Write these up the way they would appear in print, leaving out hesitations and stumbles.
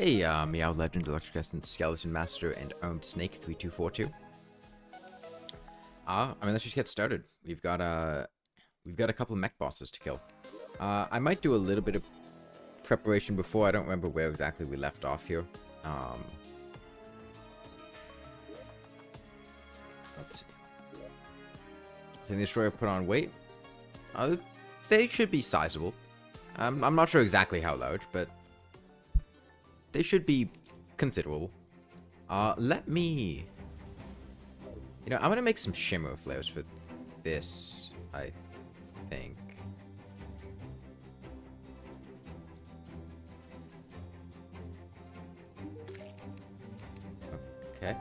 Hey, Meow Legend, Electric Essence, Skeleton Master, and Armed Snake 3242. Let's just get started. We've got a couple of mech bosses to kill. I might do a little bit of preparation before. I don't remember where exactly we left off here. Let's see. Can the destroyer put on weight? They should be sizable. I'm not sure exactly how large, but they should be considerable. Let me... I'm gonna make some shimmer flares for this, I think. Okay.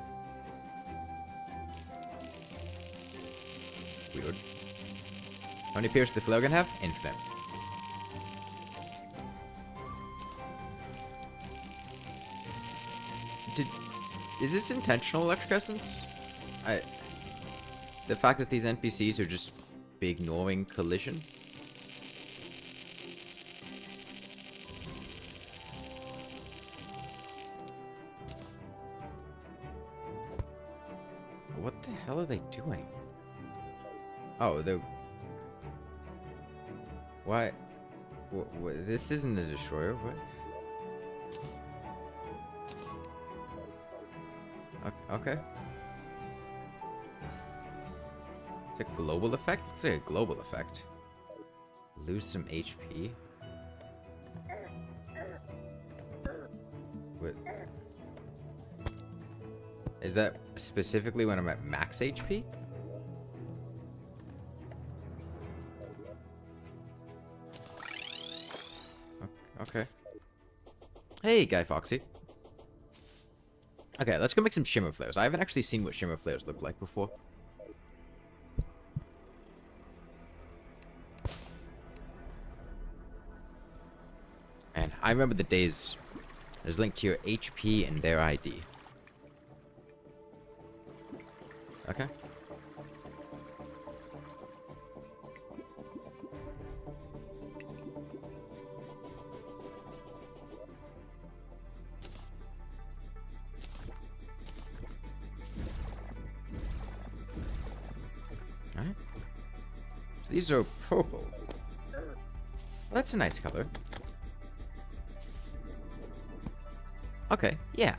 Weird. How many pierce the flare gun have? Infinite. Is this intentional, Electric Essence? The fact that these NPCs are just ignoring collision? What the hell are they doing? Oh, they're... Why? This isn't a destroyer, what? Okay. It's a global effect? Looks like a global effect. Lose some HP. What? Is that specifically when I'm at max HP? Okay. Hey, Guy Foxy. Okay, let's go make some shimmer flares. I haven't actually seen what shimmer flares look like before. And I remember the days there's linked to your HP and their ID. Okay. Alright. So these are purple. Well, that's a nice color. Okay, yeah.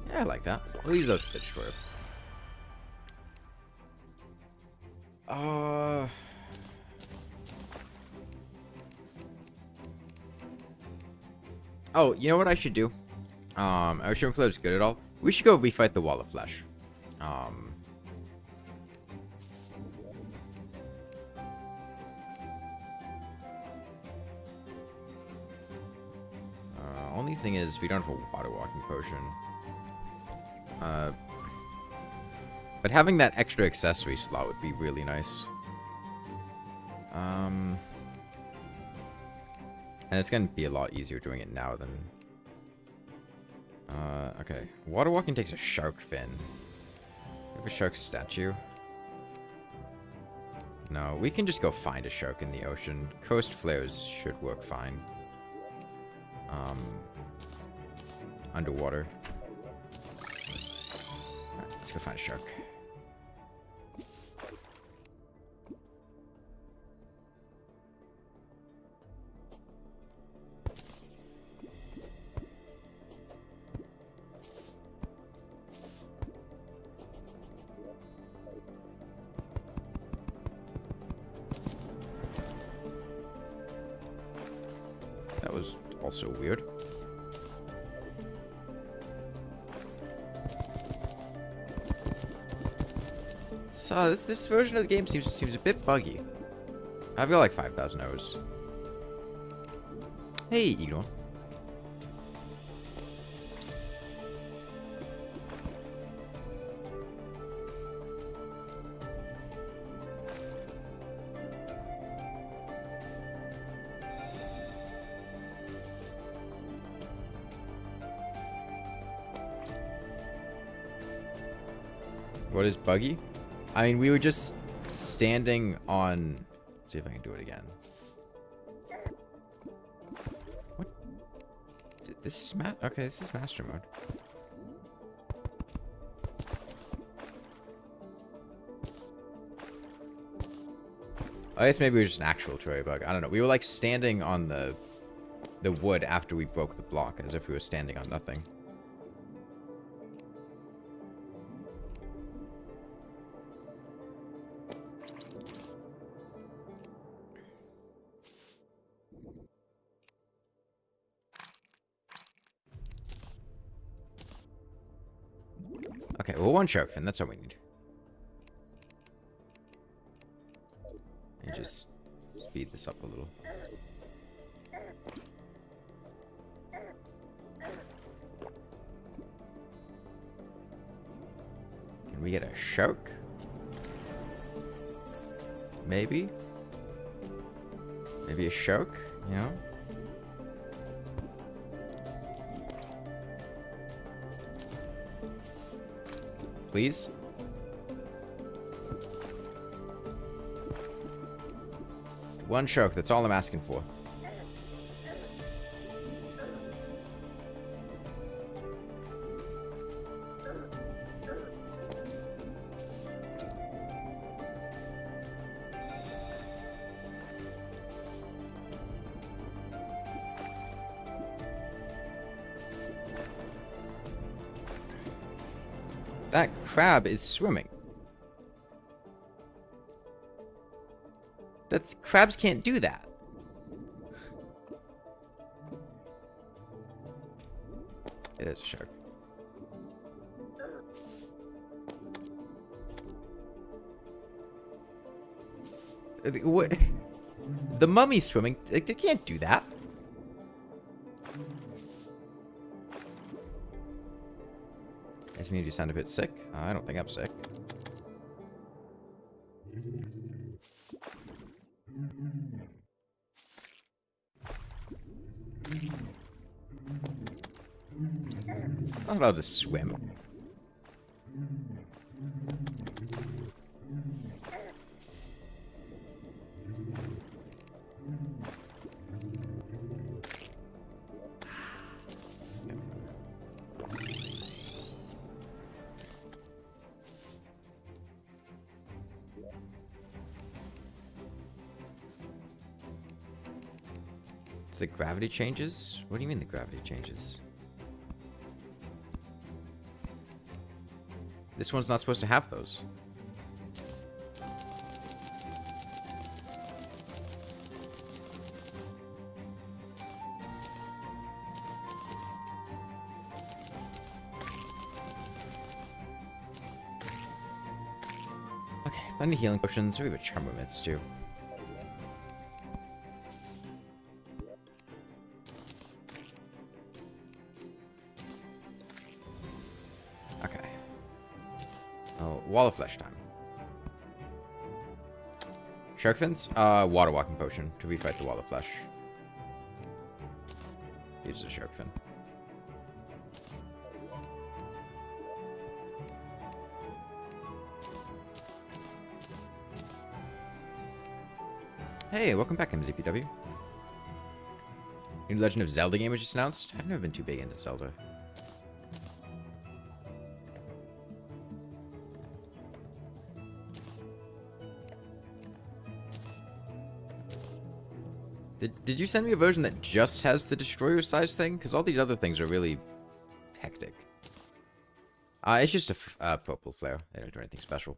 Yeah, I like that. We'll use those for the destroyer. Oh, you know what I should do? Our shrimp flare is good at all. We should go refight the wall of flesh. Only thing is, we don't have a water walking potion. But having that extra accessory slot would be really nice. And it's gonna be a lot easier doing it now than... okay. Water walking takes a shark fin. We have a shark statue. No, we can just go find a shark in the ocean. Coast flares should work fine. Underwater. Right, let's go find a shark. That was also weird. So this version of the game seems a bit buggy. I've got like 5,000 hours. Hey, Eagle. What is buggy? I mean, we were just standing on... Let's see if I can do it again. What? This is okay, this is master mode. I guess maybe it was just an actual Terraria bug. I don't know. We were like standing on the wood after we broke the block, as if we were standing on nothing. Okay, well, one shark fin. That's all we need. And just speed this up a little. Can we get a shark? Maybe? Maybe a shark, you know? Please? One shark, that's all I'm asking for. That crab is swimming. Crabs can't do that. It is a shark. What? The mummy's swimming. They can't do that. Guys, me, you sound a bit sick. I don't think I'm sick. I'm not allowed to swim. The gravity changes? What do you mean the gravity changes? This one's not supposed to have those. Okay, plenty of healing potions. We have a charm mitts too. Wall of flesh time. Shark fins? Water walking potion to refight the wall of flesh. Use a shark fin. Hey, welcome back, MZPW. New Legend of Zelda game was just announced. I've never been too big into Zelda. Did you send me a version that just has the destroyer size thing? Because all these other things are really hectic. It's just a purple flare. They don't do anything special.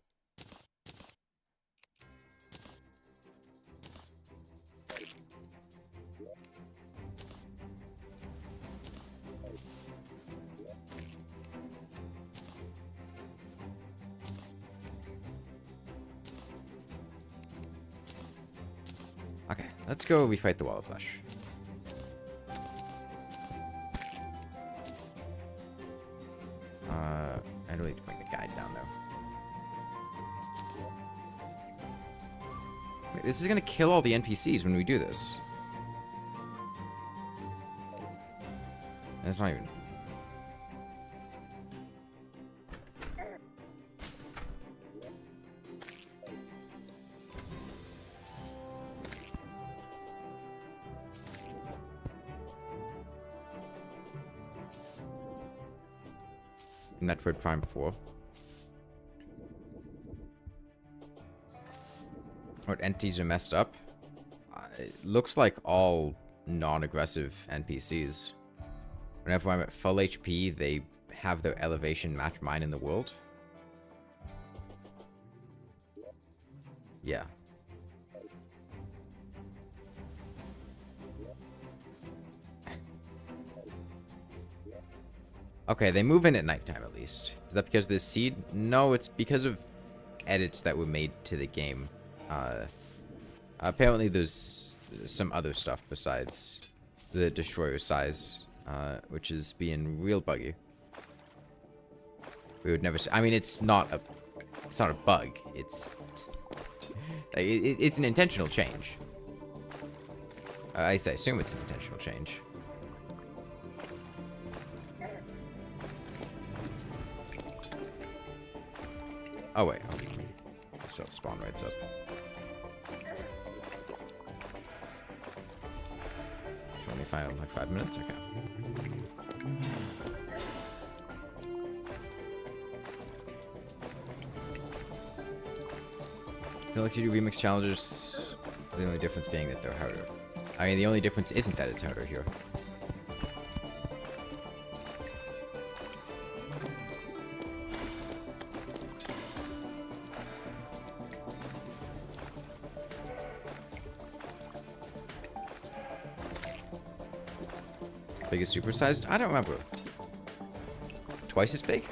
Okay, let's go refight the wall of flesh. I don't need to bring the guide down though. Wait, this is gonna kill all the NPCs when we do this. And it's not even. Metroid Prime 4. What entities are messed up? It looks like all non-aggressive NPCs. Whenever I'm at full HP, they have their elevation match mine in the world. Yeah. Okay, they move in at nighttime at least. Is that because of this seed? No, it's because of edits that were made to the game. Apparently there's some other stuff besides the destroyer size, which is being real buggy. We would never. I mean, it's not a bug. It's an intentional change. I assume it's an intentional change. Oh wait, so spawn rates up. Should only find like 5 minutes. Okay. You like to do remix challenges? The only difference being that they're harder. I mean, the only difference isn't that it's harder here. Biggest supersized? I don't remember. Twice as big?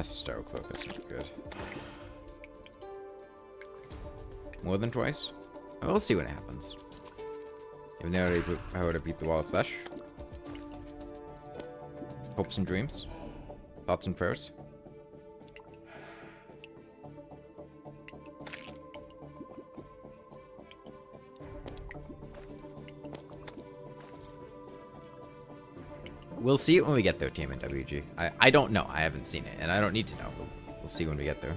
Star Cloak, that's not good. More than twice? We'll see what happens. Even though I would have beat the wall of flesh. Hopes and dreams. Thoughts and prayers. We'll see it when we get there, Team NWG. I don't know. I haven't seen it, and I don't need to know. We'll see when we get there.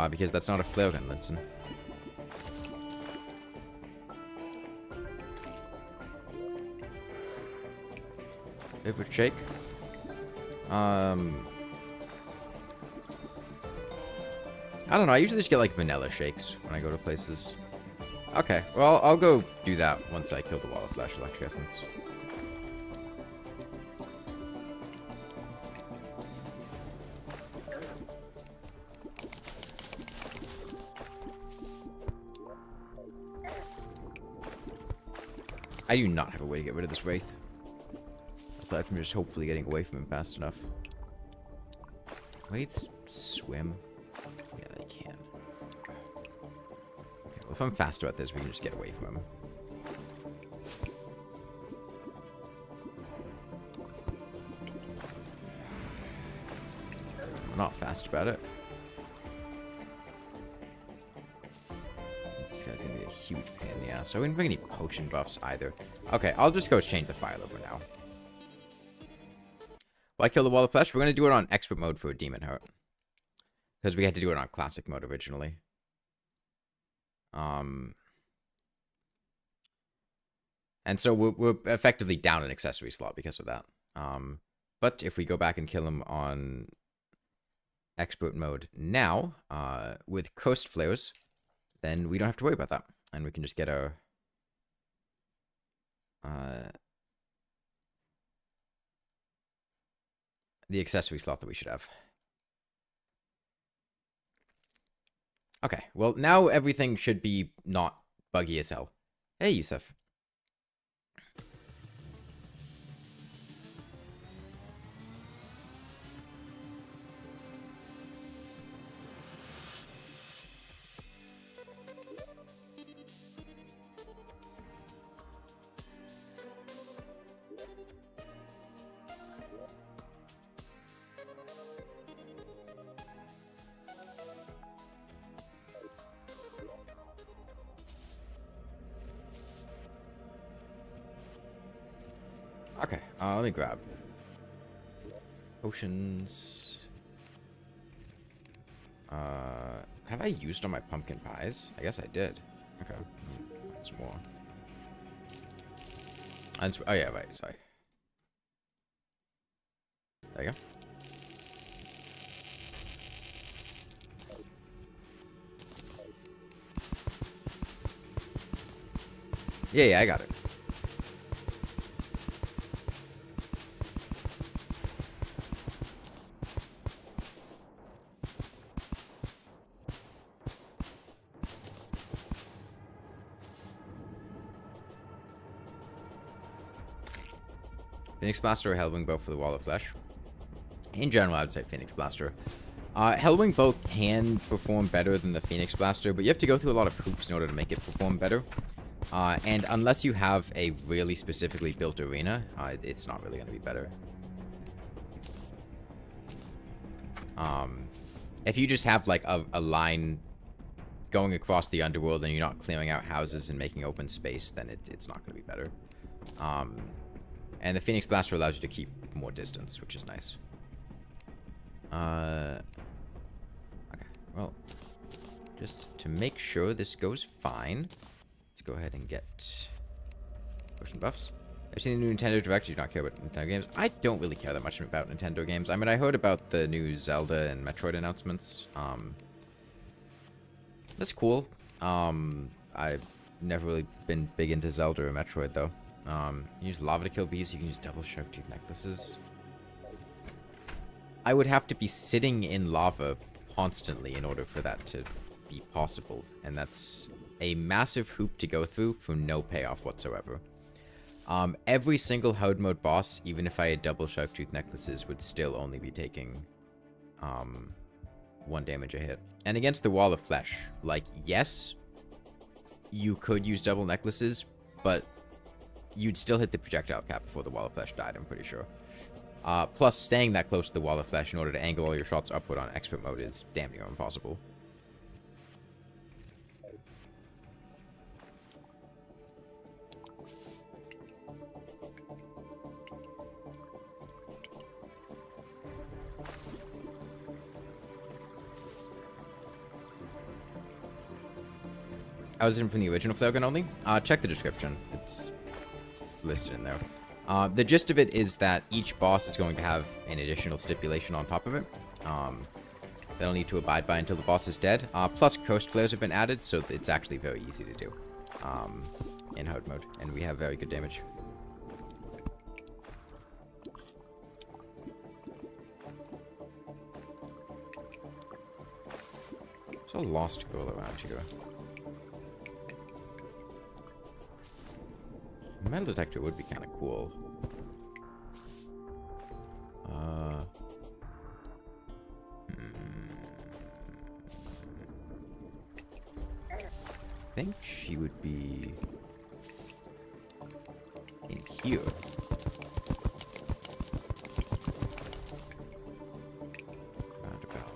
Because that's not a flare gun, Linson. Favorite shake? I don't know. I usually just get like vanilla shakes when I go to places. Okay, well, I'll go do that once I kill the wall of flesh electric essence. I do not have a way to get rid of this wraith. Aside from just hopefully getting away from him fast enough. Wraiths swim? Yeah, they can. Okay, well, if I'm faster at this, we can just get away from him. I'm not fast about it. This guy's gonna be a huge pain in the ass. So I didn't bring any potion buffs either. Okay, I'll just go change the file over now. Why kill the wall of flesh? We're going to do it on expert mode for a demon heart. Because we had to do it on classic mode originally. And so we're effectively down an accessory slot because of that. But if we go back and kill him on expert mode now, with coast flares, then we don't have to worry about that. And we can just get our... the accessory slot that we should have. Okay, well, now everything should be not buggy as hell. Hey, Yusuf. Okay, let me grab Potions. Have I used all my pumpkin pies? I guess I did. Okay. That's more. Oh yeah, right, sorry. There you go. Yeah, I got it. Phoenix Blaster or Hellwing Bow for the Wall of Flesh. In general, I would say Phoenix Blaster. Hellwing Bow can perform better than the Phoenix Blaster, but you have to go through a lot of hoops in order to make it perform better. And unless you have a really specifically built arena, it's not really going to be better. If you just have like a line going across the underworld and you're not clearing out houses and making open space, then it's not going to be better. And the Phoenix Blaster allows you to keep more distance, which is nice. Okay, well, just to make sure this goes fine, let's go ahead and get potion buffs. I've seen the new Nintendo Direct. You do not care about Nintendo games. I don't really care that much about Nintendo games. I mean, I heard about the new Zelda and Metroid announcements. That's cool. I've never really been big into Zelda or Metroid, though. You use lava to kill bees. You can use double shark tooth necklaces. I would have to be sitting in lava constantly in order for that to be possible. And that's a massive hoop to go through for no payoff whatsoever. Every single hard mode boss, even if I had double shark tooth necklaces, would still only be taking 1 damage a hit. And against the Wall of Flesh, like, yes, you could use double necklaces, but you'd still hit the projectile cap before the Wall of Flesh died, I'm pretty sure. Plus, staying that close to the Wall of Flesh in order to angle all your shots upward on expert mode is damn near impossible. I was in from the original Flare Gun only. Check the description. It's listed in there. The gist of it is that each boss is going to have an additional stipulation on top of it. They'll need to abide by until the boss is dead. Plus, Cursed Flares have been added, so it's actually very easy to do in hard mode. And we have very good damage. There's a lost girl around here. A metal detector would be kind of cool. I think she would be in here. Roundabout.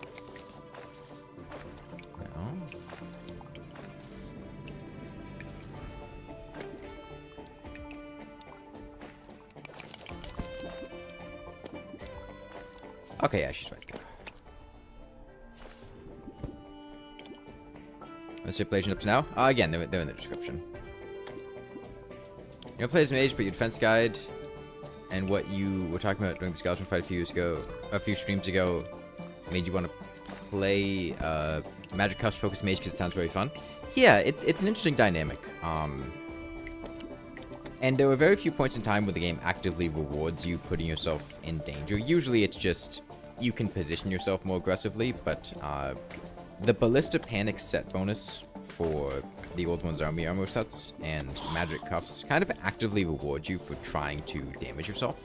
No. Okay, yeah, she's right there. The stipulation ups now. Again, they're in the description. You don't play as mage, but your defense guide and what you were talking about during the Skeletron fight a few streams ago, made you want to play Magic Cuffs focused mage because it sounds very fun. Yeah, it's an interesting dynamic. And there are very few points in time where the game actively rewards you putting yourself in danger. Usually it's just you can position yourself more aggressively, but the Ballista Panic set bonus for the Old One's Army armor sets and Magic Cuffs kind of actively reward you for trying to damage yourself.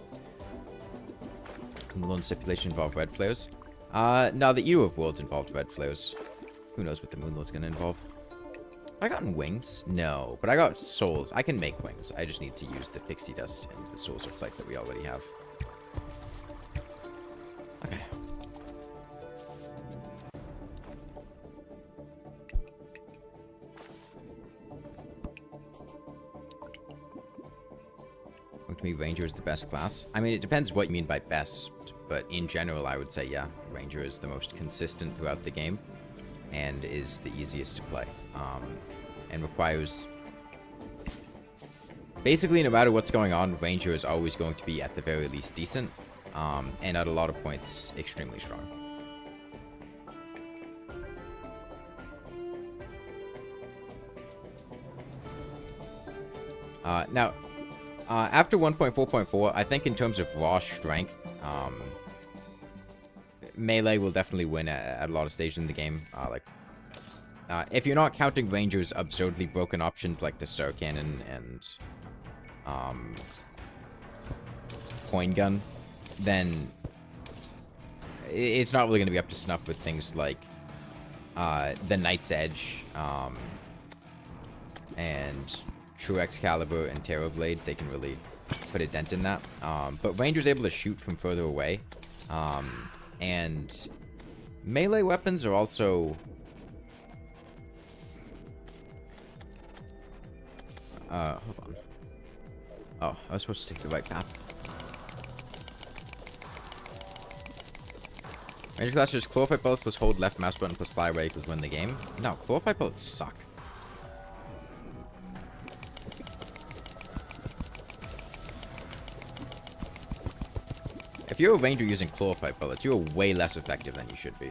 Moonlord stipulation involved red flares. No, the Eater of Worlds involved red flares. Who knows what the Moonlord's gonna involve. Have I gotten wings? No, but I got souls. I can make wings. I just need to use the pixie dust and the souls of flight that we already have. Okay. To me, Ranger is the best class. I mean, it depends what you mean by best, but in general, I would say, yeah, Ranger is the most consistent throughout the game and is the easiest to play. And requires... Basically, no matter what's going on, Ranger is always going to be, at the very least, decent. And at a lot of points, extremely strong. Now, after 1.4.4, I think in terms of raw strength, melee will definitely win at a lot of stages in the game. If you're not counting Ranger's absurdly broken options like the Star Cannon and Coin Gun, then it's not really going to be up to snuff with things like the Knight's Edge and True Excalibur and Terror Blade. They can really put a dent in that. But Ranger's able to shoot from further away. And melee weapons are also... hold on. Oh, I was supposed to take the right path. Ranger class just Chlorophyte bullets plus hold left mouse button plus fly away equals win the game. No, Chlorophyte bullets suck. If you're a Ranger using Chlorophyte bullets, you're way less effective than you should be.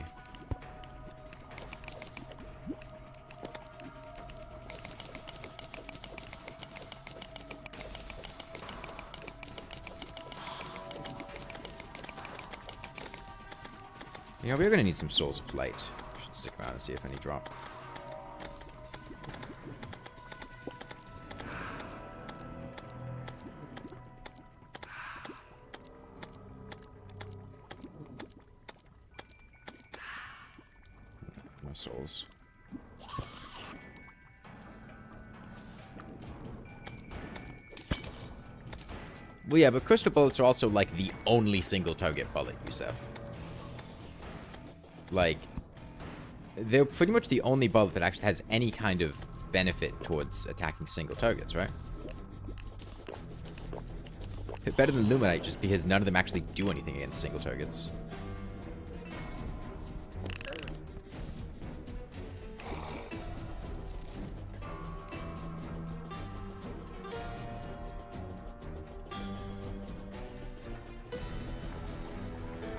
You know, we're going to need some Souls of Light. Should stick around and see if any drop. No souls. Well, yeah, but crystal bullets are also, like, the only single target bullet, Yusef. Like, they're pretty much the only bullet that actually has any kind of benefit towards attacking single targets, right? They're better than Luminite just because none of them actually do anything against single targets.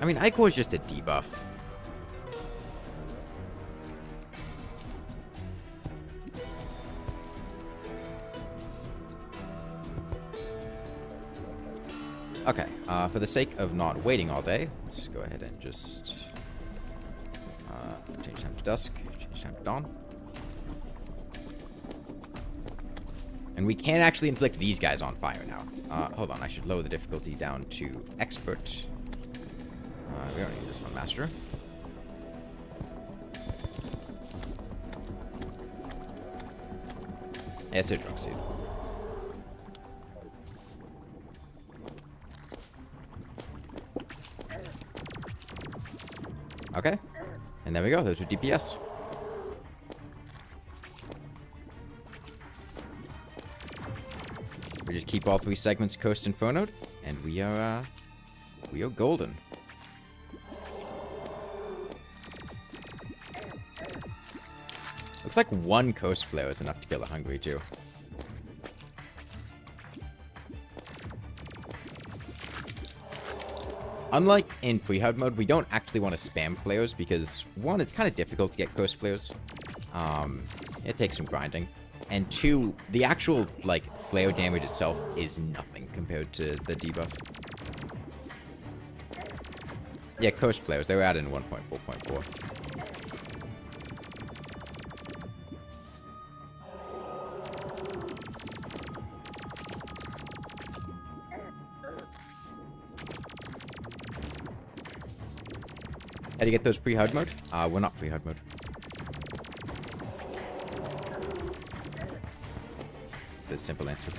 I mean, Ichor is just a debuff. Okay, for the sake of not waiting all day, let's go ahead and just change time to dusk, change time to dawn. And we can actually inflict these guys on fire now. Hold on, I should lower the difficulty down to expert. We don't need this on master. Yeah, it's a drunk seed. Okay, and there we go. Those are DPS. We just keep all three segments coast infernoed, and we are golden. Looks like one coast flare is enough to kill a hungry too. Unlike in pre-hard mode, we don't actually want to spam flares because, one, it's kind of difficult to get coast flares. It takes some grinding. And two, the actual, like, flare damage itself is nothing compared to the debuff. Yeah, coast flares, they were added in 1.4.4. How do you get those pre-hard mode? We're not pre-hard mode. The simple answer.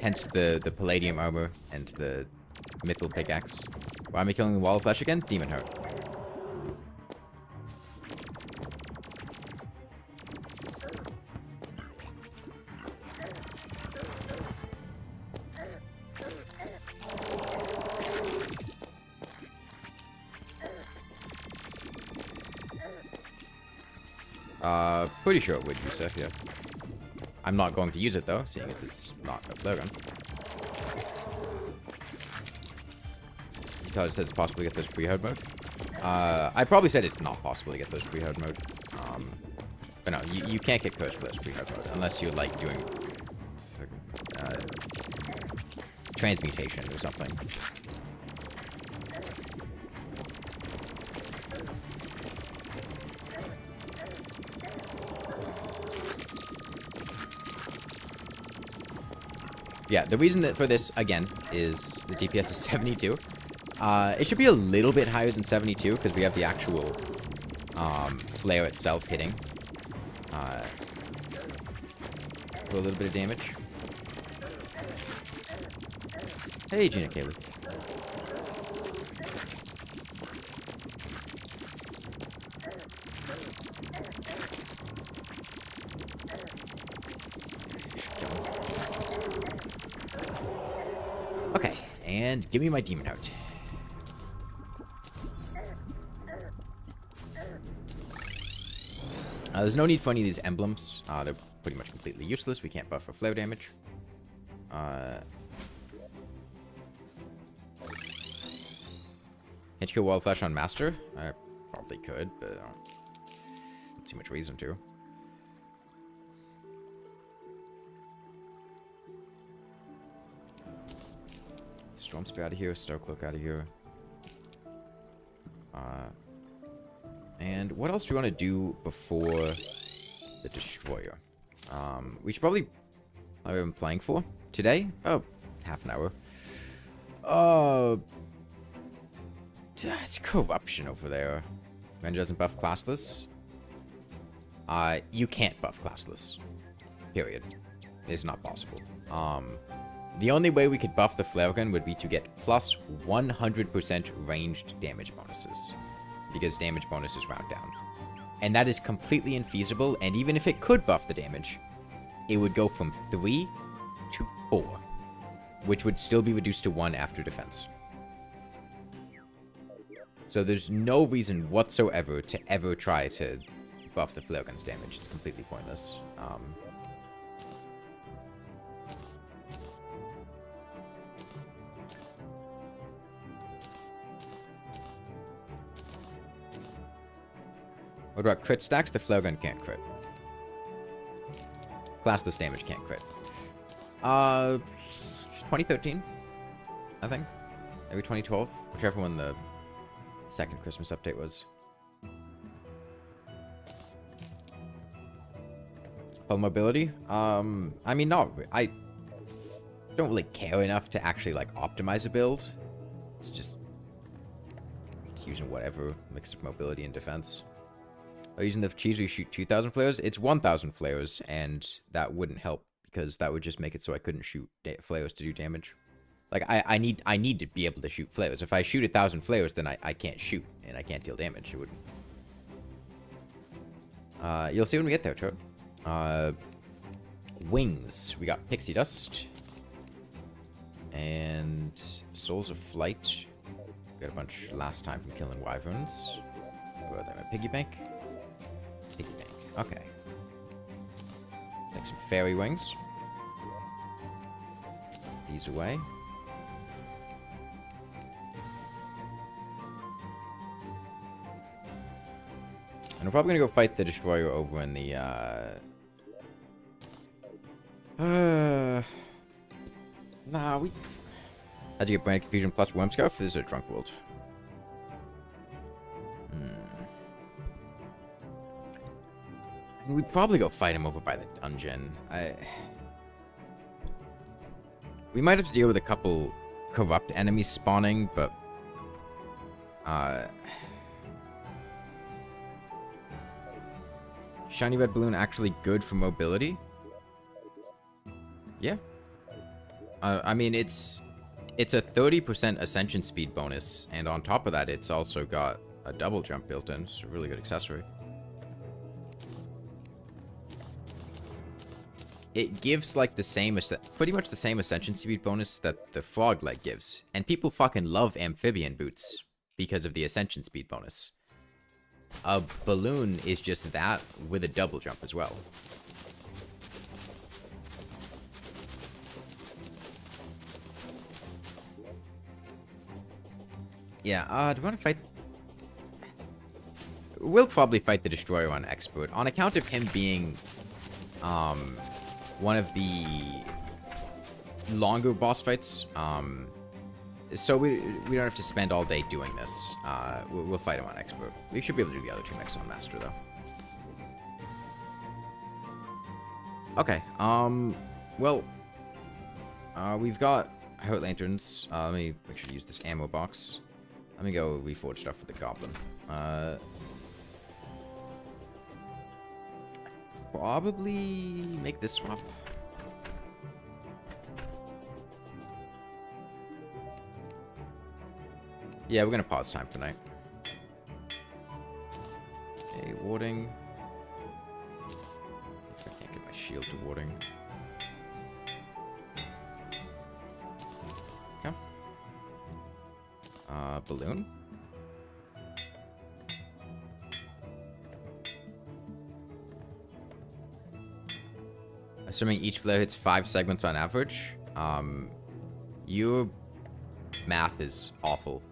Hence the palladium armor and the mythal pickaxe. Why am I killing the wall of flesh again? Demon heart. Pretty sure it would, Yusuf, yeah. I'm not going to use it, though, seeing as it's not a flare gun. You thought it said it's possible to get those pre-hard mode? I probably said it's not possible to get those pre-hard mode. But no, you can't get cursed for those pre-hard mode, unless you're, like, doing transmutation or something. Yeah, the reason that for this, again, is the DPS is 72. It should be a little bit higher than 72, because we have the actual flare itself hitting. For a little bit of damage. Hey, Gina Kaylee. Okay, and give me my demon out. There's no need for any of these emblems. They're pretty much completely useless. We can't buff for flare damage. Can't you kill Wild Flash on Master? I probably could, but I don't see much reason to. Storm Spear out of here, Starcloak out of here. And what else do we want to do before the Destroyer? We should probably... I've been playing for today? Oh, half an hour. It's corruption over there. Ranger doesn't buff classless. You can't buff classless. Period. It's not possible. The only way we could buff the flare gun would be to get plus 100% ranged damage bonuses. Because damage bonuses round down. And that is completely infeasible, and even if it could buff the damage, it would go from 3 to 4. Which would still be reduced to 1 after defense. So there's no reason whatsoever to ever try to buff the flare gun's damage. It's completely pointless. What about crit stacks? The flare gun can't crit. Classless damage can't crit. 2013, I think. Maybe 2012, whichever one the second Christmas update was. Full mobility? I mean, I don't really care enough to actually, like, optimize a build. It's just using whatever, mix of mobility and defense. Using the cheese, we shoot 2,000 flares. It's 1,000 flares, and that wouldn't help because that would just make it so I couldn't shoot flares to do damage. Like I need to be able to shoot flares. If I shoot 1,000 flares, then I can't shoot and I can't deal damage. It wouldn't. You'll see when we get there, Toad. Wings. We got Pixie Dust and Souls of Flight. Got a bunch last time from killing wyverns. Go there, my piggy bank. Piggy bank. Okay. Take some fairy wings. Put these away. And we're probably gonna go fight the Destroyer over in the nah, we... How'd you get Brand Confusion plus Wormscarf? This is a Drunk World. We'd probably go fight him over by the dungeon. We might have to deal with a couple corrupt enemies spawning, but... Shiny Red Balloon actually good for mobility? Yeah. I mean, it's a 30% ascension speed bonus, and on top of that, it's also got a double jump built in. It's a really good accessory. It gives, like, the same, pretty much the same ascension speed bonus that the frog leg gives. And people fucking love amphibian boots because of the ascension speed bonus. a balloon is just that with a double jump as well. Yeah, do we want to fight? We'll probably fight the Destroyer on Expert, on account of him being, one of the longer boss fights. So we don't have to spend all day doing this. We'll fight him on Expert. We should be able to do the other two Mechs on Master, though. Okay, well, we've got Heart Lanterns. Let me make sure to use this ammo box. Let me go reforge stuff with the Goblin. Probably make this swap. Yeah, we're gonna pause time for night. Okay, warding. I can't get my shield to warding. Okay. Balloon. Assuming each flare hits 5 segments on average. Your math is awful.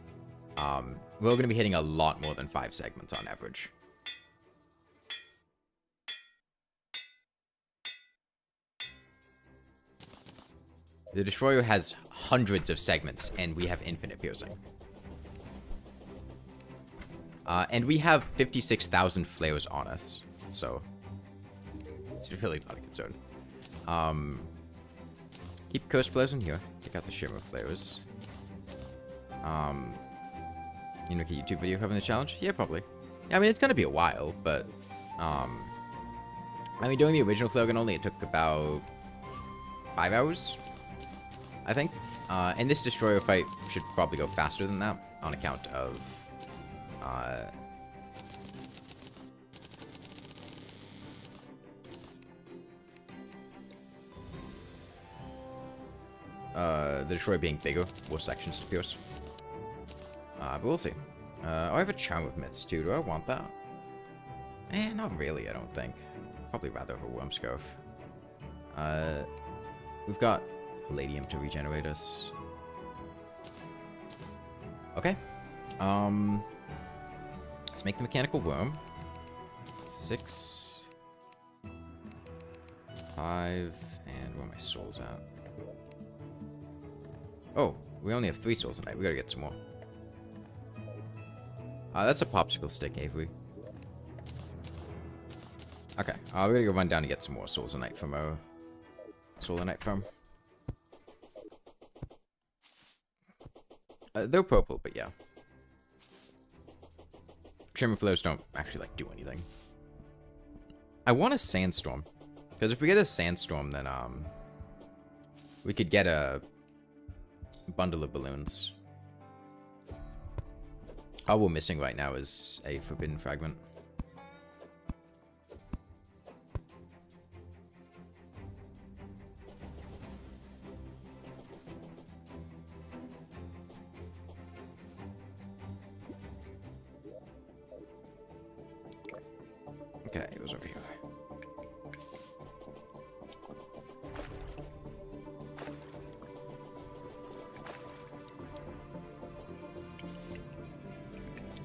We're going to be hitting a lot more than 5 segments on average. The Destroyer has hundreds of segments, and we have infinite piercing. And we have 56,000 flares on us, so it's really not a concern. Keep Curse Flares in here. Take out the Shimmer Flares. You know, a YouTube video covering the challenge? Yeah, probably. I mean, it's gonna be a while, but, I mean, doing the original flare gun only, it took about 5 hours, I think. And this Destroyer fight should probably go faster than that, on account of, the Destroyer being bigger, more sections to pierce. But we'll see. I have a Charm of Myths too. Do I want that? Not really, I don't think. Probably rather have a Worm Scarf. We've got Palladium to regenerate us. Okay. Let's make the Mechanical Worm. 6. 5. And where are my souls at? Oh, we only have 3 souls tonight. We gotta get some more. That's a popsicle stick, Avery. Okay, we're gonna go run down to get some more souls a night from our Soul a Night farm. They're purple, but yeah. Shimmer Flares don't actually, like, do anything. I want a Sandstorm. Because if we get a Sandstorm, then, we could get a bundle of balloons. All we're missing right now is a Forbidden Fragment. Okay, it was over here.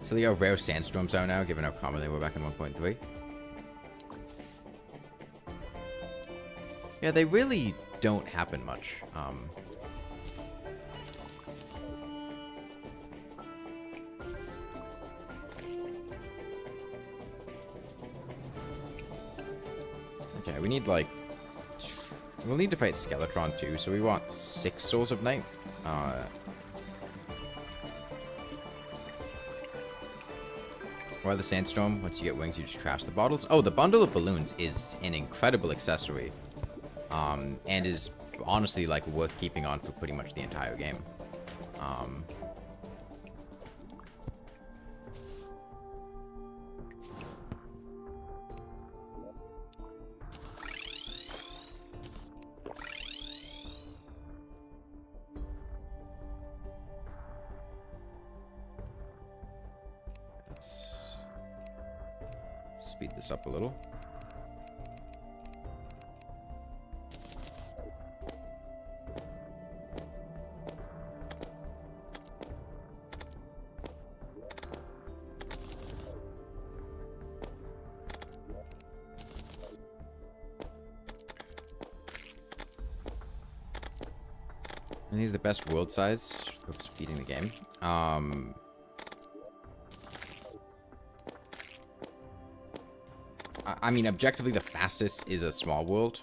So they are rare sandstorms out now, given how common they were back in 1.3. Yeah, they really don't happen much. Okay, we need like... We'll need to fight Skeletron too, so we want 6 Souls of Night. Or the Sandstorm, once you get wings, you just trash the bottles. Oh, the bundle of balloons is an incredible accessory. And is honestly, like, worth keeping on for pretty much the entire game. speed this up a little. And these are the best world size. Oops, beating the game. I mean, objectively, the fastest is a small world.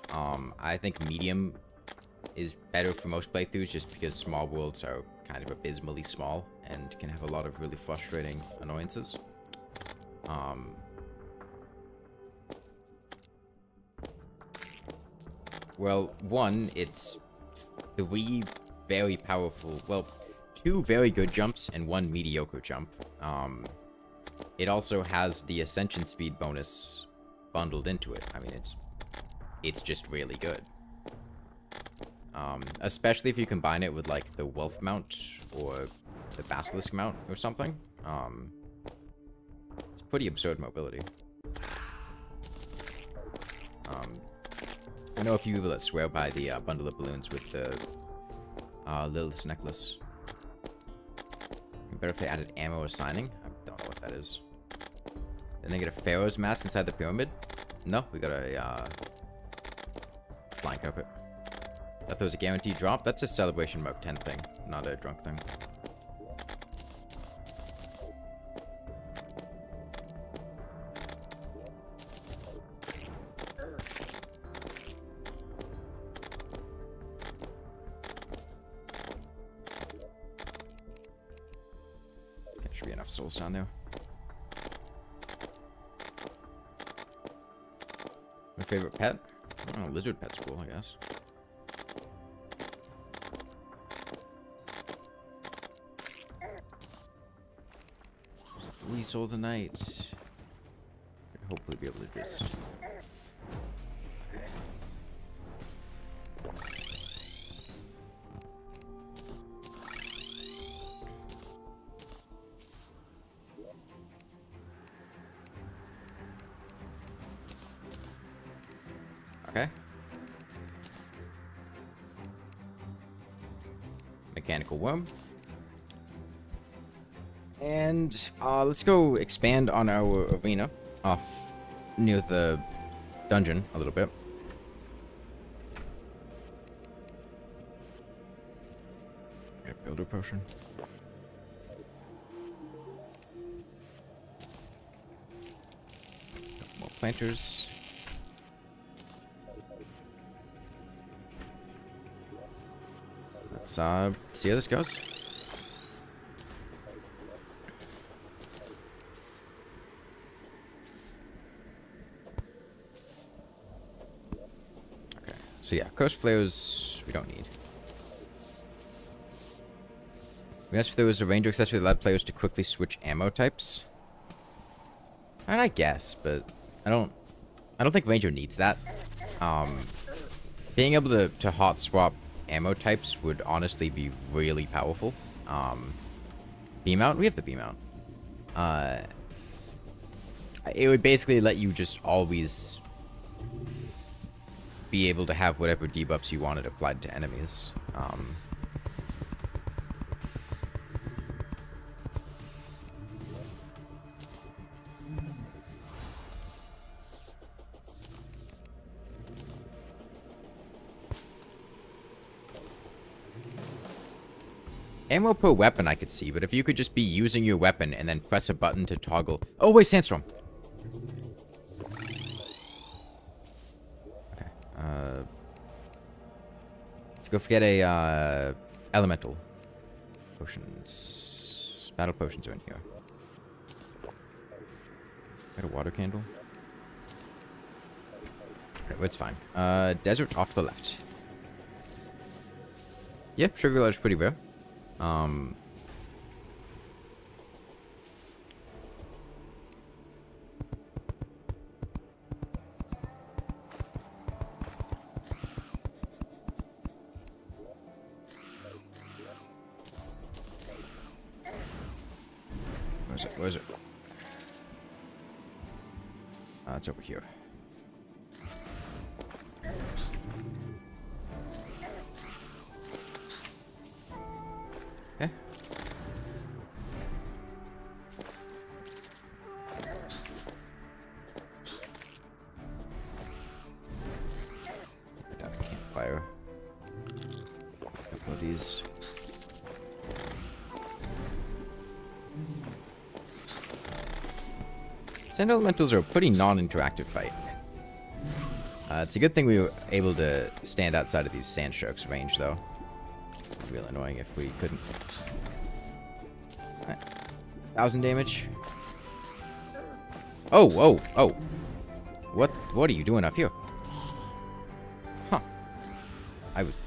I think medium is better for most playthroughs just because small worlds are kind of abysmally small and can have a lot of really frustrating annoyances. Well, one, it's 3 very powerful, well, 2 very good jumps and 1 mediocre jump. It also has the ascension speed bonus bundled into it. I mean, it's just really good. Especially if you combine it with, like, the wolf mount or the basilisk mount or something. It's pretty absurd mobility. I know a few people that swear by the bundle of balloons with the Lilith's necklace. Better if they added ammo or signing. I don't know what that is. Didn't they get a Pharaoh's mask inside the pyramid? No, we got a flying carpet. Thought there was a guaranteed drop. That's a celebration mode 10 thing, not a drunk thing. There should be enough souls down there. My favorite pet? Oh, lizard pet's cool, I guess. 3 souls a night. Hopefully be able to just... Okay. Mechanical worm. And let's go expand on our arena off near the dungeon a little bit. Get a builder potion. More planters. Let's see how this goes. So yeah, Coast Flares we don't need. We asked if there was a ranger accessory that allowed players to quickly switch ammo types. And I guess, but I don't think ranger needs that. Being able to hot swap ammo types would honestly be really powerful. Beam out, we have the beam out. It would basically let you just always be able to have whatever debuffs you wanted applied to enemies. Ammo per weapon I could see, but if you could just be using your weapon and then press a button to toggle... Oh wait, Sandstorm! Let's go forget a elemental potions. Battle potions are in here. Got a water candle. Okay, well, it's fine. Desert off to the left. Yep, Sugar Lodge is pretty rare. Where is it? It's over here. Okay. Put down a campfire. A couple of these. Sand elementals are a pretty non-interactive fight. It's a good thing we were able to stand outside of these sand sharks' range, though. It'd be real annoying if we couldn't. Right. 1,000 damage. Oh, oh, oh! What are you doing up here? Huh?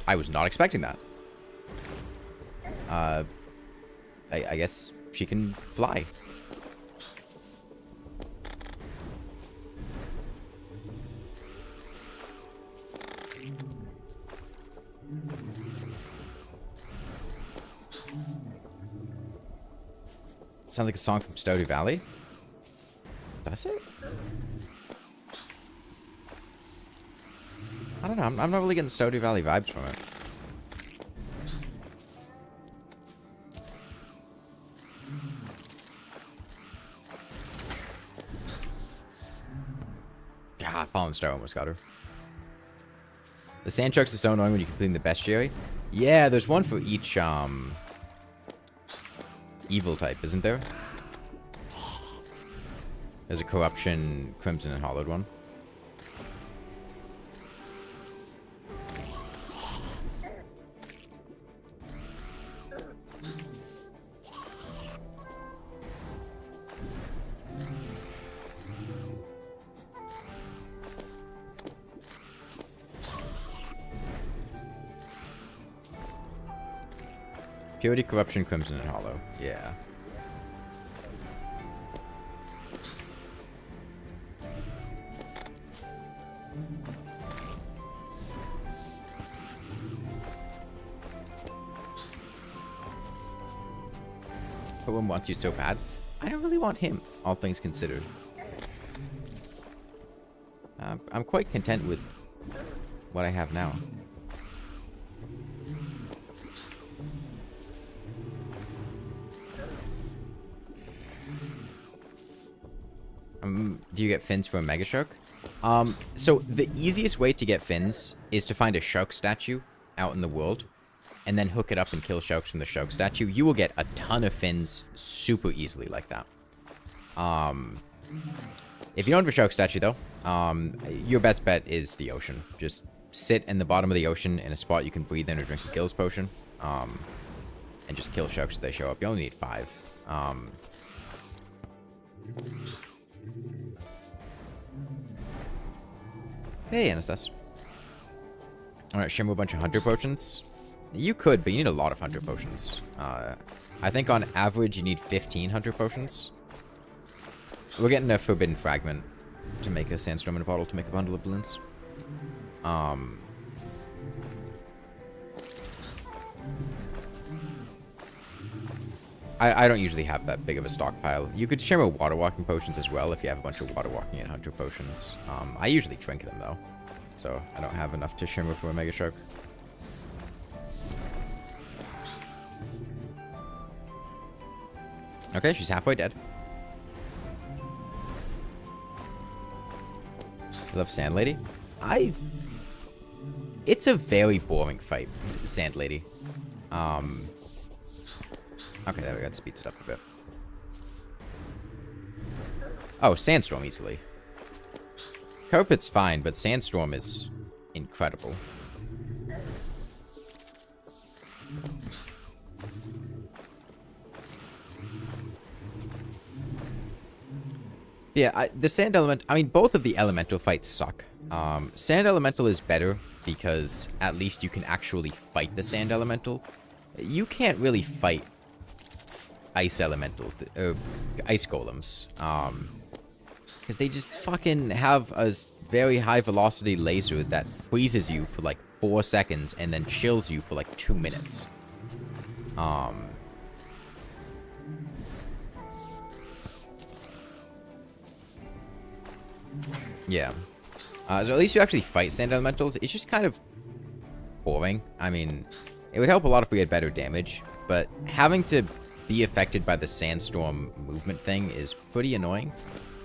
I was not expecting that. I guess she can fly. Sounds like a song from Stardew Valley. Does it? I don't know. I'm not really getting Stardew Valley vibes from it. Ah, Fallen Star almost got her. The sand sharks are so annoying when you're completing the bestiary. Yeah, there's one for each evil type, isn't there? There's a corruption, crimson, and hollowed one. Purity, corruption, crimson, and hollow. Yeah. Someone wants you so bad. I don't really want him, all things considered. I'm quite content with what I have now. Do you get fins for a mega shark? So the easiest way to get fins is to find a shark statue out in the world and then hook it up and kill sharks from the shark statue. You will get a ton of fins super easily like that. If you don't have a shark statue though, your best bet is the ocean. Just sit in the bottom of the ocean in a spot you can breathe in or drink a gills potion, and just kill sharks as they show up. You only need 5. Hey, Anastas. Alright, shimmer a bunch of hunter potions. You could, but you need a lot of hunter potions. I think on average you need 15 hunter potions. We're getting a forbidden fragment to make a sandstorm in a bottle to make a bundle of balloons. I don't usually have that big of a stockpile. You could shimmer water walking potions as well if you have a bunch of water walking and hunter potions. I usually drink them though, so I don't have enough to shimmer for a mega shark. Okay, she's halfway dead. I love Sand Lady. It's a very boring fight, Sand Lady. Okay, there we go. That speeds it up a bit. Oh, Sandstorm easily. Carpet's fine, but Sandstorm is incredible. Yeah, the Sand Element... I mean, both of the Elemental fights suck. Sand Elemental is better because at least you can actually fight the Sand Elemental. You can't really fight ice elementals, ice golems, because they just fucking have a very high velocity laser that freezes you for like 4 seconds and then chills you for like 2 minutes. Yeah. So at least you actually fight sand elementals. It's just kind of boring. I mean, it would help a lot if we had better damage, but having to be affected by the sandstorm movement thing is pretty annoying.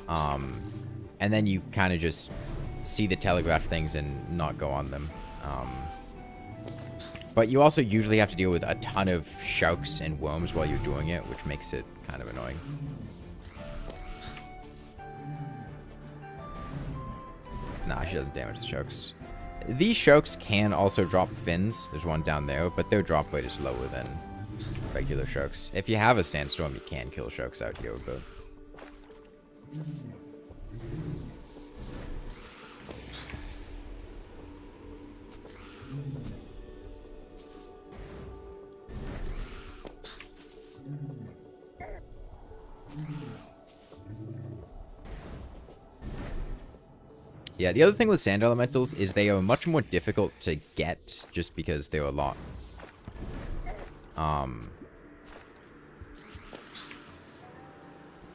And then you kind of just see the telegraph things and not go on them. But you also usually have to deal with a ton of sharks and worms while you're doing it, which makes it kind of annoying. Nah, she doesn't damage the sharks. These sharks can also drop fins. There's one down there, but their drop rate is lower than regular sharks. If you have a sandstorm, you can kill sharks out here, but... Yeah, the other thing with sand elementals is they are much more difficult to get just because they're a lot.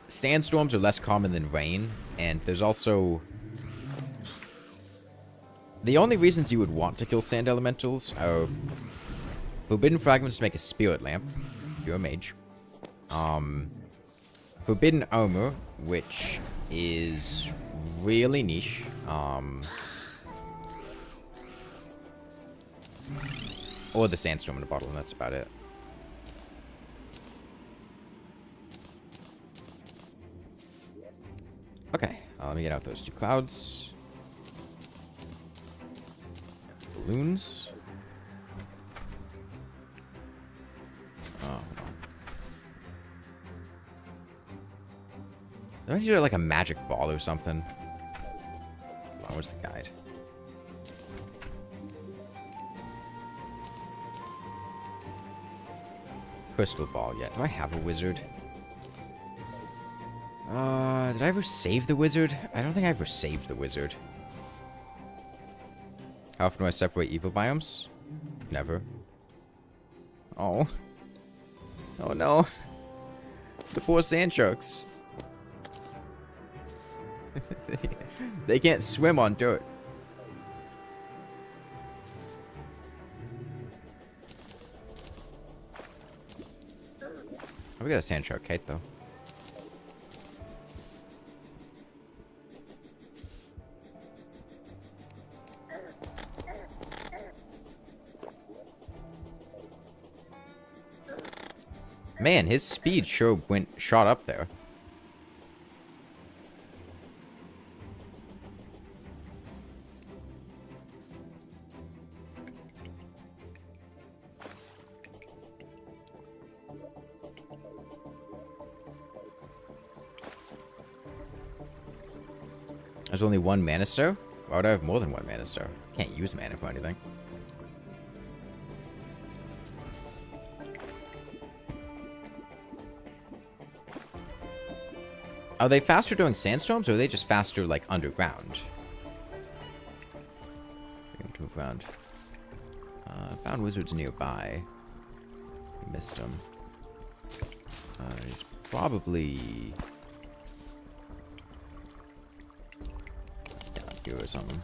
Sandstorms are less common than rain, and there's also... The only reasons you would want to kill sand elementals are forbidden fragments to make a spirit lamp, if you're a mage. Forbidden armor, which is really niche. Or the sandstorm in a bottle, and that's about it. Okay, let me get out those two clouds. Balloons. Oh. Did I do like a magic ball or something? Oh, where's the guide? Crystal ball, yeah. Do I have a wizard? Did I ever save the wizard? I don't think I ever saved the wizard. How often do I separate evil biomes? Never. Oh. Oh no. The poor sand sharks. They can't swim on dirt. Oh, we got a sand shark kite though. Man, his speed sure shot up there. There's only one mana star? Why would I have more than one mana star? Can't use mana for anything. Are they faster doing sandstorms, or are they just faster, like, underground? I'm going to move around. Found wizards nearby. Missed him. He's probably... down here or something.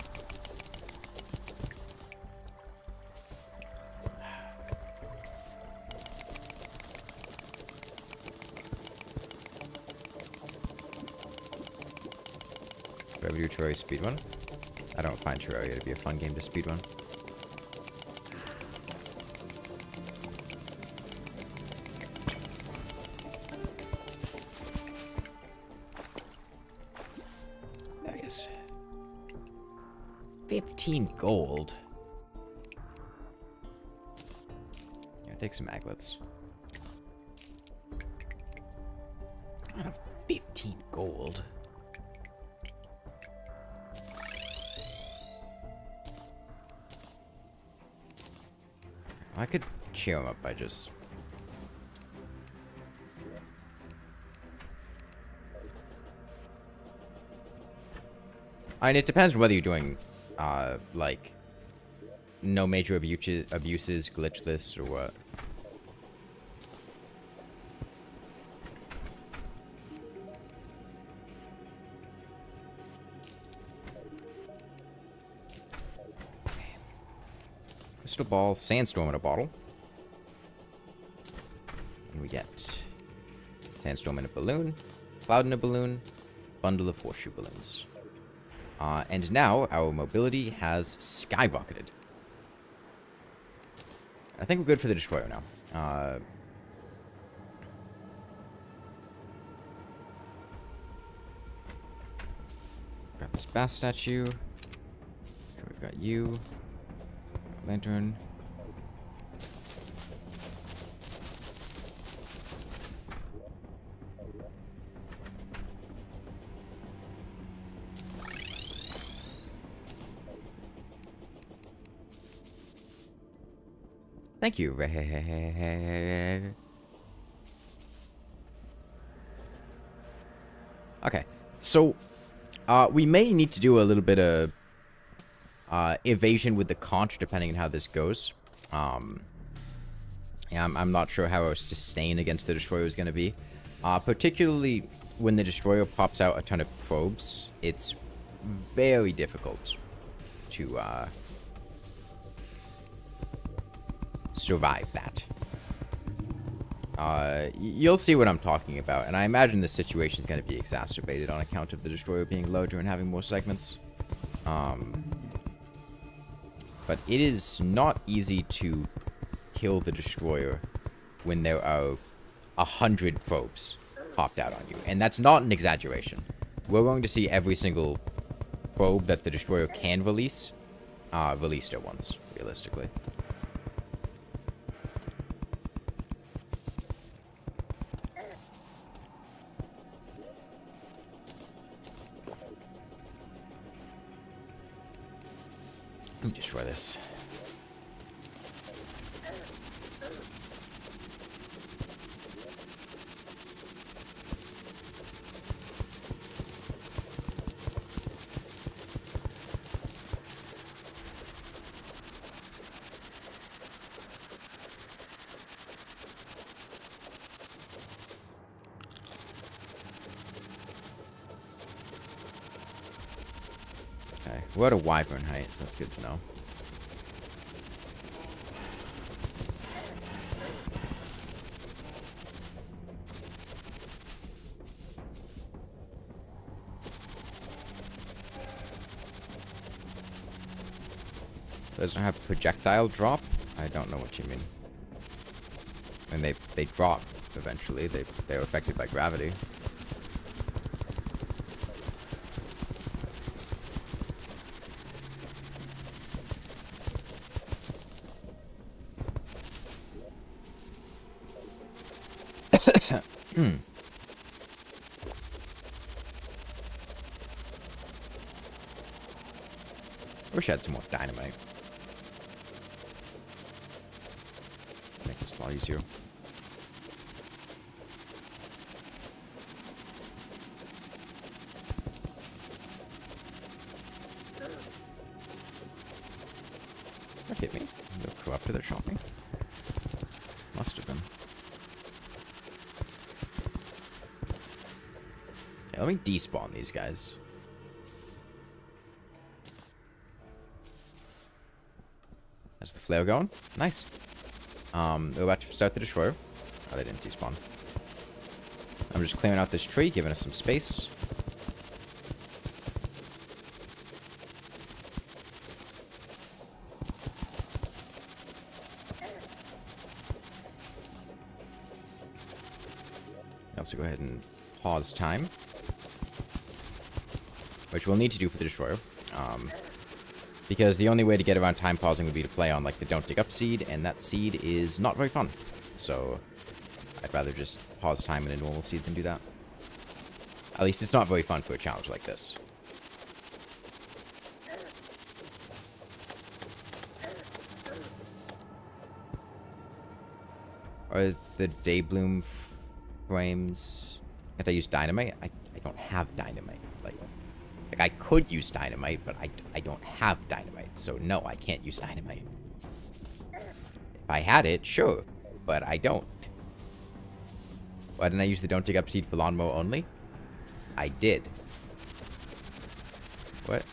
Do I ever do Terraria speedrun? I don't find Terraria to be a fun game to speedrun. There he is. 15 gold. Yeah, take some aglets. 15 gold. I could cheer him up by just... I mean, it depends on whether you're doing, like, no major abuses, glitchless, or what. crystal ball, sandstorm in a bottle. And we get sandstorm in a balloon, cloud in a balloon, bundle of horseshoe balloons. And now our mobility has skyrocketed. I think we're good for the destroyer now. Grab this bass statue. Sure, we've got you. Lantern. Thank you. Okay, so we may need to do a little bit of evasion with the conch, depending on how this goes. Yeah, I'm not sure how our sustain against the destroyer is going to be. Particularly when the destroyer pops out a ton of probes, it's very difficult to survive that. You'll see what I'm talking about, and I imagine this situation is going to be exacerbated on account of the destroyer being larger and having more segments. But it is not easy to kill the destroyer when there are 100 probes popped out on you, and that's not an exaggeration. We're going to see every single probe that the destroyer can release released at once, realistically. Let me destroy this. Okay, we're at a wyvern height, so that's good to know. Doesn't have projectile drop? I don't know what you mean. And they drop eventually. They're affected by gravity. Wish I had some more dynamite. Make this a lot easier. That hit me. The corruptor that shot me. Must have been. Okay, let me despawn these guys. That's the flare going. Nice. We're about to start the destroyer. Oh, they didn't despawn. I'm just clearing out this tree, giving us some space. Also go ahead and pause time, which we'll need to do for the destroyer. Because the only way to get around time pausing would be to play on, like, the Don't Dig Up seed, and that seed is not very fun. So, I'd rather just pause time in a normal seed than do that. At least it's not very fun for a challenge like this. Are the Daybloom frames... Can't I use Dynamite? I don't have Dynamite. Like, I could use Dynamite, but I don't have Dynamite. So, no, I can't use Dynamite. If I had it, sure. But I don't. Why didn't I use the Don't Dig Up seed for lawnmower only? I did. What?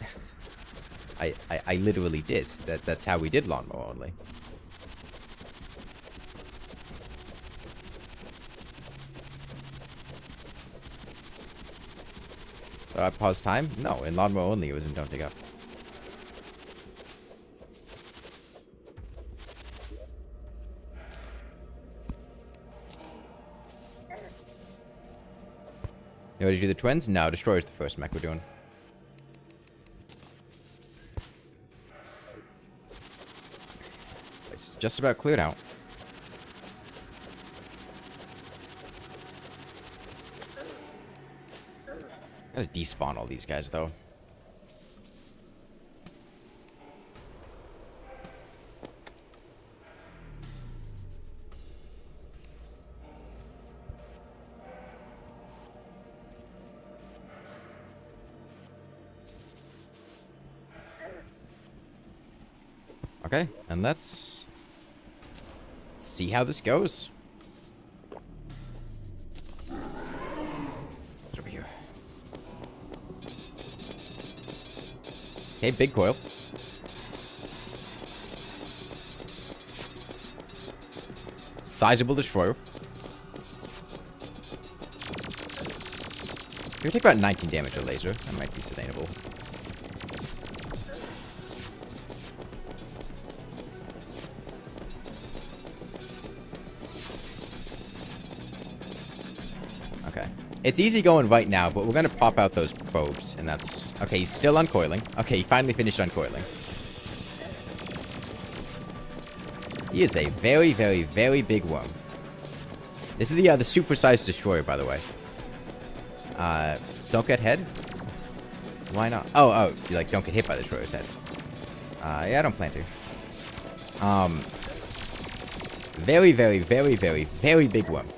I literally did. That's how we did lawnmower only. Did I pause time? No, in lawnmower only it was in Don't Dig Up. You ready to do the twins? No, Destroyer's the first mech we're doing. It's just about cleared out. Gotta despawn all these guys, though. Okay, and let's see how this goes. It's over here. Okay, big coil. Sizable destroyer. You take about 19 damage a laser. That might be sustainable. Okay. It's easy going right now, but we're going to pop out those probes, and that's... Okay, he's still uncoiling. Okay, he finally finished uncoiling. He is a very, very, very big worm. This is the supersized destroyer, by the way. Don't get head? Why not? Oh, you like don't get hit by the destroyer's head. Yeah, I don't plan to. Very, very, very, very, very big worm.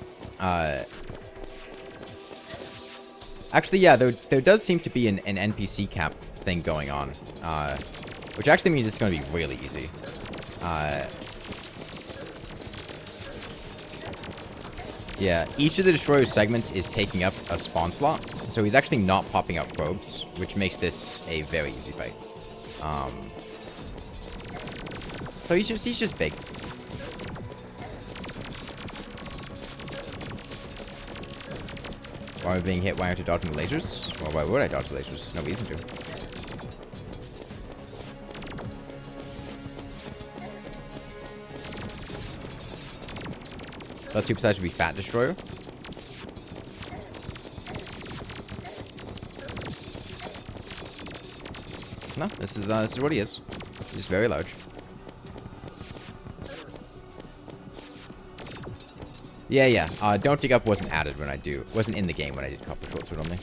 Actually, yeah, there does seem to be an NPC cap thing going on. Which actually means it's going to be really easy. Yeah, each of the destroyer segments is taking up a spawn slot, so he's actually not popping up probes, which makes this a very easy fight. So he's just big. Why am I being hit? Why aren't I dodging the lasers? Well, why would I dodge the lasers? No reason to. That supersized should be Fat Destroyer. No, this is what he is. He's very large. Yeah. Don't Dig Up wasn't added when wasn't in the game when I did Copper Short Sword only.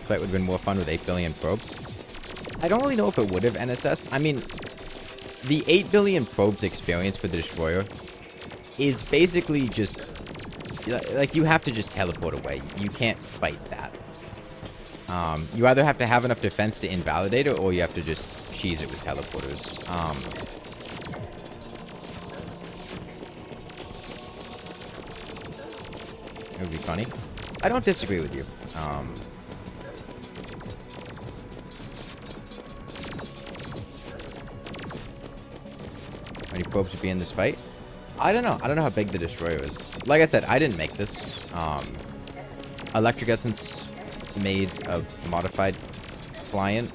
Fight would have been more fun with 8 billion probes. I don't really know if it would have NSS. I mean, the 8 billion probes experience for the destroyer is basically just like you have to just teleport away. You can't fight that. You either have to have enough defense to invalidate it, or you have to just cheese it with teleporters. It would be funny. I don't disagree with you. How many probes would be in this fight? I don't know. I don't know how big the destroyer is. Like I said, I didn't make this. Electric Essence made a modified client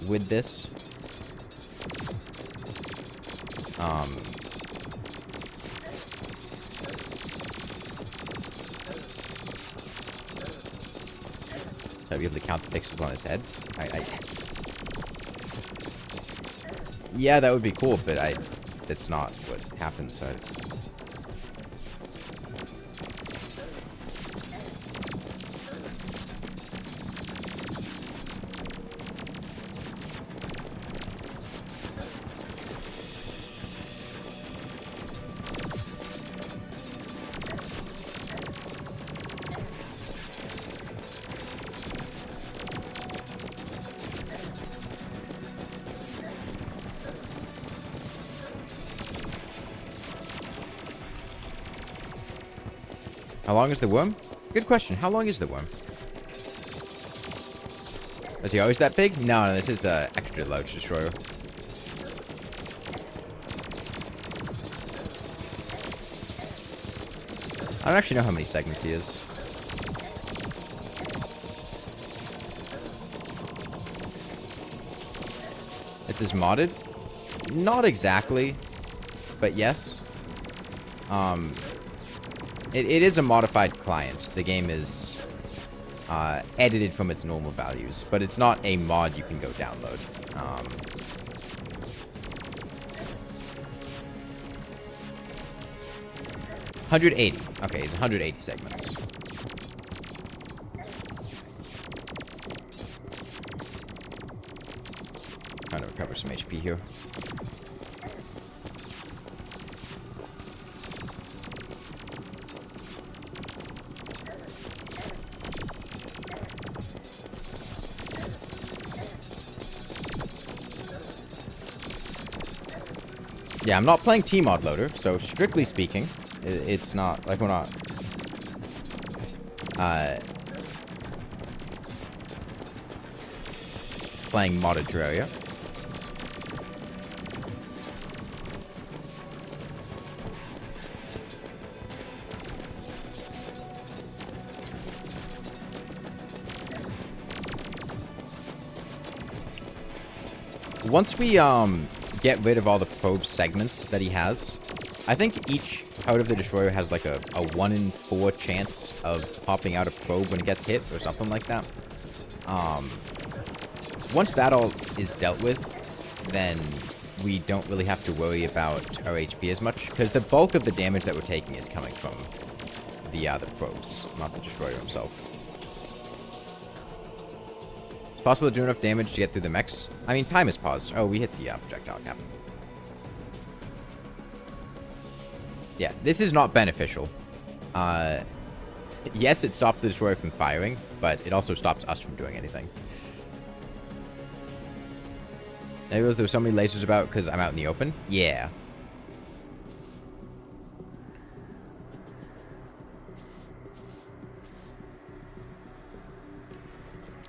with this. So I'll be able to count the pixels on his head. Yeah, that would be cool, but that's not what happens. So How long is the worm? Good question. How long is the worm? Is he always that big? No, this is a extra large destroyer. I don't actually know how many segments he is. This is modded? Not exactly, but yes. It is a modified client. The game is edited from its normal values, but it's not a mod you can go download. 180. Okay, it's 180 segments. Trying to recover some HP here. Yeah, I'm not playing T-Mod Loader, so strictly speaking, it's not, like, we're not, playing modded Terraria. Once we, get rid of all the probe segments that he has, I think each part of the destroyer has like a 1 in 4 chance of popping out a probe when it gets hit or something like that. Once that all is dealt with, then we don't really have to worry about our HP as much, because the bulk of the damage that we're taking is coming from the probes, not the destroyer himself. Possible to do enough damage to get through the mechs? I mean, time is paused. Oh, we hit the projectile cap. Yeah, this is not beneficial. Yes, it stops the destroyer from firing, but it also stops us from doing anything. I realize there were so many lasers about because I'm out in the open. Yeah.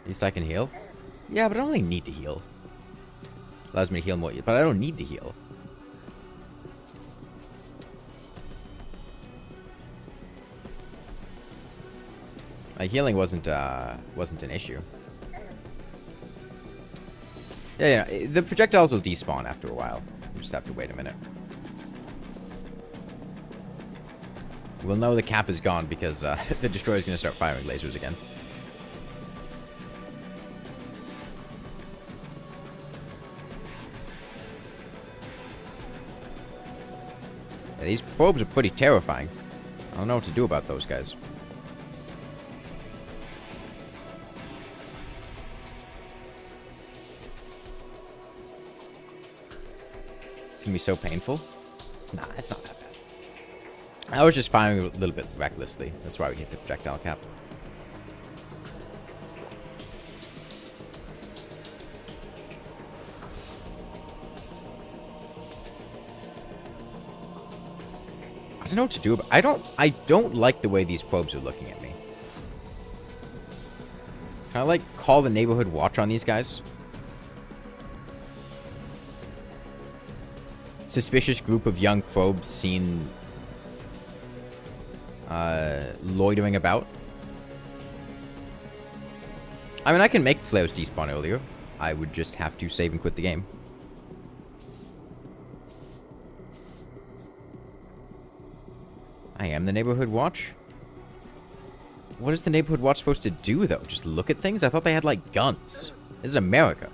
At least I can heal. Yeah, but I don't really need to heal. Allows me to heal more, but I don't need to heal. My healing wasn't an issue. Yeah, the projectiles will despawn after a while. You just have to wait a minute. We'll know the cap is gone because the destroyer's going to start firing lasers again. Yeah, these probes are pretty terrifying. I don't know what to do about those guys. It's gonna be so painful. Nah, it's not that bad. I was just firing a little bit recklessly. That's why we hit the projectile cap. I don't know what to do. I don't like the way these probes are looking at me. Can I, like, call the neighborhood watch on these guys? Suspicious group of young probes seen loitering about. I mean, I can make flares despawn earlier. I would just have to save and quit the game. I am the neighborhood watch? What is the neighborhood watch supposed to do, though? Just look at things? I thought they had, like, guns. This is America.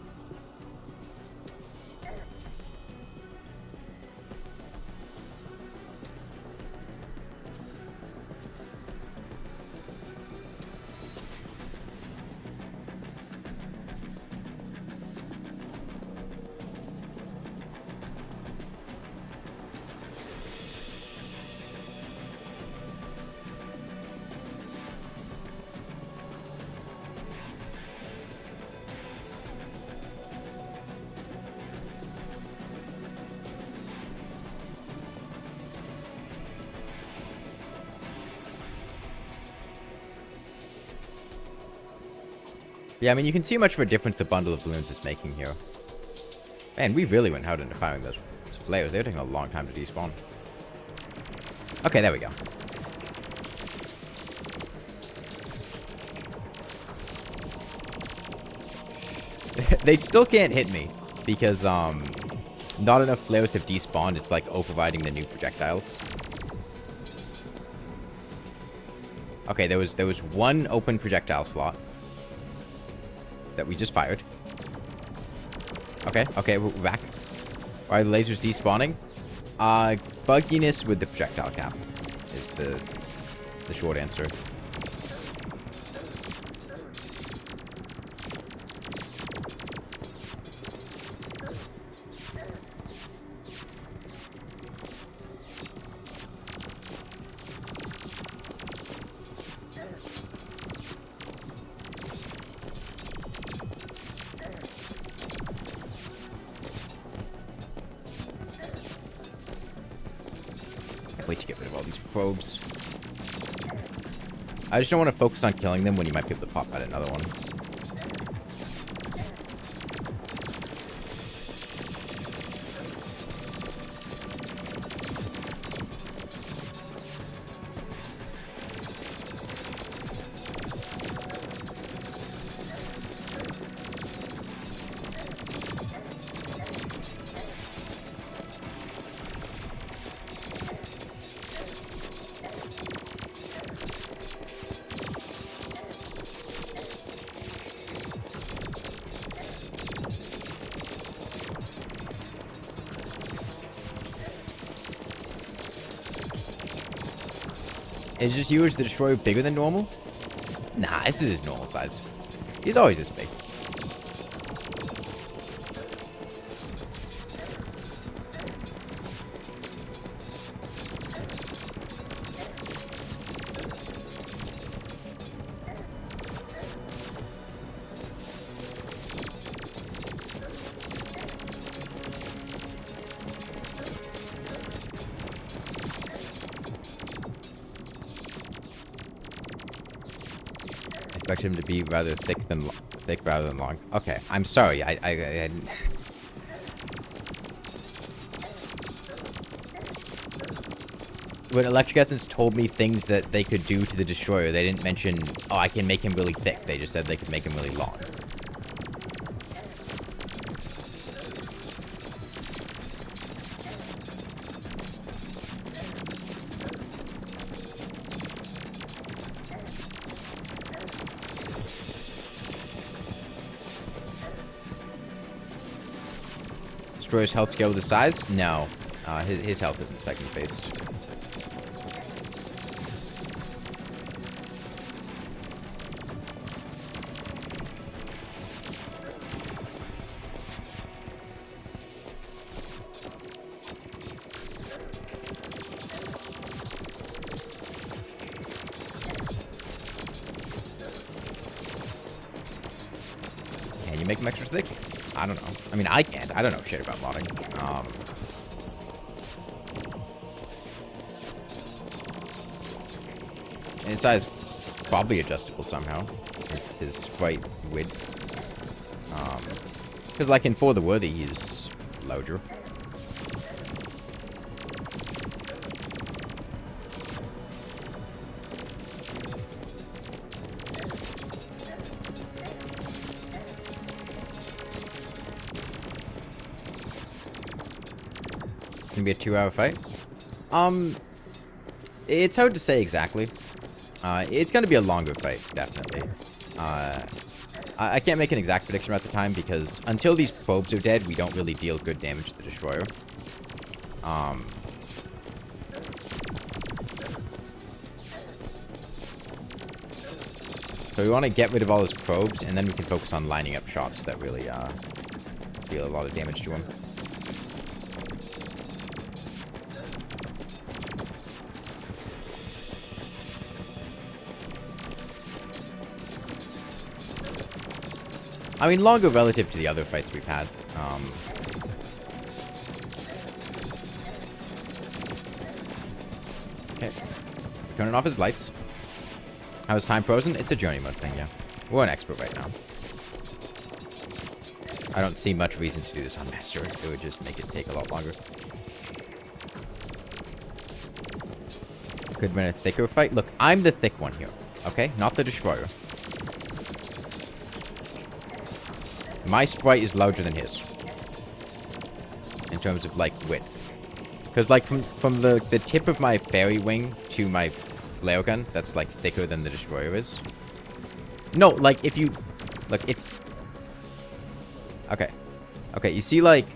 Yeah, I mean, you can see much of a difference the bundle of balloons is making here. Man, we really went hard into firing those flares. They were taking a long time to despawn. Okay, there we go. They still can't hit me because not enough flares have despawned. It's like overriding the new projectiles. Okay, there was one open projectile slot that we just fired. Okay, we're back. Are the lasers despawning? Bugginess with the projectile cap is the short answer. Wait to get rid of all these probes. I just don't want to focus on killing them when you might be able to pop out another one. Is just you, or is the destroyer bigger than normal? Nah, this is his normal size. He's always this big. Expect him to be rather thick rather than long. Okay, I'm sorry. I when Electric Essence told me things that they could do to the destroyer, they didn't mention, oh, I can make him really thick. They just said they could make him really long. Destroyer's health scale with the size? No. His health isn't segment based. Can you make him extra thick? I don't know. I mean, I can't. I don't know shit about modding. And his size is probably adjustable somehow. His sprite width. Because, like, in For the Worthy, he's larger. Gonna be a 2-hour fight. It's hard to say exactly. It's gonna be a longer fight, definitely. I can't make an exact prediction at the time because until these probes are dead, we don't really deal good damage to the destroyer. So we want to get rid of all his probes, and then we can focus on lining up shots that really deal a lot of damage to him. I mean, longer relative to the other fights we've had. Okay. Turning off his lights. How is time frozen? It's a journey mode thing, yeah. We're an expert right now. I don't see much reason to do this on Master. It would just make it take a lot longer. Could have been a thicker fight. Look, I'm the thick one here. Okay? Not the Destroyer. My sprite is larger than his. In terms of, like, width. Because, like, from the tip of my fairy wing to my flare gun, that's, like, thicker than the Destroyer is. No, like, if you... Look, if... Okay. Okay, you see, like...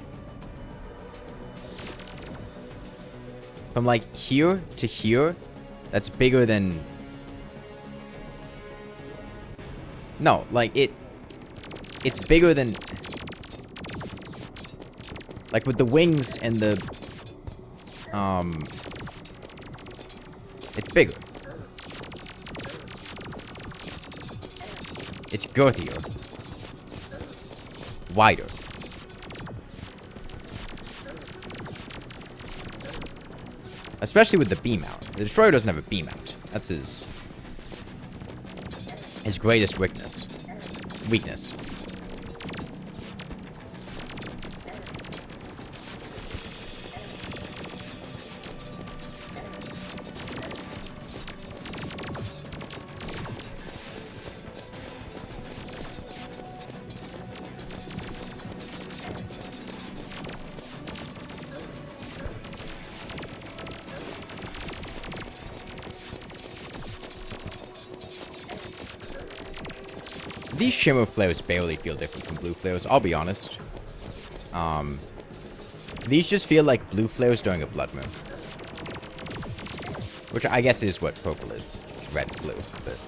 From, like, here to here, that's bigger than... No, like, it's bigger than... Like, with the wings and the... It's bigger. It's girthier. Wider. Especially with the beam mount. The Destroyer doesn't have a beam mount. That's his greatest weakness. These shimmer flares barely feel different from blue flares, I'll be honest. These just feel like blue flares during a blood moon. Which I guess is what purple is. It's red, blue, but...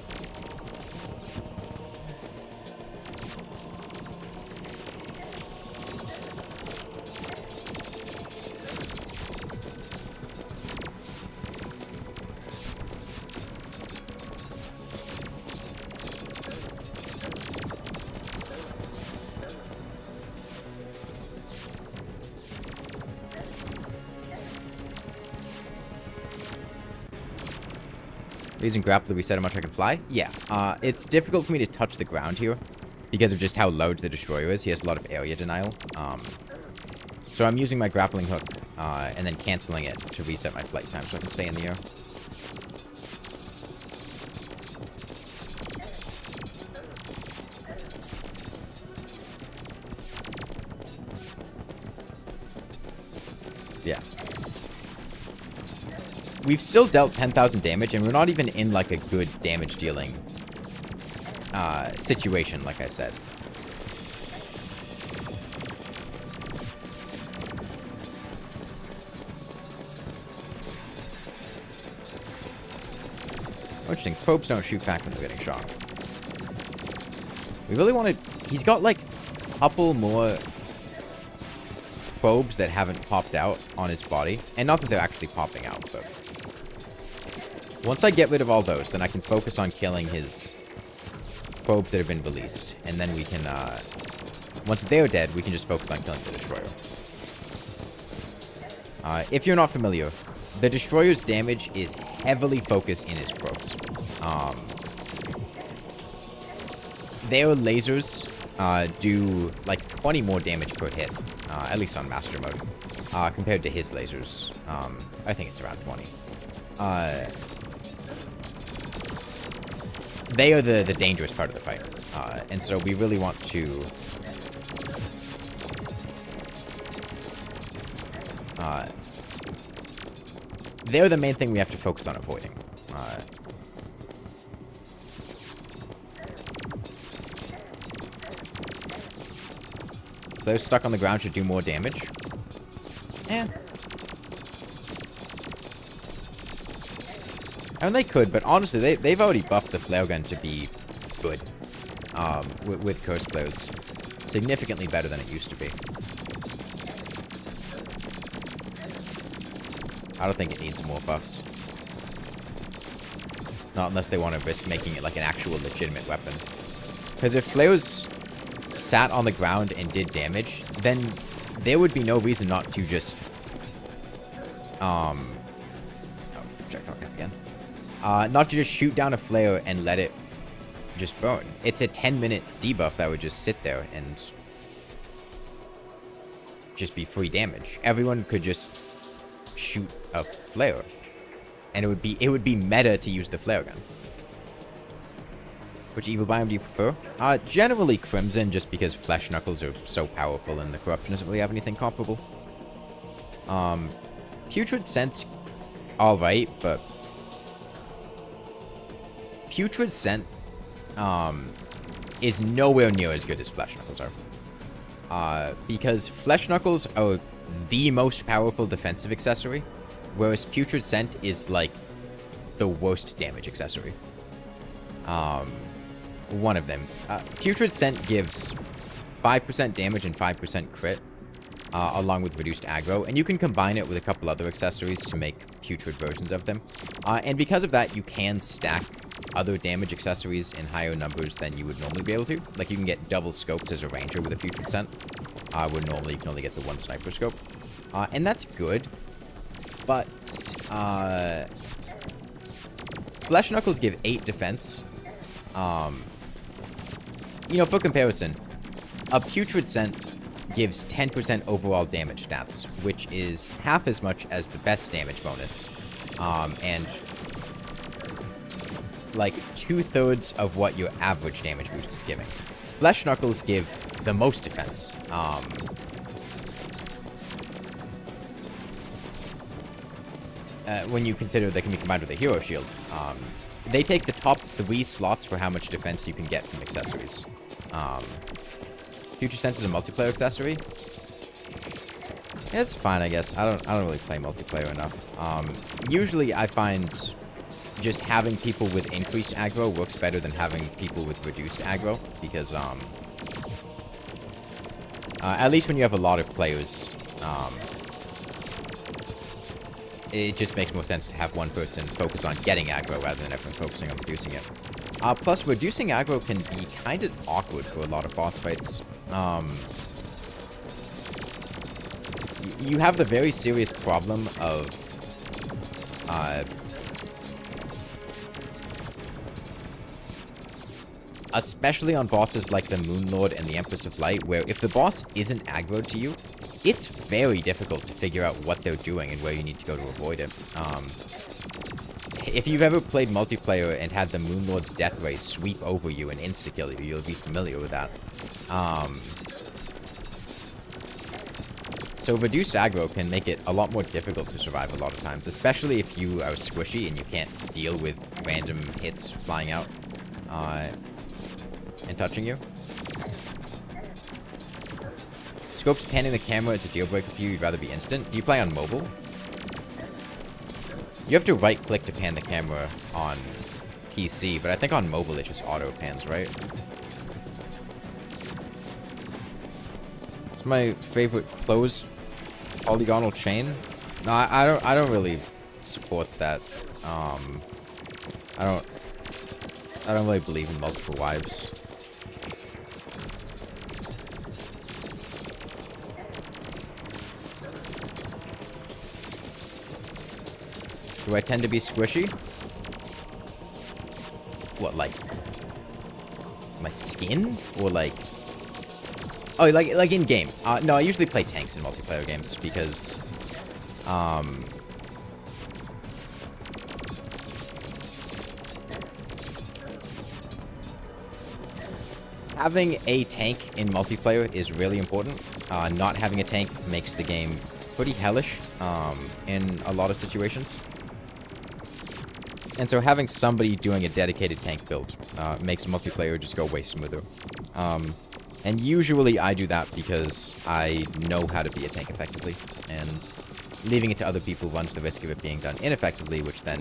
Using grapple to reset how much I can fly? Yeah. It's difficult for me to touch the ground here because of just how low the Destroyer is. He has a lot of area denial. So I'm using my grappling hook and then canceling it to reset my flight time so I can stay in the air. Yeah. We've still dealt 10,000 damage, and we're not even in, like, a good damage-dealing situation, like I said. Interesting. Probes don't shoot back when they're getting shot. We really want to... He's got, like, a couple more probes that haven't popped out on his body. And not that they're actually popping out, but... Once I get rid of all those, then I can focus on killing his probes that have been released. And then we can, once they're dead, we can just focus on killing the Destroyer. If you're not familiar, the Destroyer's damage is heavily focused in his probes. Their lasers do, like, 20 more damage per hit, at least on Master Mode, compared to his lasers. I think it's around 20. They are the dangerous part of the fight. And so we really want to... they're the main thing we have to focus on avoiding. Those stuck on the ground should do more damage. Eh. I mean, they could, but honestly, they've already buffed the flare gun to be good. With cursed flares. Significantly better than it used to be. I don't think it needs more buffs. Not unless they want to risk making it like an actual legitimate weapon. Because if flares sat on the ground and did damage, then there would be no reason not to just... projectile cap again. Not to just shoot down a flare and let it just burn. It's a 10-minute debuff that would just sit there and just be free damage. Everyone could just shoot a flare, and it would be meta to use the flare gun. Which evil biome do you prefer? Generally Crimson, just because Flesh Knuckles are so powerful and the Corruption doesn't really have anything comparable. Putrid Scent's alright, but Putrid Scent is nowhere near as good as Flesh Knuckles are. Because Flesh Knuckles are the most powerful defensive accessory, whereas Putrid Scent is like the worst damage accessory. One of them. Putrid Scent gives 5% damage and 5% crit, along with reduced aggro, and you can combine it with a couple other accessories to make putrid versions of them. And because of that, you can stack other damage accessories in higher numbers than you would normally be able to. Like, you can get double scopes as a ranger with a Putrid Scent, where normally you can only get the one sniper scope. And that's good, but Flesh Knuckles give 8 defense. You know, for comparison, a Putrid Scent gives 10% overall damage stats, which is half as much as the best damage bonus, and like 2/3 of what your average damage boost is giving. Flesh Knuckles give the most defense. When you consider they can be combined with a hero shield. They take the top 3 slots for how much defense you can get from accessories. Future Sense is a multiplayer accessory. It's fine, I guess. I don't really play multiplayer enough. Usually I find just having people with increased aggro works better than having people with reduced aggro, because at least when you have a lot of players, it just makes more sense to have one person focus on getting aggro rather than everyone focusing on reducing it. Plus, reducing aggro can be kind of awkward for a lot of boss fights. You have the very serious problem of especially on bosses like the Moon Lord and the Empress of Light, where if the boss isn't aggroed to you, it's very difficult to figure out what they're doing and where you need to go to avoid it. If you've ever played multiplayer and had the Moon Lord's Death Ray sweep over you and insta-kill you, you'll be familiar with that. So reduced aggro can make it a lot more difficult to survive a lot of times, especially if you are squishy and you can't deal with random hits flying out and touching you. Scope's panning the camera is a deal breaker for you. You'd rather be instant. Do you play on mobile? You have to right-click to pan the camera on PC, but I think on mobile it just auto-pans, right? It's my favorite closed polygonal chain. No, I don't really support that. I don't really believe in multiple wives. Do I tend to be squishy? What, like my skin? Or like... Oh, like in game. No, I usually play tanks in multiplayer games because having a tank in multiplayer is really important. Not having a tank makes the game pretty hellish in a lot of situations. And so having somebody doing a dedicated tank build makes multiplayer just go way smoother. And usually I do that because I know how to be a tank effectively, and leaving it to other people runs the risk of it being done ineffectively, which then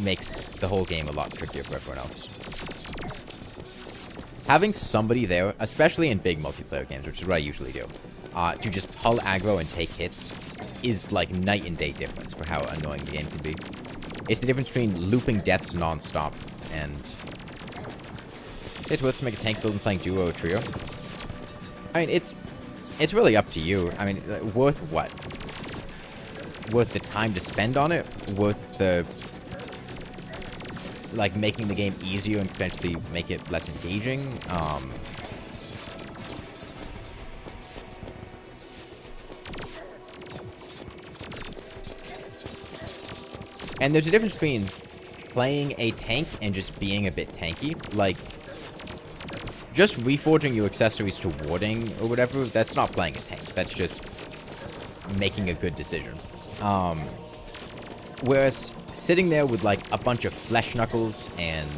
makes the whole game a lot trickier for everyone else. Having somebody there, especially in big multiplayer games, which is what I usually do, to just pull aggro and take hits is like night and day difference for how annoying the game can be. It's the difference between looping deaths non-stop and... It's worth to make a tank build and playing duo or trio. I mean, it's really up to you. I mean, worth what? Worth the time to spend on it? Worth the... like, making the game easier and potentially make it less engaging? And there's a difference between playing a tank and just being a bit tanky. Like, just reforging your accessories to warding or whatever, that's not playing a tank. That's just making a good decision. Whereas sitting there with, like, a bunch of flesh knuckles and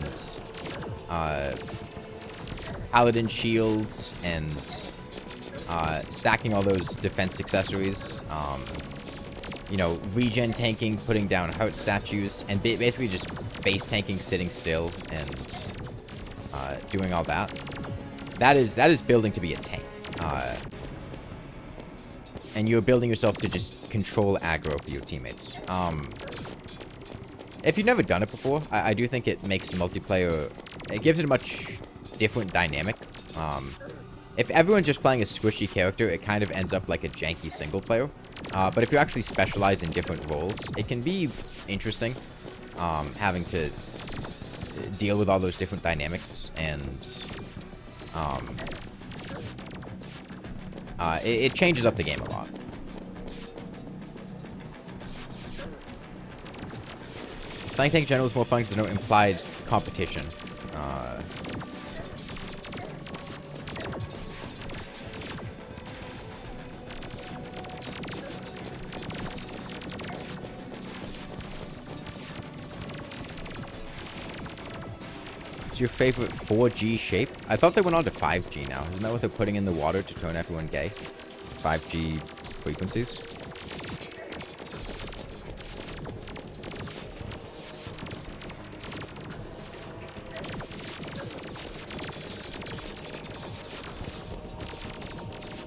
paladin shields and stacking all those defense accessories, you know, regen tanking, putting down heart statues, and basically just base tanking, sitting still, and doing all that. That is building to be a tank. And you're building yourself to just control aggro for your teammates. If you've never done it before, I do think it makes multiplayer... It gives it a much different dynamic. If everyone's just playing a squishy character, it kind of ends up like a janky single player. But if you actually specialize in different roles, it can be interesting. Having to deal with all those different dynamics, and it changes up the game a lot. Playing tank in general is more fun because there's no implied competition. Is your favorite 4G shape? I thought they went on to 5G now. Isn't that what they're putting in the water to turn everyone gay? 5G frequencies?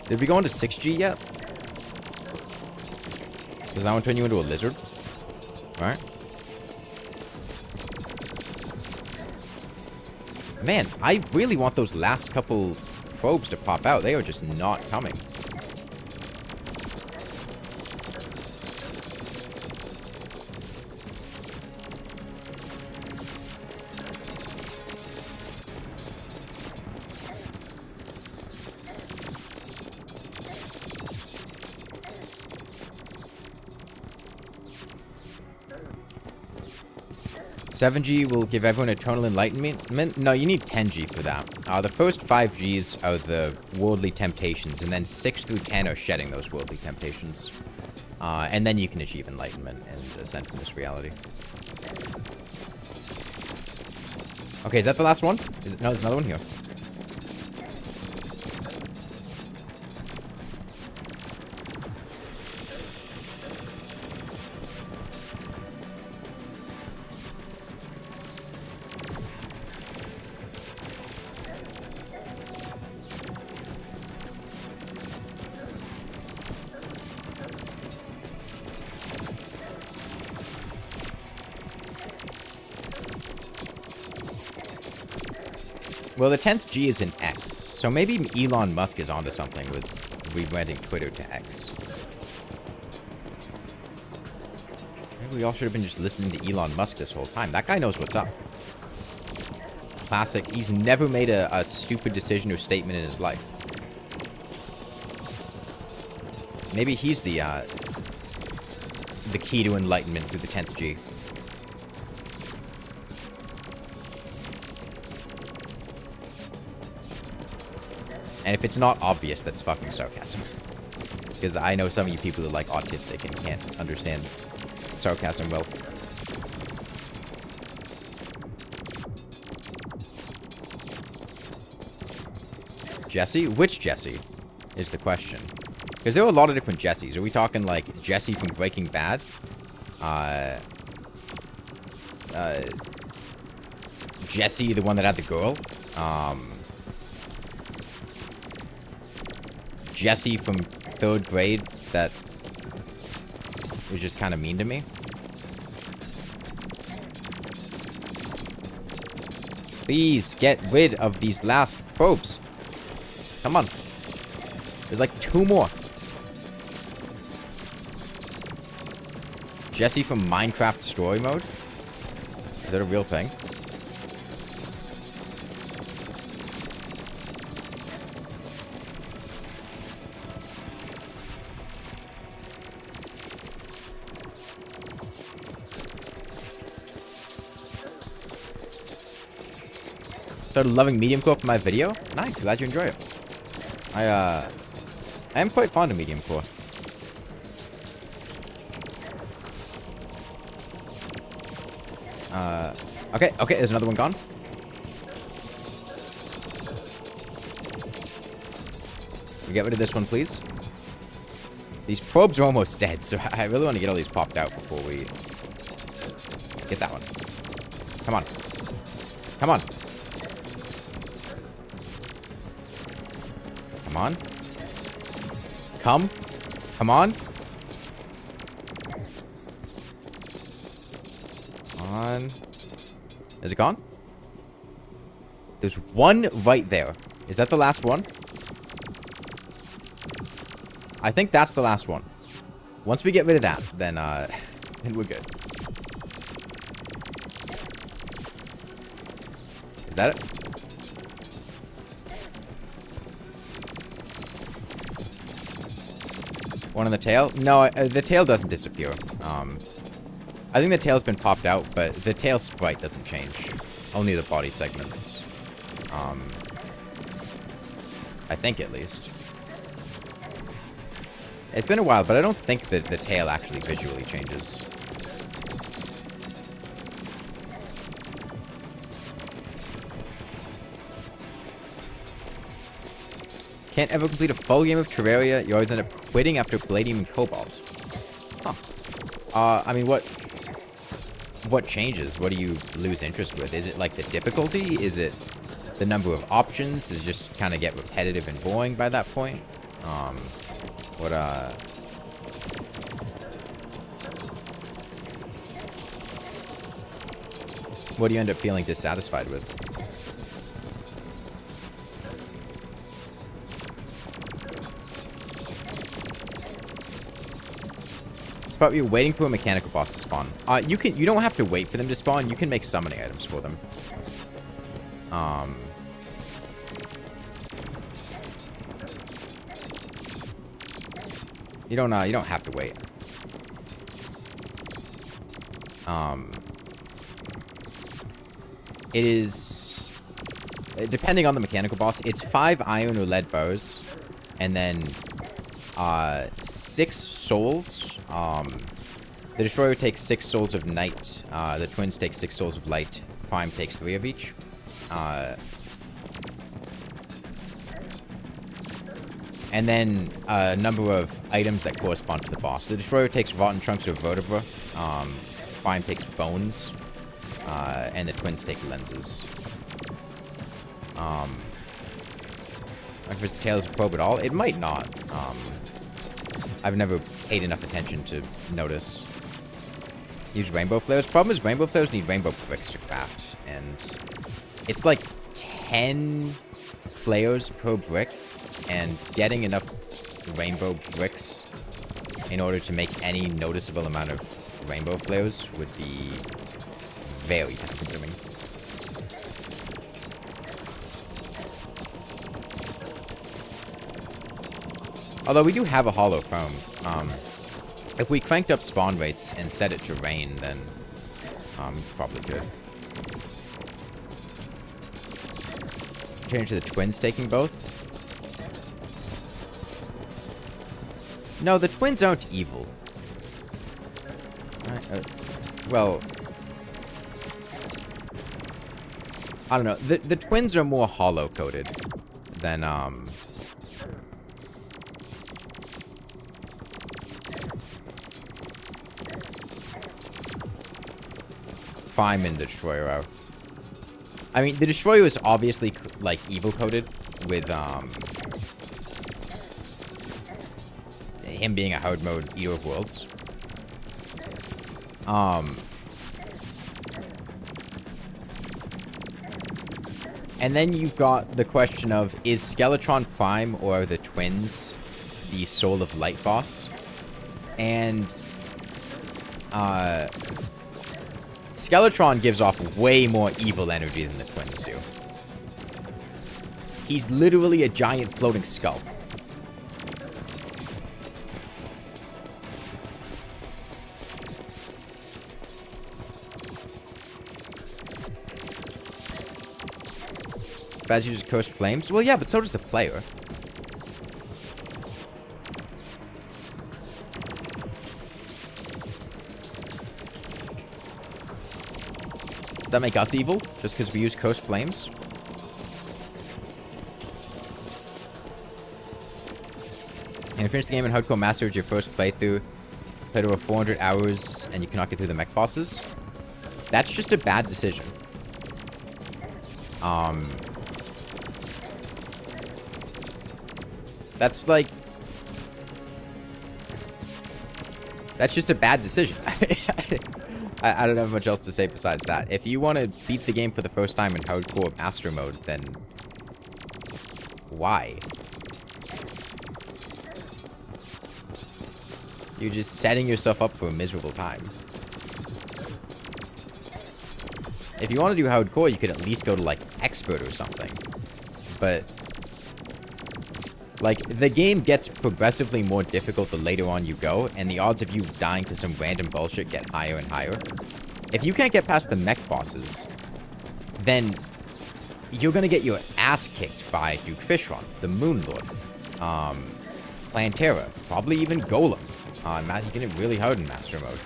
Did we go on to 6G yet? Does that one turn you into a lizard? Alright. Man, I really want those last couple probes to pop out. They are just not coming. $7G will give everyone eternal enlightenment. No, you need 10G for that. The first 5Gs are the worldly temptations, and then 6 through 10 are shedding those worldly temptations. And then you can achieve enlightenment and ascend from this reality. Okay, is that the last one? No, there's another one here. Well, the 10th G is an X, so maybe Elon Musk is onto something with rebranding Twitter to X. Maybe we all should have been just listening to Elon Musk this whole time. That guy knows what's up. Classic. He's never made a stupid decision or statement in his life. Maybe he's the key to enlightenment through the 10th G. And if it's not obvious, that's fucking sarcasm. Because I know some of you people are like autistic and can't understand sarcasm well. Jesse? Which Jesse is the question. Because there are a lot of different Jessies. Are we talking like Jesse from Breaking Bad? Jesse, the one that had the girl? Jesse from 3rd grade that was just kind of mean to me. Please get rid of these last probes. Come on. There's like 2 more. Jesse from Minecraft story mode? Is that a real thing? Started loving medium core for my video. Nice, glad you enjoy it. I am quite fond of medium core. Okay, there's another one gone. We get rid of this one, please. These probes are almost dead, so I really want to get all these popped out before we get that one. Come on. Come on. Come on. Come on. On. Is it gone? There's one right there. Is that the last one? I think that's the last one. Once we get rid of that, then then we're good. Is that it? One on the tail? No, the tail doesn't disappear. I think the tail's been popped out, but the tail sprite doesn't change. Only the body segments. I think, at least. It's been a while, but I don't think that the tail actually visually changes. Can't ever complete a full game of Terraria. You always end up quitting after Palladium and Cobalt. Huh. I mean, what changes? What do you lose interest with? Is it like the difficulty? Is it the number of options? Does it just kind of get repetitive and boring by that point? What do you end up feeling dissatisfied with? It's probably waiting for a mechanical boss to spawn. You don't have to wait for them to spawn. You can make summoning items for them. You don't have to wait. It is, depending on the mechanical boss, it's 5 iron or lead bows, and then 6 souls. The Destroyer takes 6 souls of night. The Twins take 6 souls of light. Prime takes 3 of each. And then a number of items that correspond to the boss. The Destroyer takes rotten chunks of vertebra. Prime takes bones. And the Twins take lenses. If the tail is a probe at all, it might not. I've never paid enough attention to notice. Use rainbow flares. Problem is rainbow flares need rainbow bricks to craft, and it's like 10 flares per brick, and getting enough rainbow bricks in order to make any noticeable amount of rainbow flares would be very time-consuming. Although we do have a hollow foam. If we cranked up spawn rates and set it to rain, then probably good. Change to the Twins taking both. No, the Twins aren't evil. Well, I don't know. The Twins are more hollow-coated than, Prime and the Destroyer are. I mean, the Destroyer is obviously, like, evil-coated with, him being a hard mode Eater of Worlds. And then you've got the question of, is Skeletron Prime or the Twins the Soul of Light boss? And, Skeletron gives off way more evil energy than the Twins do. He's literally a giant floating skull. Bad uses Cursed Flames. Well, yeah, but so does the player. Does that make us evil? Just because we use Cursed Flames? And you finish the game in Hardcore Master with your first playthrough. Played over 400 hours and you cannot get through the mech bosses. That's just a bad decision. That's like... That's just a bad decision. I don't have much else to say besides that. If you want to beat the game for the first time in Hardcore Master Mode, then... why? You're just setting yourself up for a miserable time. If you want to do Hardcore, you could at least go to, like, Expert or something. But... like, the game gets progressively more difficult the later on you go, and the odds of you dying to some random bullshit get higher and higher. If you can't get past the mech bosses, then you're gonna get your ass kicked by Duke Fishron, the Moon Lord, Plantera, probably even Golem. You get it really hard in Master Mode.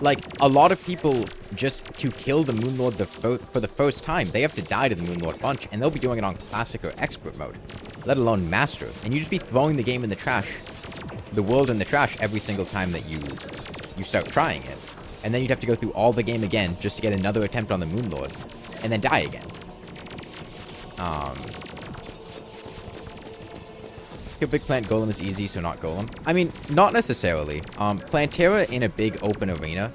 Like, a lot of people, just to kill the Moon Lord for the first time, they have to die to the Moon Lord bunch, and they'll be doing it on Classic or Expert mode, let alone Master. And you just be throwing the game in the trash, the world in the trash, every single time that you start trying it. And then you'd have to go through all the game again, just to get another attempt on the Moon Lord, and then die again. A big plant golem is easy, so not golem. I mean, not necessarily. Plantera in a big open arena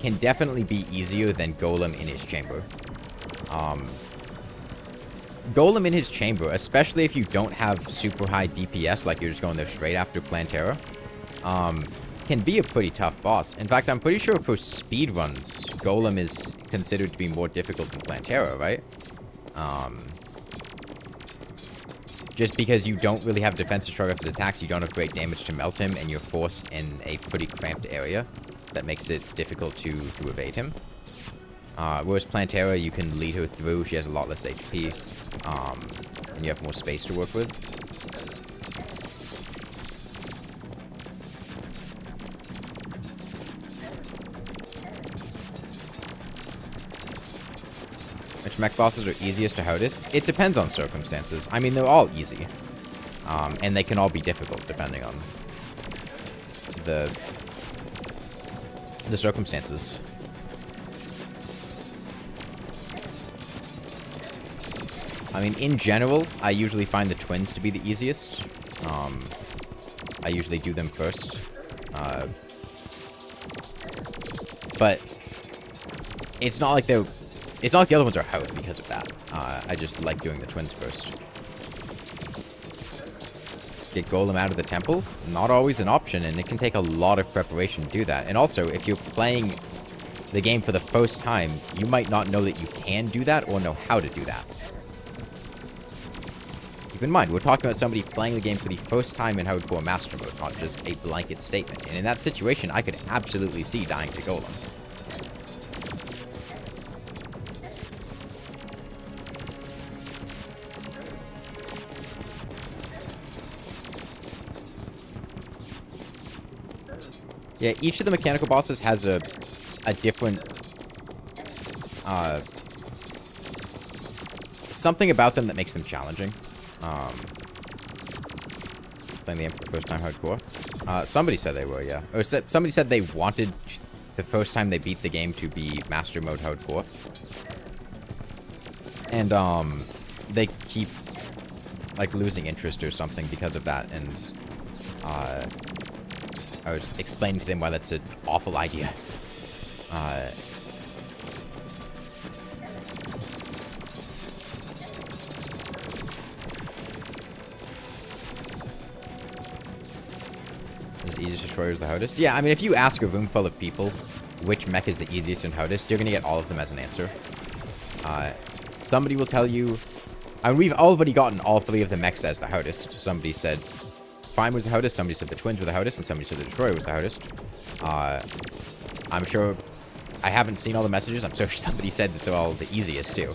can definitely be easier than golem in his chamber. Golem in his chamber, especially if you don't have super high DPS, like you're just going there straight after Plantera, can be a pretty tough boss. In fact, I'm pretty sure for speedruns, golem is considered to be more difficult than Plantera, right? Just because you don't really have defensive shrug off his attacks, you don't have great damage to melt him, and you're forced in a pretty cramped area that makes it difficult to evade him. Whereas Plantera, you can lead her through, she has a lot less HP, and you have more space to work with. Which mech bosses are easiest to hardest? It depends on circumstances. I mean, they're all easy. And they can all be difficult, depending on the circumstances. I mean, in general, I usually find the twins to be the easiest. I usually do them first. But it's not like they're... it's not like the other ones are hard because of that. I just like doing the twins first. Get Golem out of the temple? Not always an option, and it can take a lot of preparation to do that. And also, if you're playing the game for the first time, you might not know that you can do that or know how to do that. Keep in mind, we're talking about somebody playing the game for the first time in Hardcore Master Mode, not just a blanket statement. And in that situation, I could absolutely see dying to Golem. Yeah, each of the mechanical bosses has a different, something about them that makes them challenging. Playing the game for the first time hardcore. Somebody said they were, yeah. Or somebody said they wanted the first time they beat the game to be Master Mode hardcore. And, they keep, like, losing interest or something because of that, and, I was explaining to them why that's an awful idea. The easiest destroyer is the hardest? Yeah, I mean, if you ask a room full of people which mech is the easiest and hardest, you're gonna get all of them as an answer. Somebody will tell you And we've already gotten all 3 of the mechs as the hardest. Somebody said Prime was the hardest, somebody said the Twins were the hardest, and somebody said the Destroyer was the hardest. I'm sure... I haven't seen all the messages. I'm sure somebody said that they're all the easiest, too.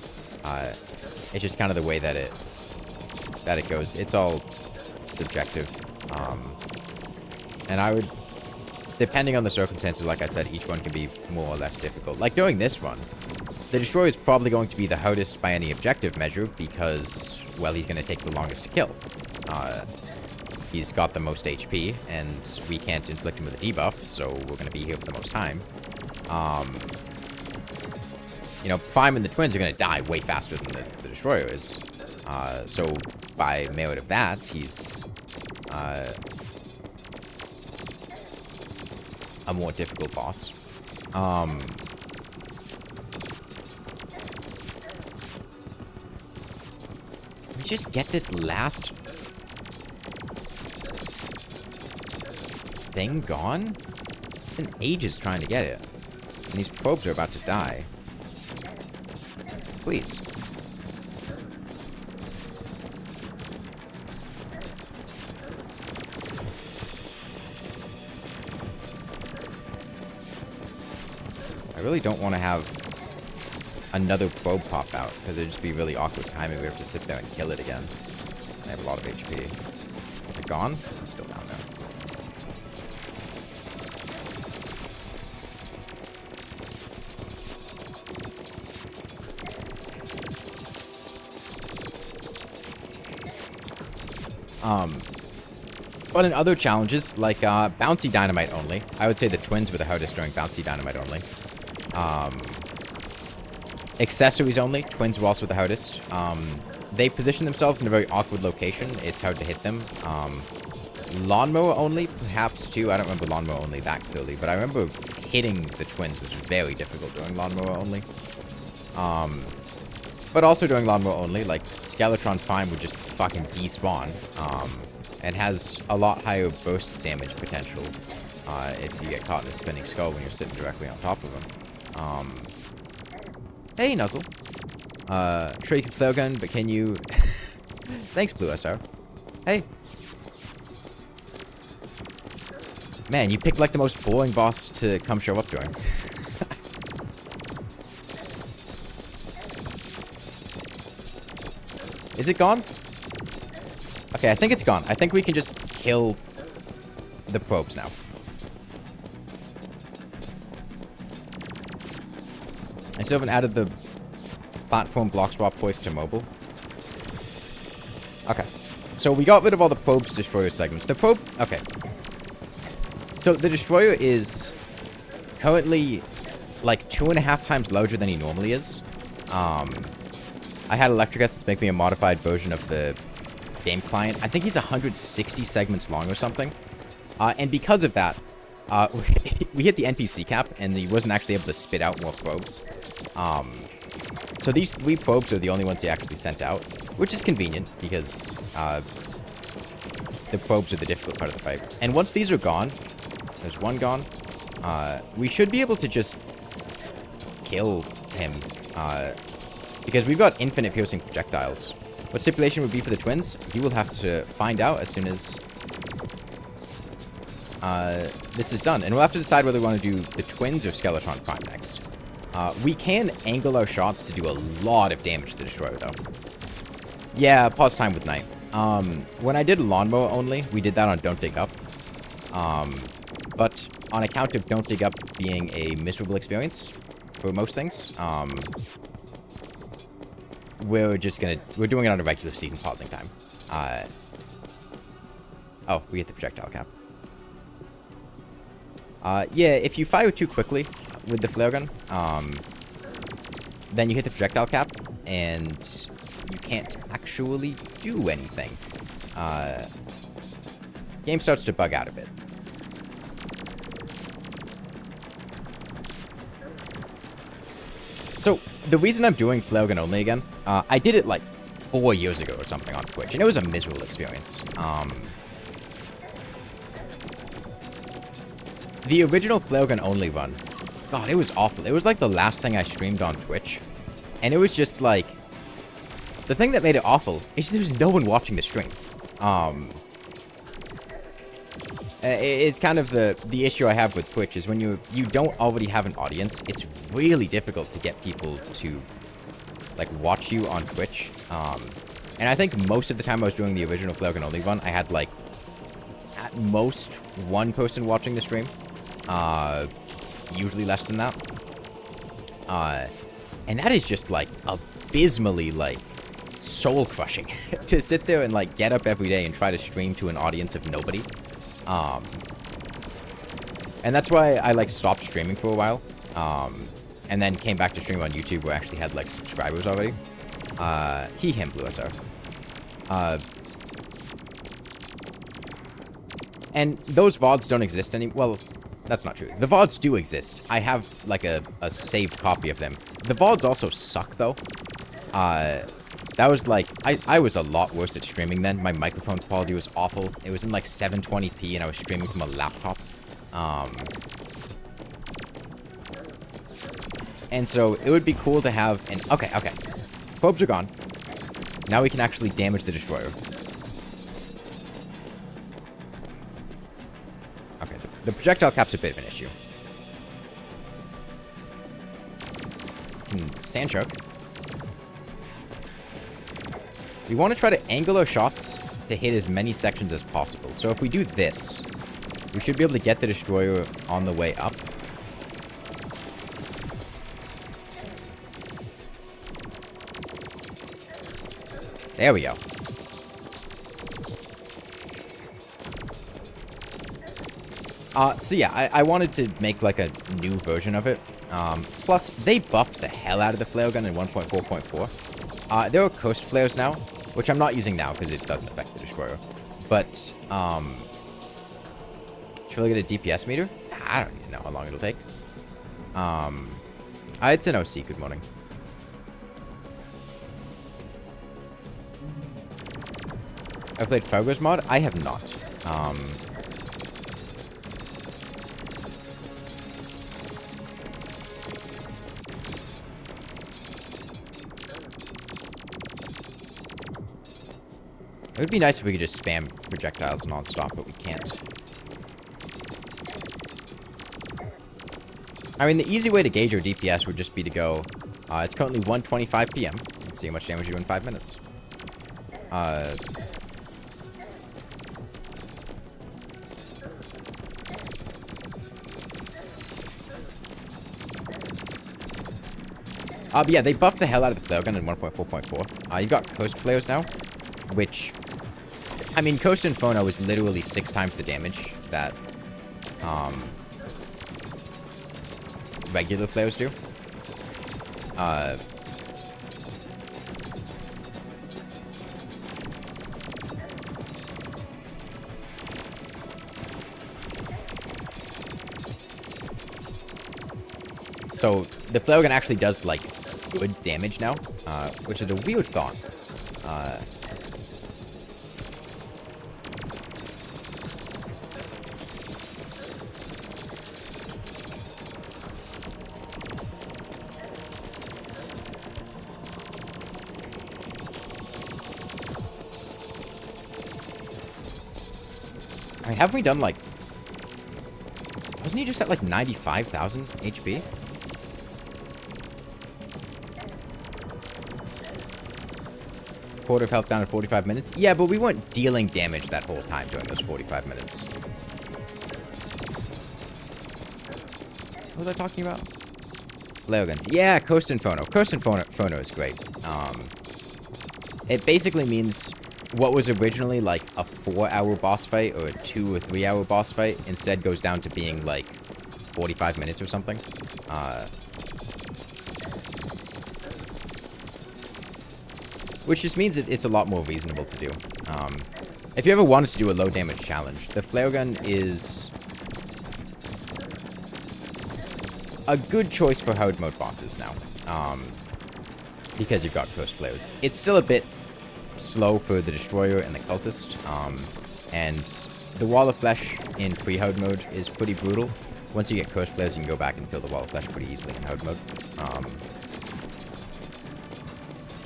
It's just kind of the way that it goes. It's all subjective. And I would... Depending on the circumstances, like I said, each one can be more or less difficult. Like, during this run, the Destroyer is probably going to be the hardest by any objective measure because, well, he's going to take the longest to kill. He's got the most HP, and we can't inflict him with a debuff, so we're going to be here for the most time. You know, Prime and the Twins are going to die way faster than the Destroyer is. So, by merit of that, he's a more difficult boss. Can we just get this last thing gone? It's been ages trying to get it. And these probes are about to die. Please. I really don't want to have another probe pop out, because it'd just be really awkward timing. We have to sit there and kill it again. I have a lot of HP. Is it gone? It's still down there. But in other challenges, like Bouncy Dynamite only, I would say the Twins were the hardest during Bouncy Dynamite only. Accessories only, Twins were also the hardest. They position themselves in a very awkward location. It's hard to hit them. Lawnmower only, perhaps too. I don't remember Lawnmower only that clearly, but I remember hitting the Twins was very difficult during Lawnmower only. But also during Lawnmower only, like Skeletron Prime would just fucking despawn. And has a lot higher burst damage potential if you get caught in a spinning skull when you're sitting directly on top of him. Hey, Nuzzle. Sure you can flare gun, but can you... Thanks, Blue SR. Hey. Man, you picked like the most boring boss to come show up during. Is it gone? Okay, I think it's gone. I think we can just kill the probes now. I still haven't added the platform block swap point to mobile. Okay. So we got rid of all the probes destroyer segments. The probe... Okay. So the destroyer is currently like 2.5 times larger than he normally is. I had Electricus make me a modified version of the game client. I think he's 160 segments long or something. And because of that, we hit the NPC cap, and he wasn't actually able to spit out more probes. So these 3 probes are the only ones he actually sent out, which is convenient, because the probes are the difficult part of the fight. And once these are gone, there's one gone, we should be able to just kill him, because we've got infinite piercing projectiles. What stipulation would be for the Twins? You will have to find out as soon as this is done. And we'll have to decide whether we want to do the Twins or Skeletron Prime next. We can angle our shots to do a lot of damage to the Destroyer, though. Yeah, pause time with Night. When I did Lawnmower only, we did that on Don't Dig Up. But on account of Don't Dig Up being a miserable experience for most things, we're doing it on a regular season pausing time. Oh, we hit the projectile cap. Yeah, if you fire too quickly with the flare gun, then you hit the projectile cap, and you can't actually do anything. Game starts to bug out a bit. So, the reason I'm doing flare gun only again, I did it like 4 years ago or something on Twitch, and it was a miserable experience. The original flare gun only run, God, it was awful. It was like the last thing I streamed on Twitch, and it was just like the thing that made it awful is there's no one watching the stream. It's kind of the issue I have with Twitch is when you don't already have an audience, it's really difficult to get people to like watch you on Twitch. And I think most of the time I was doing the original Flare Only one, I had like at most one person watching the stream. Usually less than that. And that is just like abysmally like soul crushing to sit there and like get up every day and try to stream to an audience of nobody. And that's why I like stopped streaming for a while. And then came back to stream on YouTube where I actually had like subscribers already. Him, Blue SR. And those VODs don't exist well, that's not true. The VODs do exist. I have like a saved copy of them. The VODs also suck though. That was like, I was a lot worse at streaming then. My microphone quality was awful. It was in like 720p and I was streaming from a laptop. And so it would be cool to have an... Okay. Probes are gone. Now we can actually damage the destroyer. Okay, the projectile cap's a bit of an issue. Sand shark. We want to try to angle our shots to hit as many sections as possible. So if we do this, we should be able to get the destroyer on the way up. There we go. So yeah, I wanted to make like a new version of it. Plus, they buffed the hell out of the flare gun in 1.4.4. There are coast flares now, which I'm not using now because it doesn't affect the destroyer. But, should we get a DPS meter? I don't even know how long it'll take. It's an OC, good morning. I've played Fargo's mod? I have not. It would be nice if we could just spam projectiles non-stop, but we can't. I mean, the easy way to gauge your DPS would just be to go, it's currently 1:25 p.m. Let's see how much damage you do in 5 minutes. But yeah, they buffed the hell out of the flare gun in 1.4.4. You've got coast flares now, which, I mean, Coast Inferno is literally 6 times the damage that regular flares do. So the flare gun actually does like good damage now, which is a weird thought. I mean, haven't we done like... Wasn't he just at like 95,000 HP? Quarter of health down in 45 minutes? Yeah, but we weren't dealing damage that whole time during those 45 minutes. What was I talking about? Flare guns. Yeah, Coast Inferno. Coast Inferno is great. It basically means what was originally like a 4-hour boss fight or a 2 or 3-hour boss fight instead goes down to being like 45 minutes or something. Which just means it's a lot more reasonable to do. If you ever wanted to do a low damage challenge, the flare gun is a good choice for hard mode bosses now. Because you've got coast flares. It's still a bit slow for the destroyer and the cultist. And the wall of flesh in pre-hard mode is pretty brutal. Once you get coast flares, you can go back and kill the wall of flesh pretty easily in hard mode.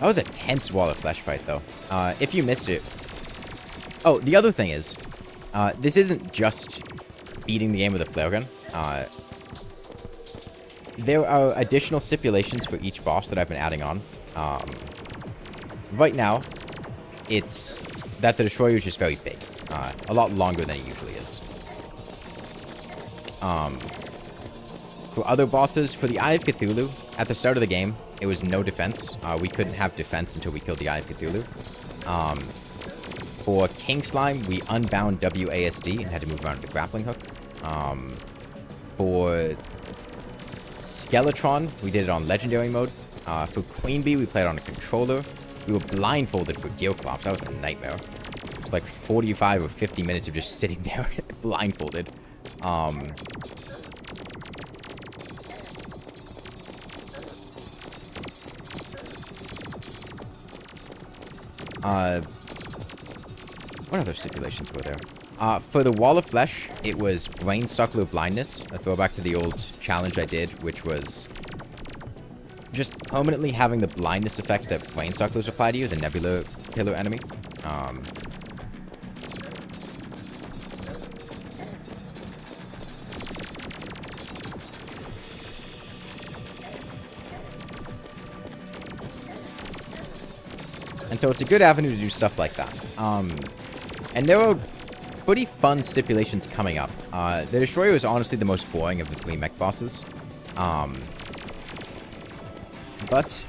That was a tense Wall of Flesh fight, though. If you missed it... Oh, the other thing is, this isn't just beating the game with a flare gun. There are additional stipulations for each boss that I've been adding on. Right now, it's that the Destroyer is just very big. A lot longer than it usually is. For other bosses, for the Eye of Cthulhu, at the start of the game, it was no defense. We couldn't have defense until we killed the Eye of Cthulhu. For King Slime, we unbound WASD and had to move around with the grappling hook. For Skeletron, we did it on Legendary mode. For Queen Bee, we played on a controller. We were blindfolded for Deerclops. That was a nightmare. It was like 45 or 50 minutes of just sitting there blindfolded. What other stipulations were there? For the Wall of Flesh, it was Brain Suckler Blindness, a throwback to the old challenge I did, which was just permanently having the blindness effect that Brain Sucklers apply to you, the Nebula killer enemy. And so it's a good avenue to do stuff like that. And there are pretty fun stipulations coming up. The Destroyer is honestly the most boring of the 3 mech bosses. But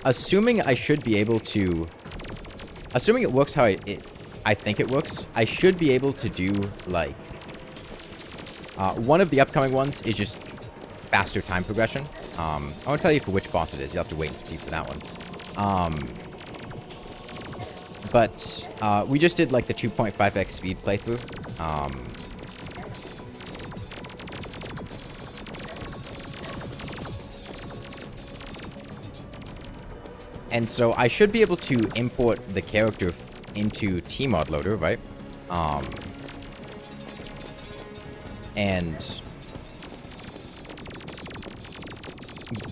assuming I should be able to... Assuming it works how I think it works, I should be able to do, like... one of the upcoming ones is just faster time progression. I won't tell you for which boss it is. You'll have to wait and see for that one. But we just did like the 2.5x speed playthrough. And so I should be able to import the character into Tmod loader, right? And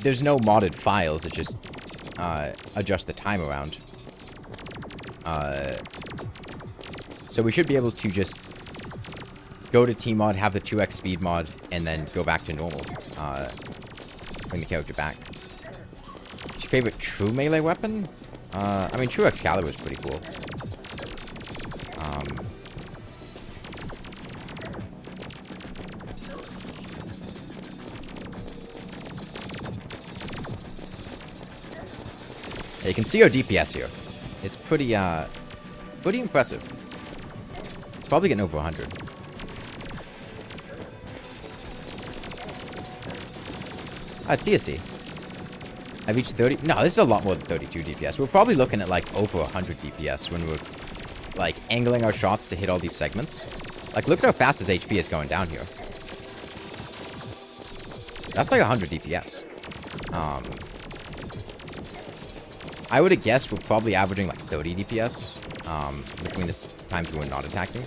there's no modded files, it just adjust the time around. So we should be able to just go to Tmod, have the 2x speed mod, and then go back to normal. Bring the character back. What's your favorite true melee weapon? I mean, true Excalibur is pretty cool. You can see our DPS here. It's pretty impressive. It's probably getting over 100. It's CSC. I reached 30. No, this is a lot more than 32 DPS. We're probably looking at like over 100 DPS when we're like angling our shots to hit all these segments. Like, look at how fast his HP is going down here. That's like 100 DPS. I would have guessed we're probably averaging like 30 DPS between the times we were not attacking.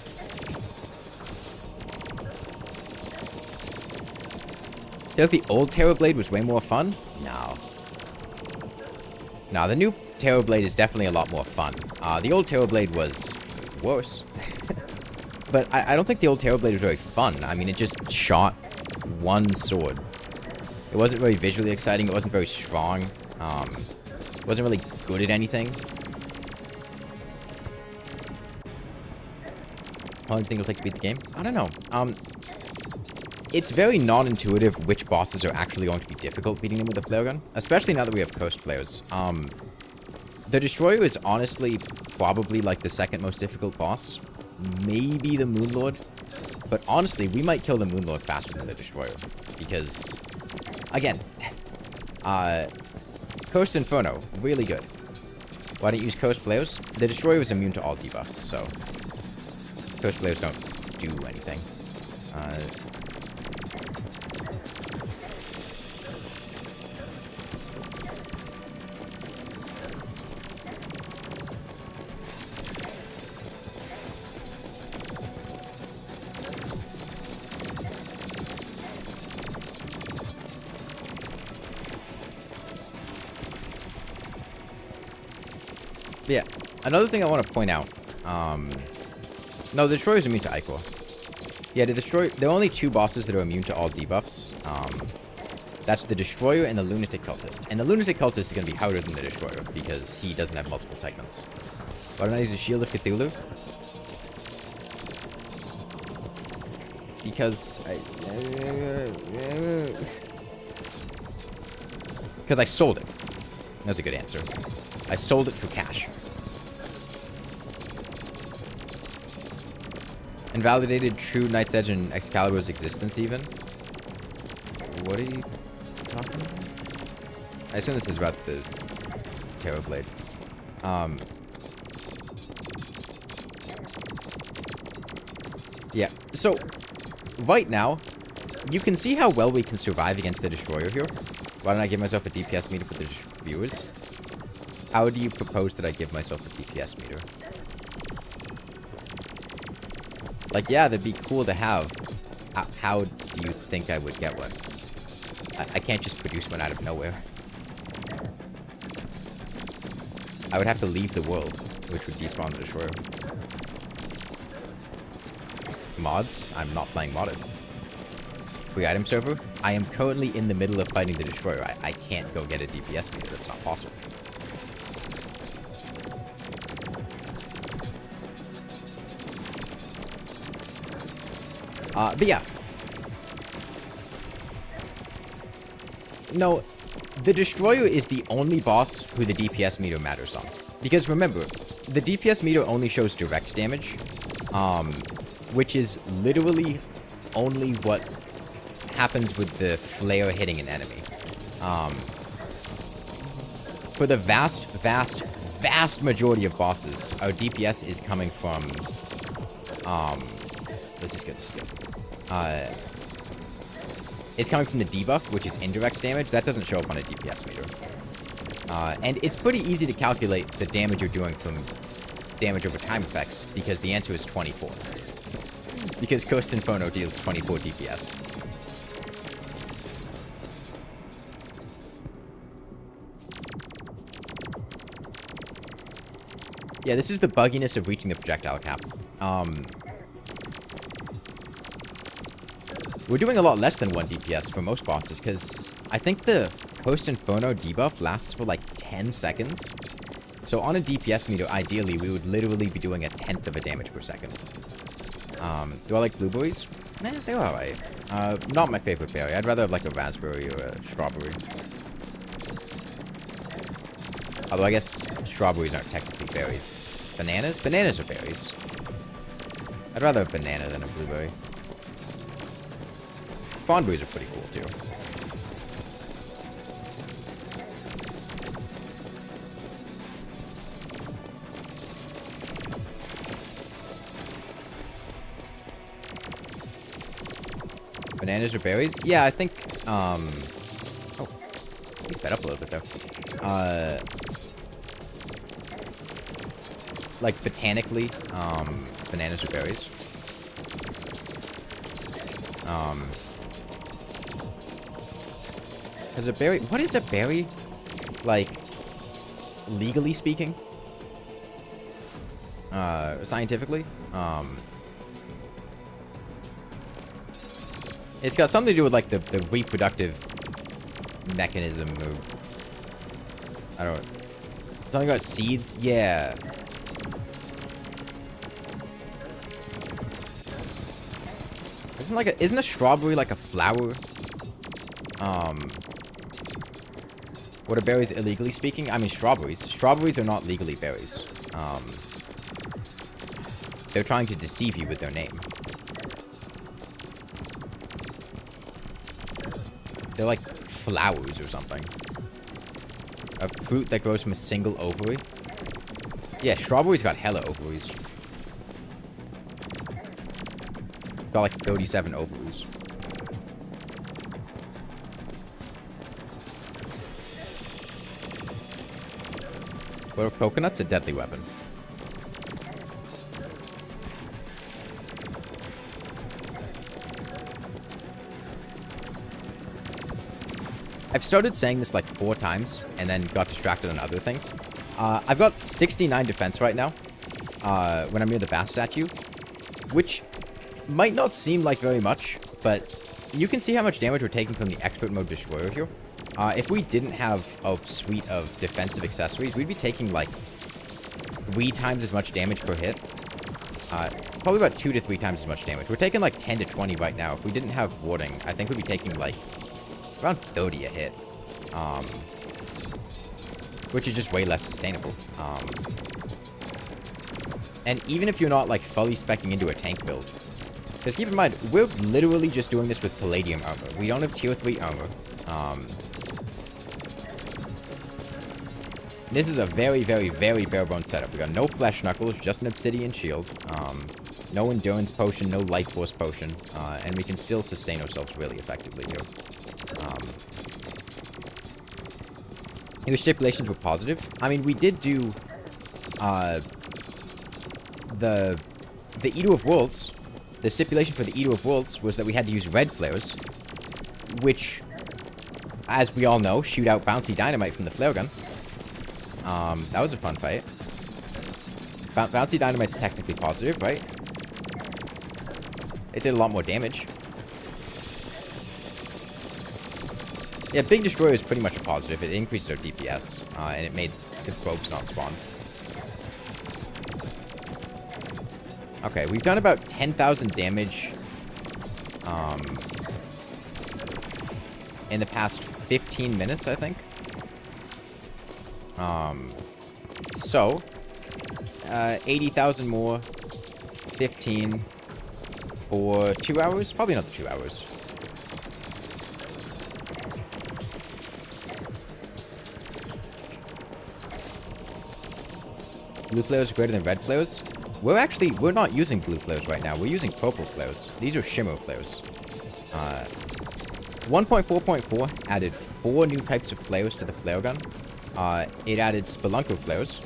Feel like the old Terrorblade was way more fun? No. No, the new Terrorblade is definitely a lot more fun. The old Terrorblade was worse. But I don't think the old Terrorblade was very fun. I mean, it just shot one sword. It wasn't very visually exciting. It wasn't very strong. Wasn't really good at anything. How long do you think it'll take to beat the game? I don't know. It's very non-intuitive which bosses are actually going to be difficult beating them with a flare gun. Especially now that we have coast flares. The Destroyer is honestly probably like the second most difficult boss. Maybe the Moonlord. But honestly, we might kill the Moonlord faster than the Destroyer. Because, again, Coast Inferno, really good. Why don't you use Coast Flares? The Destroyer is immune to all debuffs, so Coast Flares don't do anything. Yeah, another thing I want to point out. No, the Destroyer is immune to Ichor. Yeah, there are only 2 bosses that are immune to all debuffs. That's the Destroyer and the Lunatic Cultist. And the Lunatic Cultist is going to be harder than the Destroyer because he doesn't have multiple segments. Why don't I use the Shield of Cthulhu? Because I sold it. That's a good answer. I sold it for cash. Invalidated True Knight's Edge and Excalibur's existence even? What are you talking about? I assume this is about the Terror Blade. Yeah, so right now, you can see how well we can survive against the Destroyer here. Why don't I give myself a DPS meter for the viewers? How do you propose that I give myself a DPS meter? Like, yeah, that'd be cool to have. How do you think I would get one? I can't just produce one out of nowhere. I would have to leave the world, which would despawn the Destroyer. Mods? I'm not playing modded. Free item server? I am currently in the middle of fighting the Destroyer. I can't go get a DPS meter. That's not possible. But yeah. No, the Destroyer is the only boss who the DPS meter matters on. Because remember, the DPS meter only shows direct damage, which is literally only what happens with the flare hitting an enemy. For the vast majority of bosses, our DPS is coming from, this is good. It's coming from the debuff, which is indirect damage. That doesn't show up on a DPS meter. And it's pretty easy to calculate the damage you're doing from damage over time effects, because the answer is 24. Because Coast Inferno deals 24 DPS. Yeah, this is the bugginess of reaching the projectile cap. We're doing a lot less than 1 DPS for most bosses, because I think the Post Inferno debuff lasts for like 10 seconds. So on a DPS meter, ideally, we would literally be doing 1/10 of a damage per second. Do I like blueberries? They're alright. Not my favorite berry. I'd rather have like a raspberry or a strawberry. Although I guess strawberries aren't technically berries. Bananas? Bananas are berries. I'd rather have banana than a blueberry. Thornberries are pretty cool, too. Bananas or berries? Yeah, I think, oh. He sped up a little bit, though. Like, botanically, bananas or berries. Because a berry... What is a berry? Like, legally speaking? Scientifically? It's got something to do with, like, the reproductive mechanism or... I don't know. Something about seeds? Yeah. Isn't a strawberry like a flower? What are berries illegally speaking? I mean strawberries. Strawberries are not legally berries. They're trying to deceive you with their name. They're like flowers or something. A fruit that grows from a single ovary. Yeah, strawberries got hella ovaries. Got like 37 ovaries. What are coconuts? A deadly weapon. I've started saying this like 4 times and then got distracted on other things. I've got 69 defense right now when I'm near the bass statue, which might not seem like very much, but you can see how much damage we're taking from the expert mode destroyer here. If we didn't have a suite of defensive accessories, we'd be taking like 3 times as much damage per hit. Probably about 2 to 3 times as much damage. We're taking like 10 to 20 right now. If we didn't have warding, I think we'd be taking like around 30 a hit. Which is just way less sustainable. And even if you're not like fully speccing into a tank build, because keep in mind, we're literally just doing this with Palladium armor. We don't have tier 3 armor. This is a very, very, very bare-bones setup. We got no flesh knuckles, just an obsidian shield. No endurance potion, no life force potion. And we can still sustain ourselves really effectively here. The stipulations were positive. I mean, we did do the Eater of Worlds. The stipulation for the Eater of Worlds was that we had to use red flares, which, as we all know, shoot out Bouncy Dynamite from the flare gun. That was a fun fight. Bouncy Dynamite's technically positive, right? It did a lot more damage. Yeah, Big Destroyer is pretty much a positive. It increases our DPS, and it made the probes not spawn. Okay, we've done about 10,000 damage in the past 15 minutes, I think. So, 80,000 more, 15 for 2 hours? Probably not 2 hours. Blue flares are greater than red flares. We're not using blue flares right now. We're using purple flares. These are shimmer flares. 1.4.4 added 4 new types of flares to the flare gun. It added spelunker flares,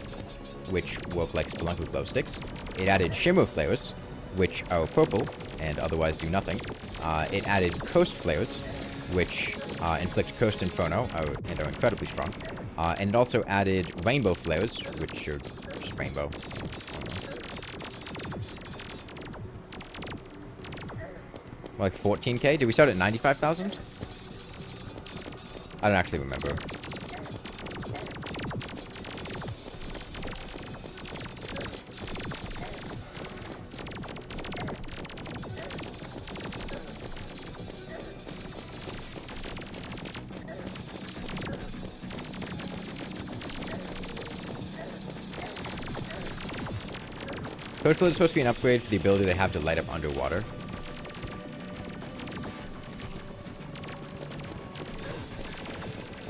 which work like spelunker glow sticks. It added shimmer flares, which are purple and otherwise do nothing. It added cursed flares, which inflict cursed inferno and are incredibly strong. And it also added rainbow flares, which are just rainbow. Like 14k? Did we start at 95,000? I don't actually remember. Coach Float is supposed to be an upgrade for the ability they have to light up underwater.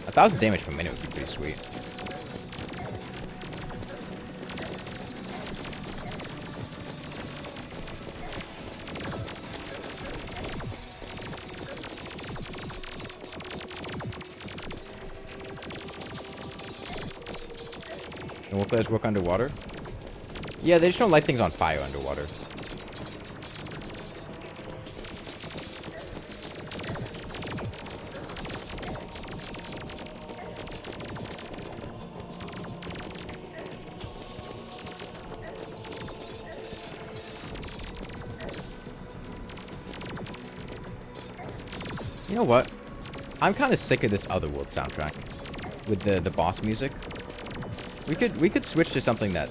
A 1,000 damage per minute would be pretty sweet. And will flares work underwater? Yeah, they just don't light things on fire underwater. You know what? I'm kind of sick of this Otherworld soundtrack with the boss music. We could switch to something that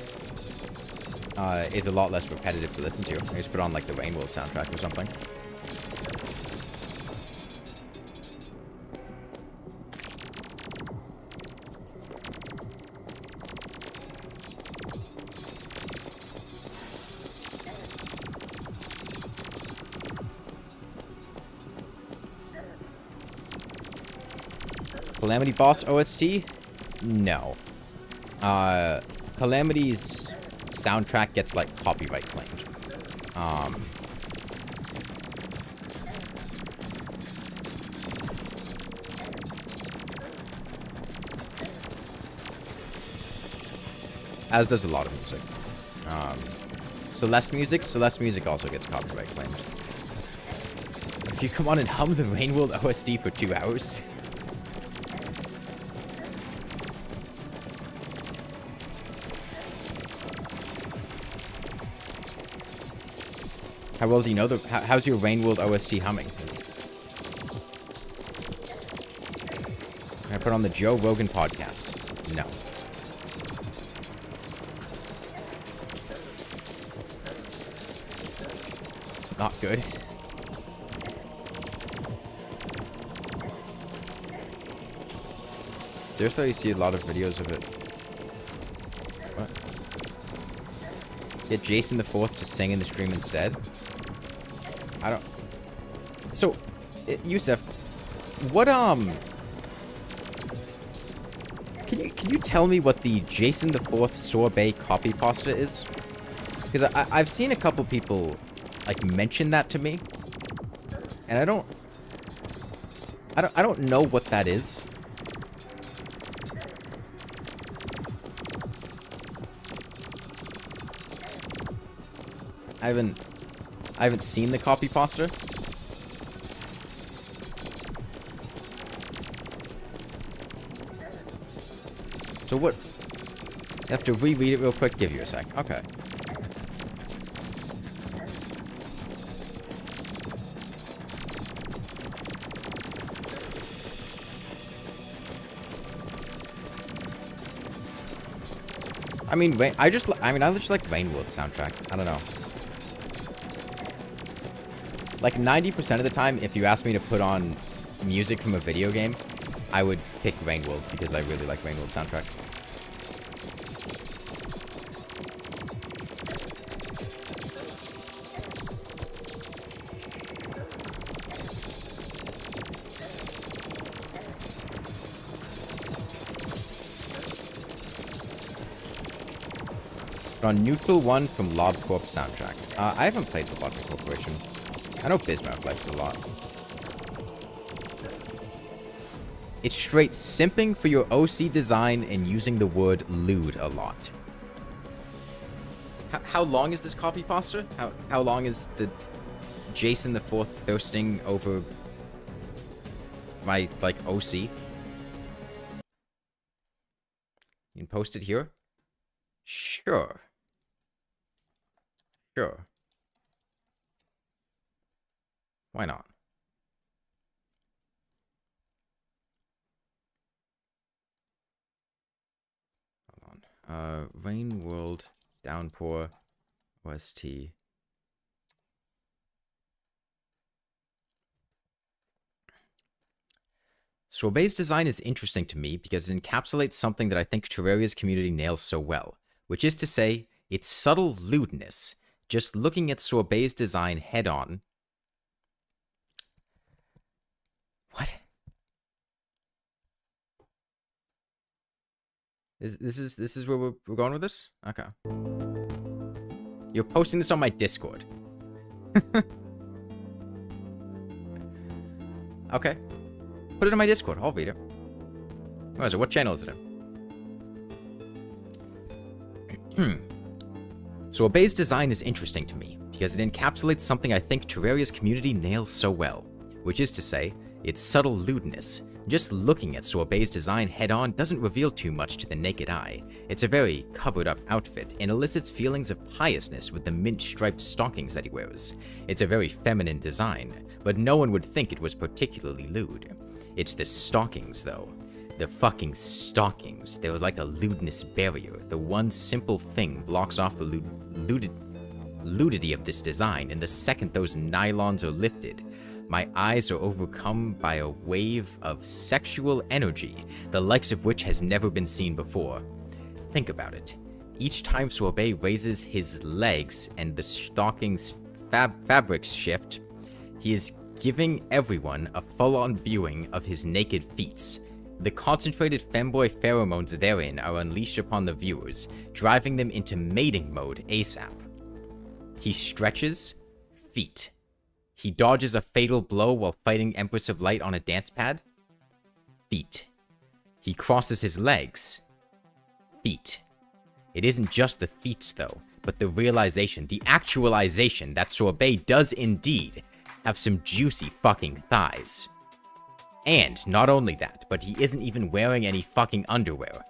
is a lot less repetitive to listen to. I just put on like the Rainworld soundtrack or something. Calamity boss OST? No. Calamity's soundtrack gets like copyright claimed. As does a lot of music. Celeste music also gets copyright claimed. If you come on and hum the Rainworld OST for 2 hours. How well do you know how's your Rain World OST humming? Can I put on the Joe Rogan podcast? No. Not good. Seriously, you see a lot of videos of it. What? Get Jason the Fourth to sing in the stream instead? I don't... So, Yusef, what, Can you tell me what the Jason the Fourth Sorbet copy pasta is? Because I've seen a couple people, like, mention that to me. And I don't know what that is. I haven't seen the copy pasta. So what? You have to reread it real quick. Give you a sec. Okay. I mean, I just like Rainworld soundtrack. I don't know. Like 90% of the time, if you ask me to put on music from a video game, I would pick Rainworld because I really like Rainworld soundtrack. On Neutral One from LobCorp soundtrack. I haven't played the Logic Corporation. I know Bismarck likes it a lot. It's straight simping for your OC design and using the word lewd a lot. How long is this copy pasta? How long is the Jason the Fourth thirsting over my, like, OC? You can post it here? Sure. Sure. Why not? Hold on. Rain World Downpour OST. Sorbet's design is interesting to me because it encapsulates something that I think Terraria's community nails so well, which is to say, its subtle lewdness. Just looking at Sorbet's design head-on. What? This is where we're going with this? Okay. You're posting this on my Discord. Okay. Put it in my Discord. I'll read it. Where is it? What channel is it in? Sorbet's design is interesting to me, because it encapsulates something I think Terraria's community nails so well, which is to say, its subtle lewdness. Just looking at Sorbet's design head-on doesn't reveal too much to the naked eye. It's a very covered-up outfit, and elicits feelings of piousness with the mint-striped stockings that he wears. It's a very feminine design, but no one would think it was particularly lewd. It's the stockings, though. The fucking stockings. They're like a lewdness barrier. The one simple thing blocks off the ludity of this design, and the second those nylons are lifted, my eyes are overcome by a wave of sexual energy, the likes of which has never been seen before. Think about it. Each time Sorbet raises his legs and the stockings fabrics shift, he is giving everyone a full-on viewing of his naked feats. The concentrated femboy pheromones therein are unleashed upon the viewers, driving them into mating mode ASAP. He stretches, feet. He dodges a fatal blow while fighting Empress of Light on a dance pad, feet. He crosses his legs, feet. It isn't just the feats though, but the realization, the actualization that Sorbet does indeed have some juicy fucking thighs. And not only that, but he isn't even wearing any fucking underwear.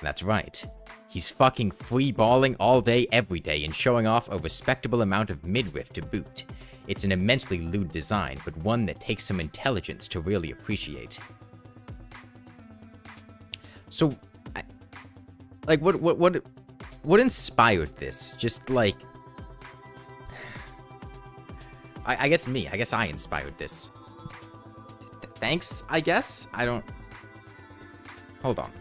That's right. He's fucking free-balling all day, every day, and showing off a respectable amount of midriff to boot. It's an immensely lewd design, but one that takes some intelligence to really appreciate. So, like, what inspired this? Just, like... I guess me. I guess I inspired this. Thanks, I guess? I don't... Hold on.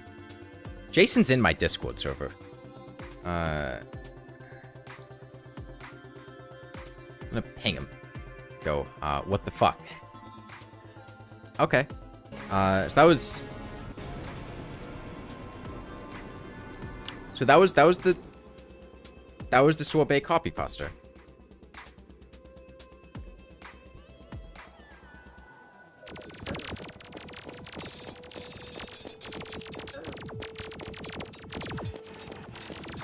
Jason's in my Discord server. I'm gonna ping him. Go, what the fuck? Okay. So that was... So that was the Sorbet copy poster.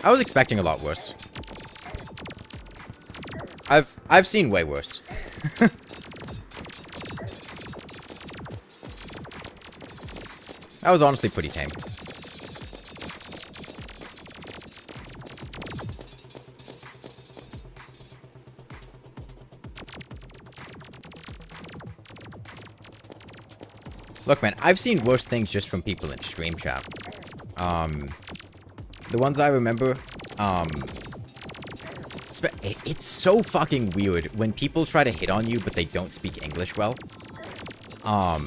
I was expecting a lot worse. I've seen way worse. That was honestly pretty tame. Look, man, I've seen worse things just from people in stream chat. The ones I remember, it's so fucking weird when people try to hit on you, but they don't speak English well. I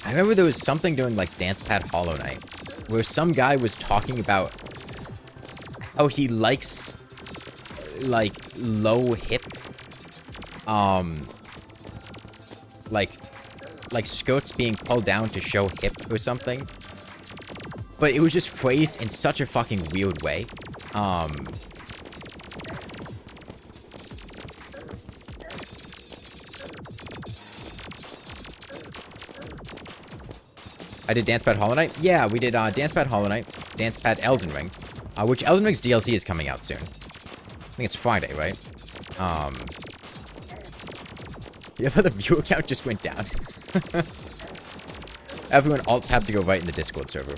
remember there was something during, like, Dancepad Hollow Knight, where some guy was talking about how he likes, like, low hip, like skirts being pulled down to show hip or something. But it was just phrased in such a fucking weird way. I did Dancepad Hollow Knight? Yeah, we did Dancepad Hollow Knight, Dancepad Elden Ring, which Elden Ring's DLC is coming out soon. I think it's Friday, right? Yeah, but the viewer count just went down. Everyone alt-tab to go right in the Discord server.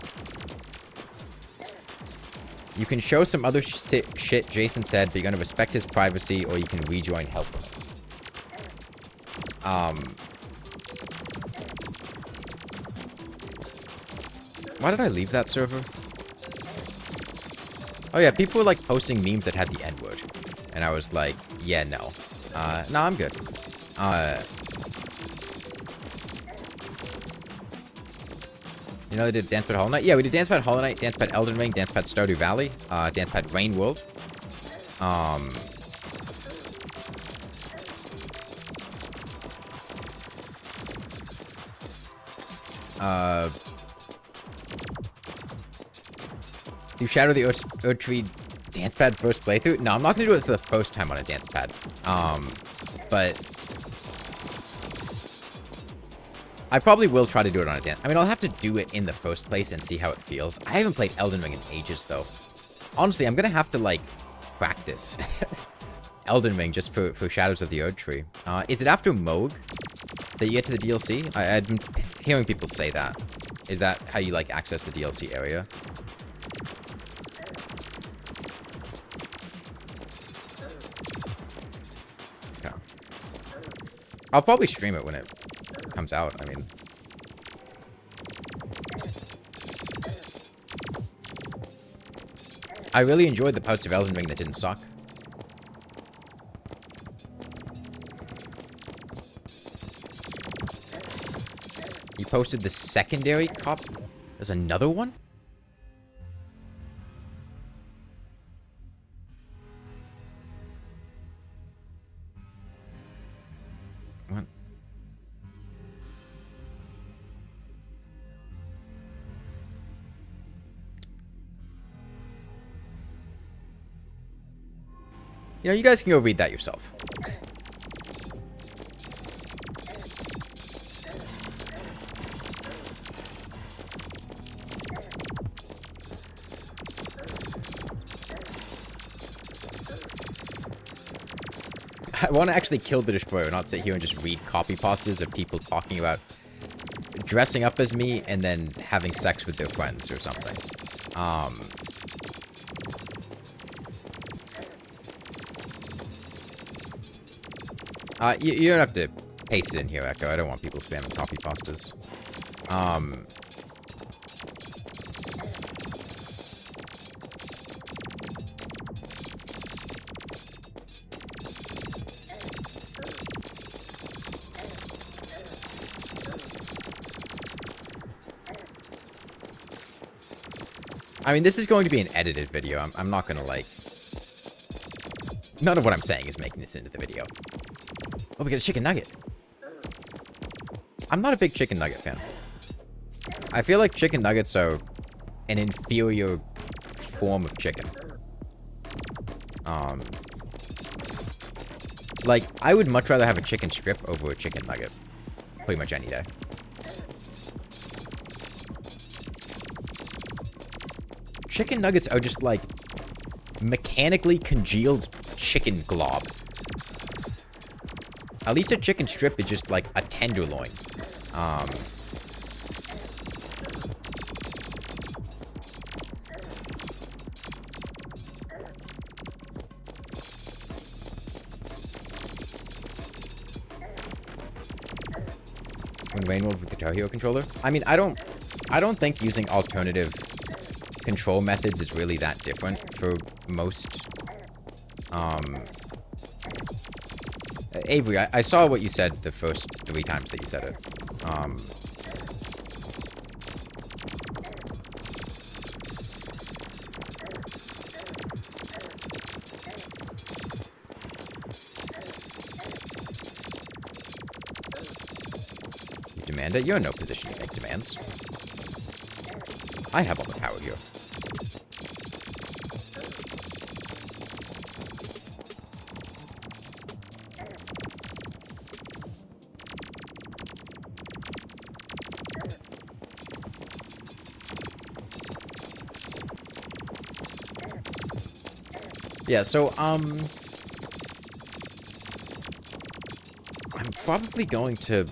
You can show some other shit Jason said, but you're gonna respect his privacy, or you can rejoin help. Why did I leave that server? Oh yeah, people were like posting memes that had the N-word. And I was like, yeah, no. No, I'm good. You know, they did Dancepad Hollow Knight? Yeah, we did Dancepad Hollow Knight, Dancepad Elden Ring, Dancepad Stardew Valley, Dancepad Rain World. Do Shadow the Earth Tree Dancepad first playthrough? No, I'm not gonna do it for the first time on a Dancepad. But I probably will try to do it on a dance. I mean, I'll have to do it in the first place and see how it feels. I haven't played Elden Ring in ages, though. Honestly, I'm gonna have to, like, practice Elden Ring just for Shadows of the Erd Tree. Is it after Moog that you get to the DLC? I've been hearing people say that. Is that how you, like, access the DLC area? Okay. I'll probably stream it when it comes out. I mean, I really enjoyed the parts of Elden Ring that didn't suck. You posted the secondary cop. There's another one? What? You know, you guys can go read that yourself. I want to actually kill the Destroyer, not sit here and just read copy pastas of people talking about dressing up as me and then having sex with their friends or something. You don't have to paste it in here, Echo. I don't want people spamming copy pastas. I mean, this is going to be an edited video. I'm not gonna, like... None of what I'm saying is making this into the video. Oh, we got a chicken nugget. I'm not a big chicken nugget fan. I feel like chicken nuggets are an inferior form of chicken. Like, I would much rather have a chicken strip over a chicken nugget. Pretty much any day. Chicken nuggets are just, like, mechanically congealed chicken glob. At least a chicken strip is just, like, a tenderloin. When Rainwolf with the Guitar Hero controller? I mean, I don't think using alternative control methods is really that different for most. Avery, I saw what you said the first 3 times that you said it. You demand it? You're in no position to make demands. I have all the power here. Yeah, so, I'm probably going to...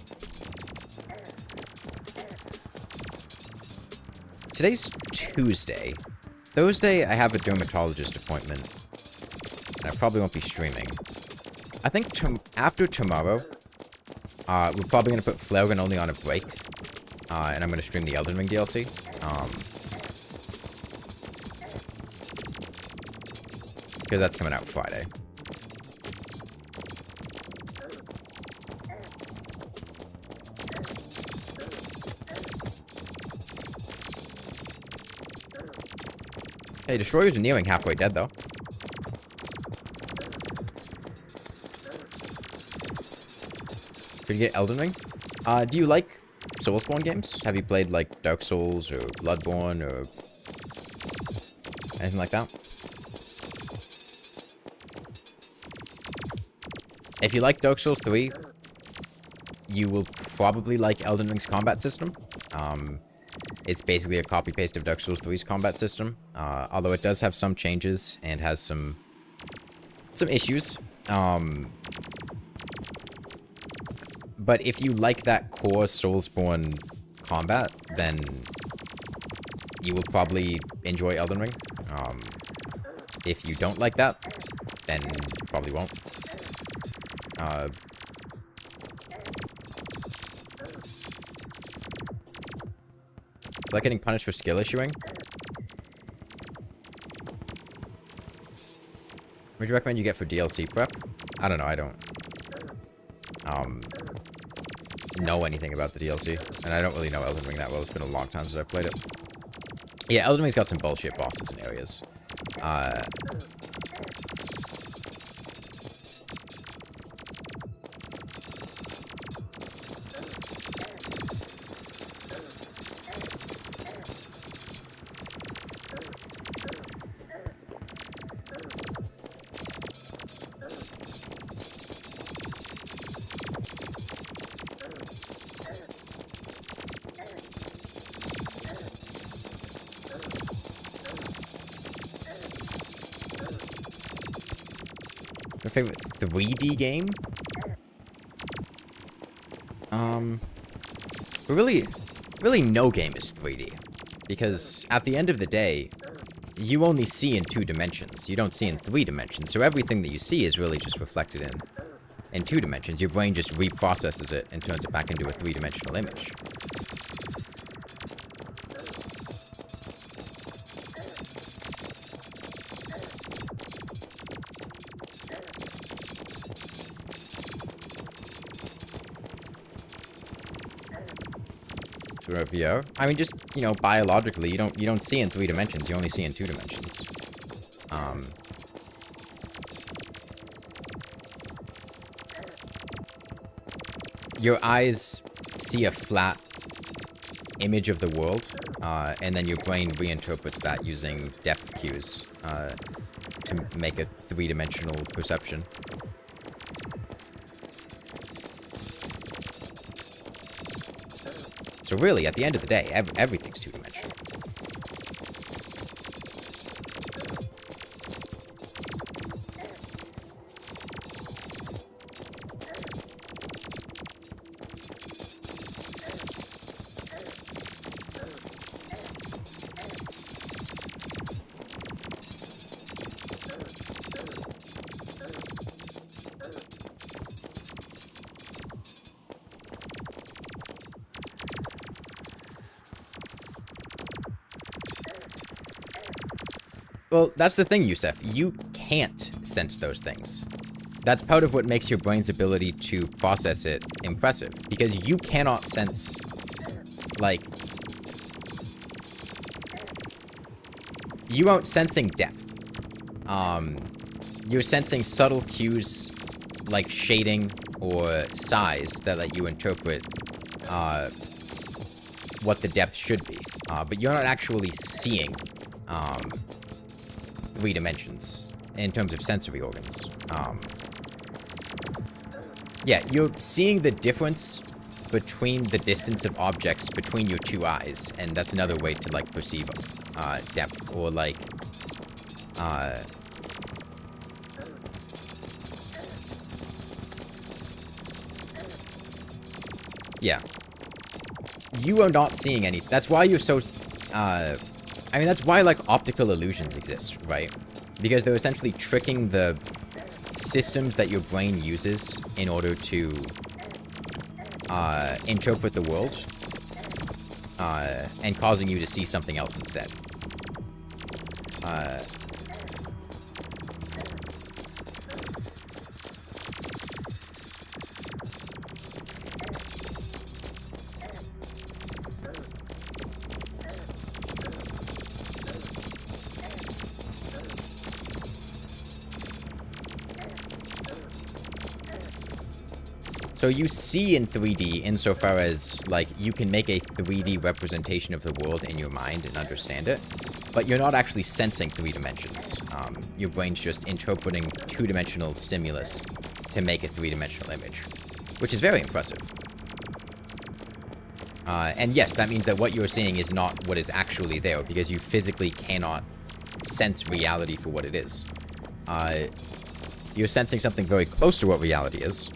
Today's Tuesday. Thursday, I have a dermatologist appointment. And I probably won't be streaming. I think after tomorrow, we're probably going to put Flaregun only on a break. And I'm going to stream the Elden Ring DLC. Because that's coming out Friday. Hey, Destroyers are nearing halfway dead, though. Could you get Elden Ring? Do you like Soulsborne games? Have you played, like, Dark Souls or Bloodborne or anything like that? If you like Dark Souls 3, you will probably like Elden Ring's combat system. It's basically a copy-paste of Dark Souls 3's combat system, although it does have some changes and has some issues. But if you like that core Soulsborne combat, then you will probably enjoy Elden Ring. If you don't like that, then you probably won't. Like getting punished for skill issuing? What would you recommend you get for DLC prep? I don't know, I don't know anything about the DLC, and I don't really know Elden Ring that well. It's been a long time since I played it. Yeah, Elden Ring's got some bullshit bosses and areas. My favorite 3D game? Really no game is 3D. Because at the end of the day, you only see in 2 dimensions. You don't see in 3 dimensions. So everything that you see is really just reflected in 2 dimensions. Your brain just reprocesses it and turns it back into a 3-dimensional image. VR. I mean, just, you know, biologically, you don't see in 3 dimensions. You only see in 2 dimensions. Your eyes see a flat image of the world, and then your brain reinterprets that using depth cues to make a 3-dimensional perception. So really, at the end of the day, everything's 2-dimensional. Well, that's the thing, Yusef. You can't sense those things. That's part of what makes your brain's ability to process it impressive. Because you cannot sense, like... You aren't sensing depth. You're sensing subtle cues like shading or size that let you interpret what the depth should be. But you're not actually seeing 3 dimensions in terms of sensory organs. Yeah, you're seeing the difference between the distance of objects between your 2 eyes, and that's another way to, like, perceive depth, or, like, yeah. You are not seeing any... That's why you're so... I mean, that's why, like, optical illusions exist, right? Because they're essentially tricking the systems that your brain uses in order to interpret the world, and causing you to see something else instead. So you see in 3D insofar as, like, you can make a 3D representation of the world in your mind and understand it, but you're not actually sensing 3 dimensions. Your brain's just interpreting 2-dimensional stimulus to make a 3-dimensional image, which is very impressive. And yes, that means that what you're seeing is not what is actually there, because you physically cannot sense reality for what it is. You're sensing something very close to what reality is,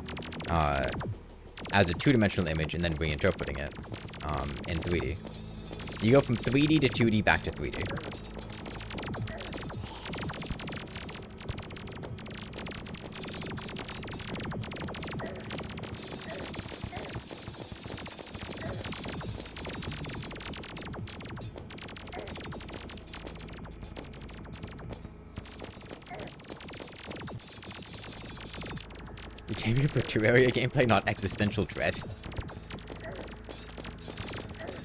as a 2-dimensional image, and then reinterpreting it in 3D. You go from 3D to 2D back to 3D. You came here for Terraria gameplay, not existential dread.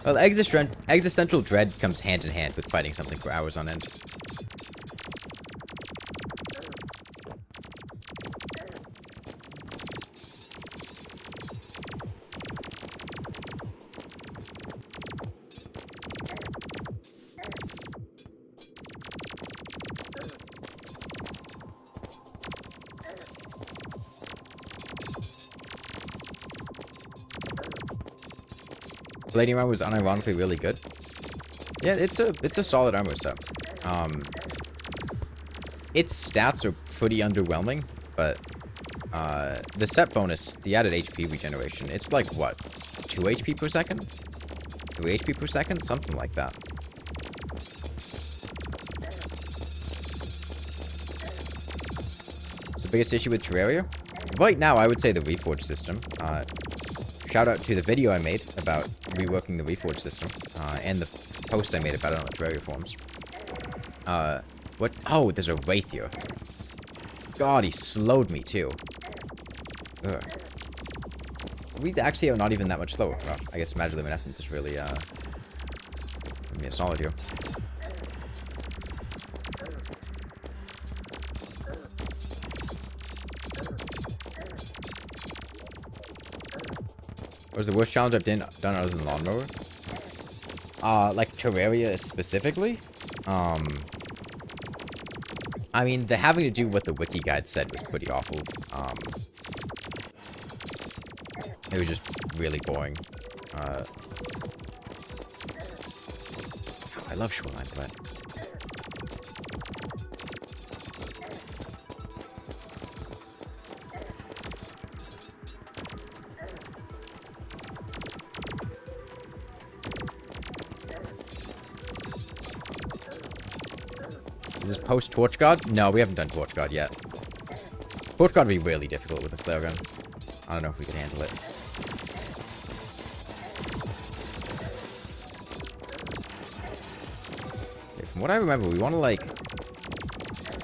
Well, existential dread comes hand in hand with fighting something for hours on end. Palladium armor was unironically really good. Yeah, it's a solid armor set. Its stats are pretty underwhelming, but the set bonus, the added HP regeneration, it's like what, 2 HP per second? 3 HP per second? Something like that. the biggest issue with Terraria? Right now, I would say the Reforge system. Shout out to the video I made about reworking the Reforge system, and the post I made about it on the Terraria forums. What? Oh, there's a Wraith here. God, he slowed me, too. Ugh. We actually are not even that much slower. Well, I guess Magiluminescence is really, giving me a solid here. What was the worst challenge I've done other than Lawnmower? Like Terraria specifically? I mean, the having to do what the wiki guide said was pretty awful. It was just really boring. I love Shoreline Threat. Is this post Torch Guard? No, we haven't done Torch Guard yet. Torch Guard would be really difficult with a flare gun. I don't know if we can handle it. Okay, from what I remember, we want to, like,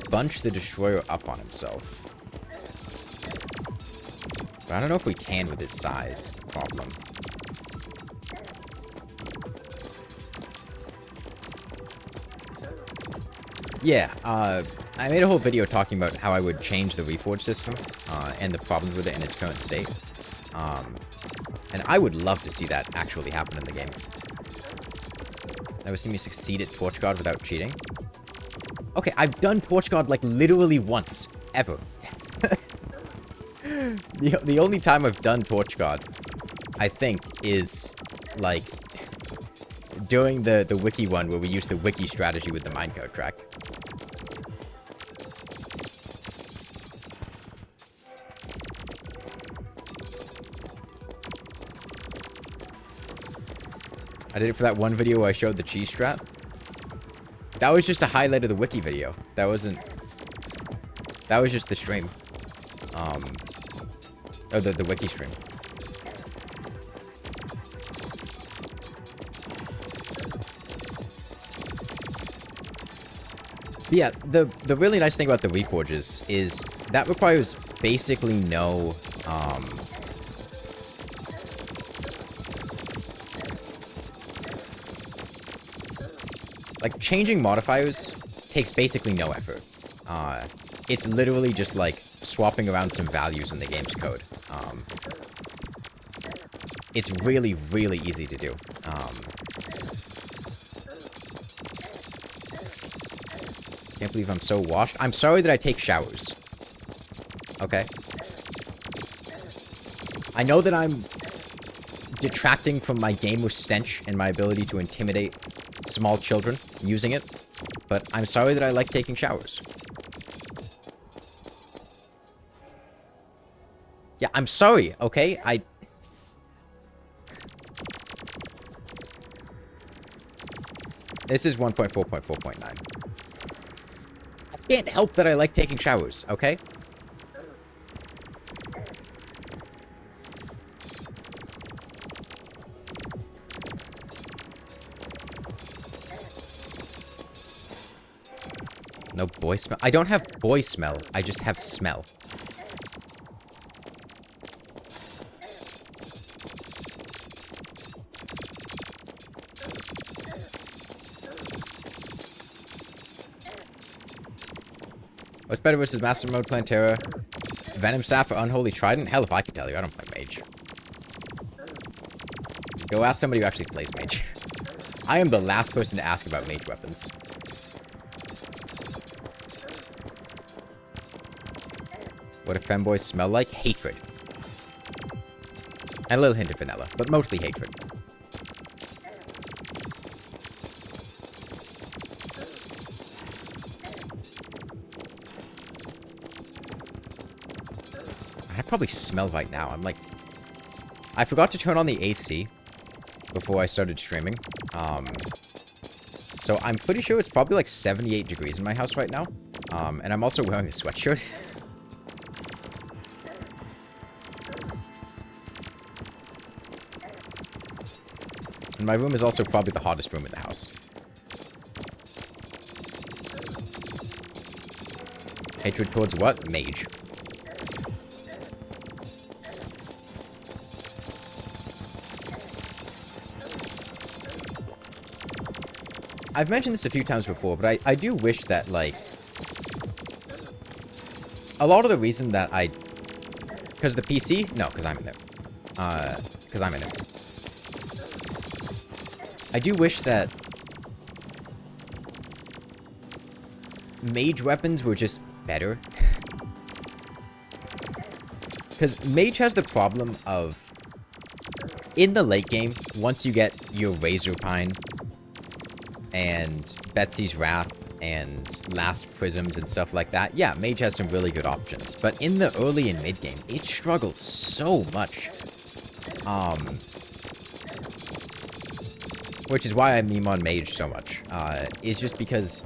bunch the Destroyer up on himself. But I don't know if we can with his size, is the problem. Yeah, I made a whole video talking about how I would change the Reforge system, and the problems with it in its current state. And I would love to see that actually happen in the game. Never seen me succeed at Torch Guard without cheating. Okay, I've done Torch Guard, like, literally once. Ever. The only time I've done Torch Guard, I think, is, like, during the wiki one where we used the wiki strategy with the minecart track. I did it for that one video where I showed the cheese strat. That was just a highlight of the wiki video. That wasn't... That was just the stream. Oh, the wiki stream. But yeah, the really nice thing about the Reforges is that requires basically no, like, changing modifiers takes basically no effort. It's literally just, like, swapping around some values in the game's code. It's really, really easy to do. Can't believe I'm so washed. I'm sorry that I take showers. Okay? I know that I'm detracting from my gamer stench and my ability to intimidate small children using it, but I'm sorry that I like taking showers. Yeah, I'm sorry, okay? This is 1.4.4.9. I can't help that I like taking showers, okay? No boy smell. I don't have boy smell. I just have smell. What's better versus Master Mode Plantera? Venom Staff or Unholy Trident? Hell if I could tell you. I don't play Mage. Go ask somebody who actually plays Mage. I am the last person to ask about Mage weapons. What do femboys smell like? Hatred. And a little hint of vanilla, but mostly hatred. I probably smell right now. I'm like... I forgot to turn on the AC before I started streaming. So I'm pretty sure it's probably like 78 degrees in my house right now. And I'm also wearing a sweatshirt. And my room is also probably the hottest room in the house. Hatred towards what? Mage. I've mentioned this a few times before, but I do wish that, like, a lot of the reason that because the PC? No, because I'm in there. Because I'm in there. I do wish that mage weapons were just better. Because mage has the problem of, in the late game, once you get your Razor Pine and Betsy's Wrath and Last Prisms and stuff like that, yeah, mage has some really good options. But in the early and mid game, it struggles so much. Which is why I meme on mage so much. It's just because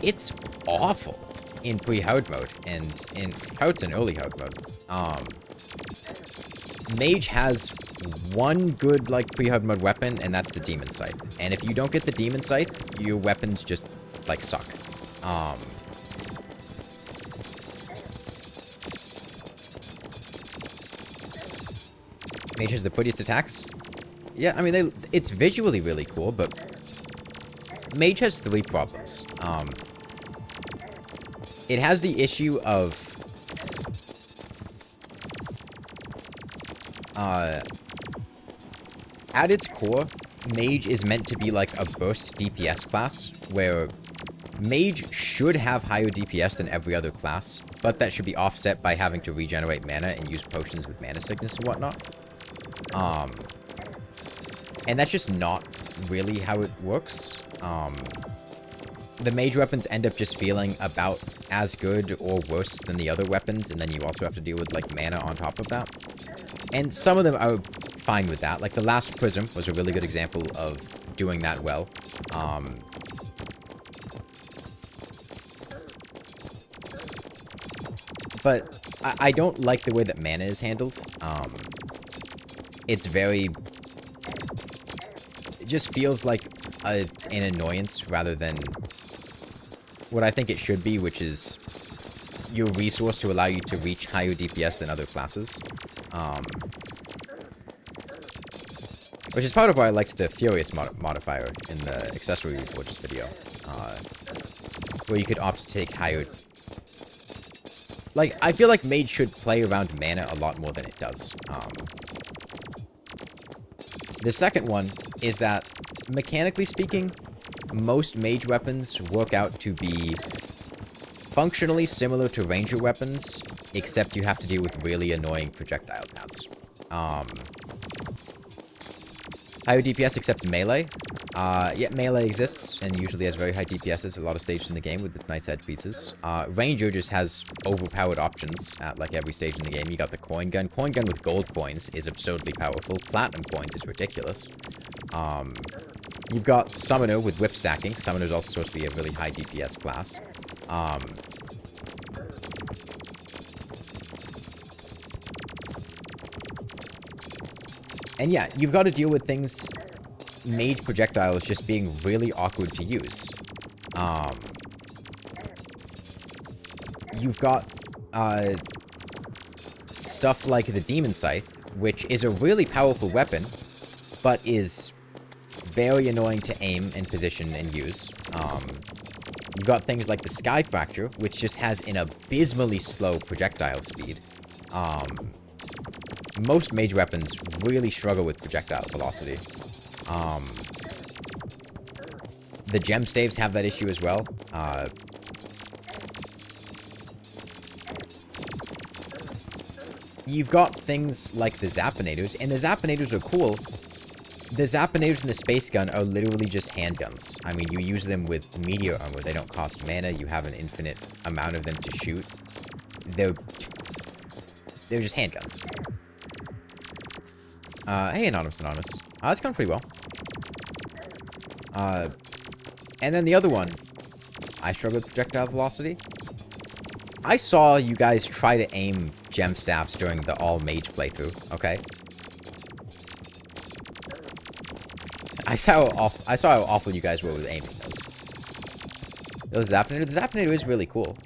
it's awful in pre-hard mode and in Hearts and early hard mode. Mage has one good, like, pre-hard mode weapon, and that's the Demon Scythe. And if you don't get the Demon Scythe, your weapons just, like, suck. Mage has the prettiest attacks. Yeah, I mean, it's visually really cool, but Mage has 3 problems. It has the issue of at its core, Mage is meant to be like a burst DPS class, where Mage should have higher DPS than every other class, but that should be offset by having to regenerate mana and use potions with mana sickness and whatnot. And that's just not really how it works. The mage weapons end up just feeling about as good or worse than the other weapons, and then you also have to deal with, like, mana on top of that. And some of them are fine with that. Like, the Last Prism was a really good example of doing that well. But I don't like the way that mana is handled. It's very... It just feels like an annoyance rather than what I think it should be, which is your resource to allow you to reach higher DPS than other classes. Which is part of why I liked the Furious modifier in the Accessory Reforges video. Where you could opt to take higher... Like, I feel like Mage should play around mana a lot more than it does. The second one is that, mechanically speaking, most Mage weapons work out to be functionally similar to Ranger weapons, except you have to deal with really annoying projectile paths. Higher DPS except melee. Yeah, melee exists, and usually has very high DPSs a lot of stages in the game with the Knight's Edge pieces. Ranger just has overpowered options at, like, every stage in the game. You got the coin gun. Coin gun with gold coins is absurdly powerful. Platinum coins is ridiculous. You've got Summoner with whip stacking. Summoner's also supposed to be a really high DPS class. And yeah, you've got to deal with things... Mage projectiles just being really awkward to use. You've got stuff like the Demon Scythe, which is a really powerful weapon, but is very annoying to aim and position and use. You've got things like the Sky Fracture, which just has an abysmally slow projectile speed. Most mage weapons really struggle with projectile velocity. The gem staves have that issue as well. You've got things like the Zappinators, and the Zappinators are cool. The Zappinators and the Space Gun are literally just handguns. I mean, you use them with meteor armor. They don't cost mana. You have an infinite amount of them to shoot. They're just handguns. Hey, Anonymous. That's going pretty well. And then the other one, I struggle with projectile velocity. I saw you guys try to aim gem staffs during the all-mage playthrough, okay? I saw how awful you guys were with aiming those. The Zapinator is really cool.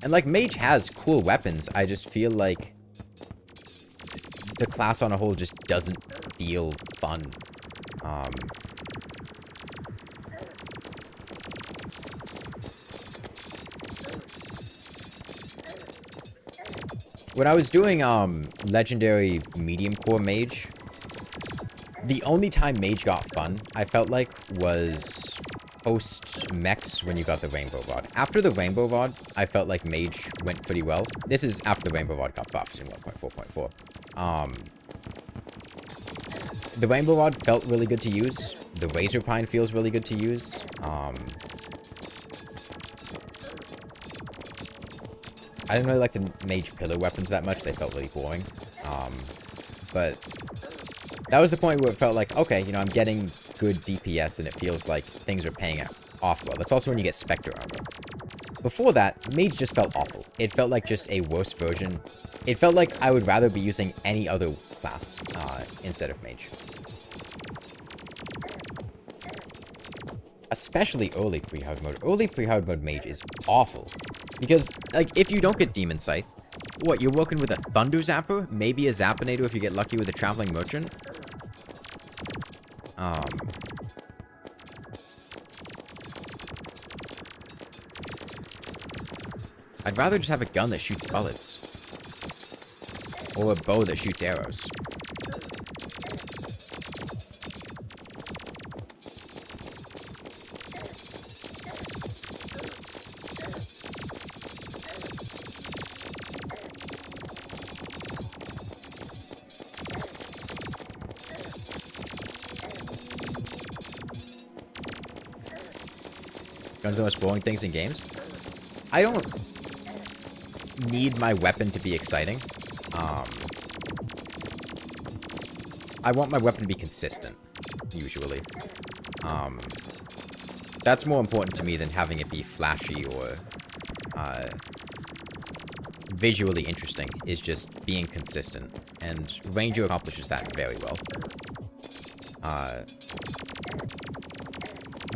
And like Mage has cool weapons. I just feel like the class on a whole just doesn't feel fun. When I was doing legendary medium core mage, the only time mage got fun, I felt like, was post mechs when you got the rainbow rod. After the rainbow rod, I felt like mage went pretty well. This is after the rainbow rod got buffed in 1.4.4. The rainbow rod felt really good to use. The razor pine feels really good to use. I didn't really like the mage pillar weapons that much. They felt really boring. But that was the point where it felt like, okay, you know, I'm getting good DPS and it feels like things are paying off well. That's also when you get Spectre armor. Before that, mage just felt awful. It felt like just a worse version. It felt like I would rather be using any other class instead of mage. Especially early pre-hard mode. Early pre-hard mode mage is awful. Because, like, if you don't get Demon Scythe, what, you're working with a Thunder Zapper? Maybe a Zapinator if you get lucky with a Traveling Merchant? I'd rather just have a gun that shoots bullets. Or a bow that shoots arrows. Guns are the most boring things in games. I don't need my weapon to be exciting. I want my weapon to be consistent, usually. That's more important to me than having it be flashy or visually interesting, is just being consistent. And Ranger accomplishes that very well.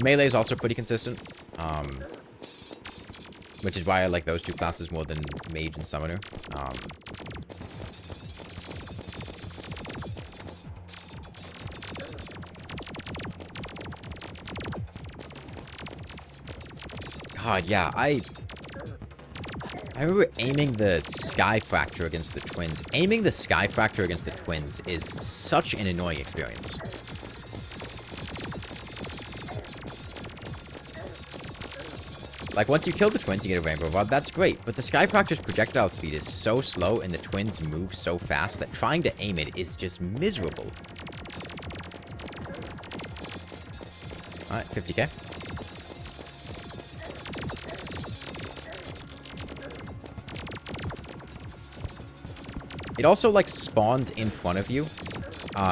Melee is also pretty consistent. Which is why I like those two classes more than Mage and Summoner. God, yeah, I remember aiming the Sky Fracture against the Twins. Aiming the Sky Fracture against the Twins is such an annoying experience. Like, once you kill the Twins, you get a Rainbow Rod, that's great, but the Sky Fracture's projectile speed is so slow and the Twins move so fast that trying to aim it is just miserable. Alright, 50k. It also, like, spawns in front of you,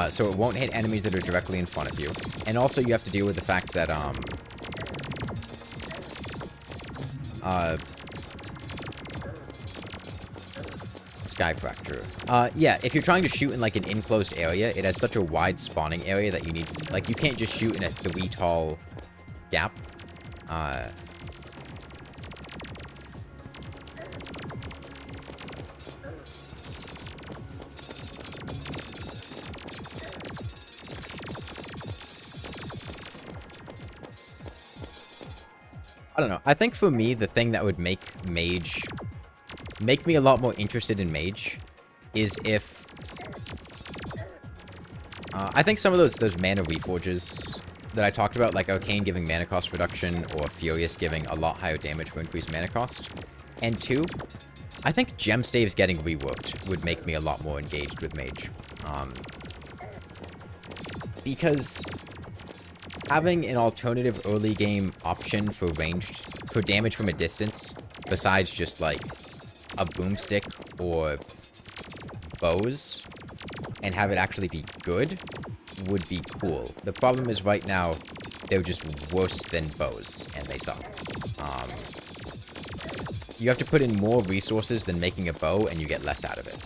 so it won't hit enemies that are directly in front of you. And also, you have to deal with the fact that, Sky Fracture. Yeah, if you're trying to shoot in, like, an enclosed area, it has such a wide spawning area that you need, like, you can't just shoot in a 3-tall gap. I don't know. I think for me, the thing that would make Mage... make me a lot more interested in Mage is if... I think some of those mana reforges that I talked about, like Arcane giving mana cost reduction or Furious giving a lot higher damage for increased mana cost. And two, I think Gem Staves getting reworked would make me a lot more engaged with Mage. Because... having an alternative early game option for damage from a distance, besides just like a boomstick or bows, and have it actually be good, would be cool. The problem is right now, they're just worse than bows, and they suck. You have to put in more resources than making a bow, and you get less out of it.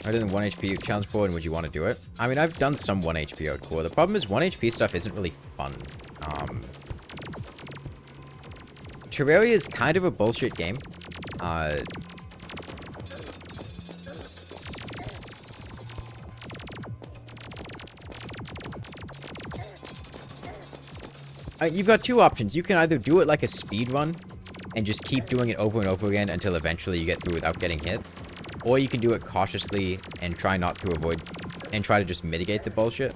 Rather than 1 HP challenge board, and would you want to do it? I mean, I've done some 1 HP out core. The problem is 1 HP stuff isn't really fun. Terraria is kind of a bullshit game. You've got two options. You can either do it like a speed run and just keep doing it over and over again until eventually you get through without getting hit. Or you can do it cautiously and try not to avoid and try to just mitigate the bullshit.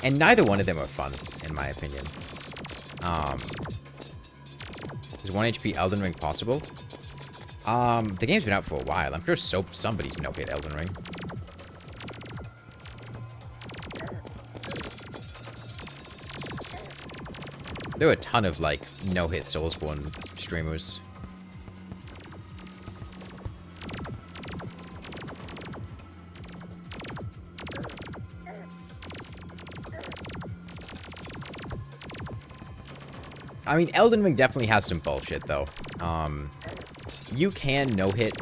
And neither one of them are fun, in my opinion. Is 1 HP Elden Ring possible? The game's been out for a while. I'm sure somebody's no-hit Elden Ring. There are a ton of, like, no-hit Soulsborne streamers. I mean, Elden Ring definitely has some bullshit, though. You can no-hit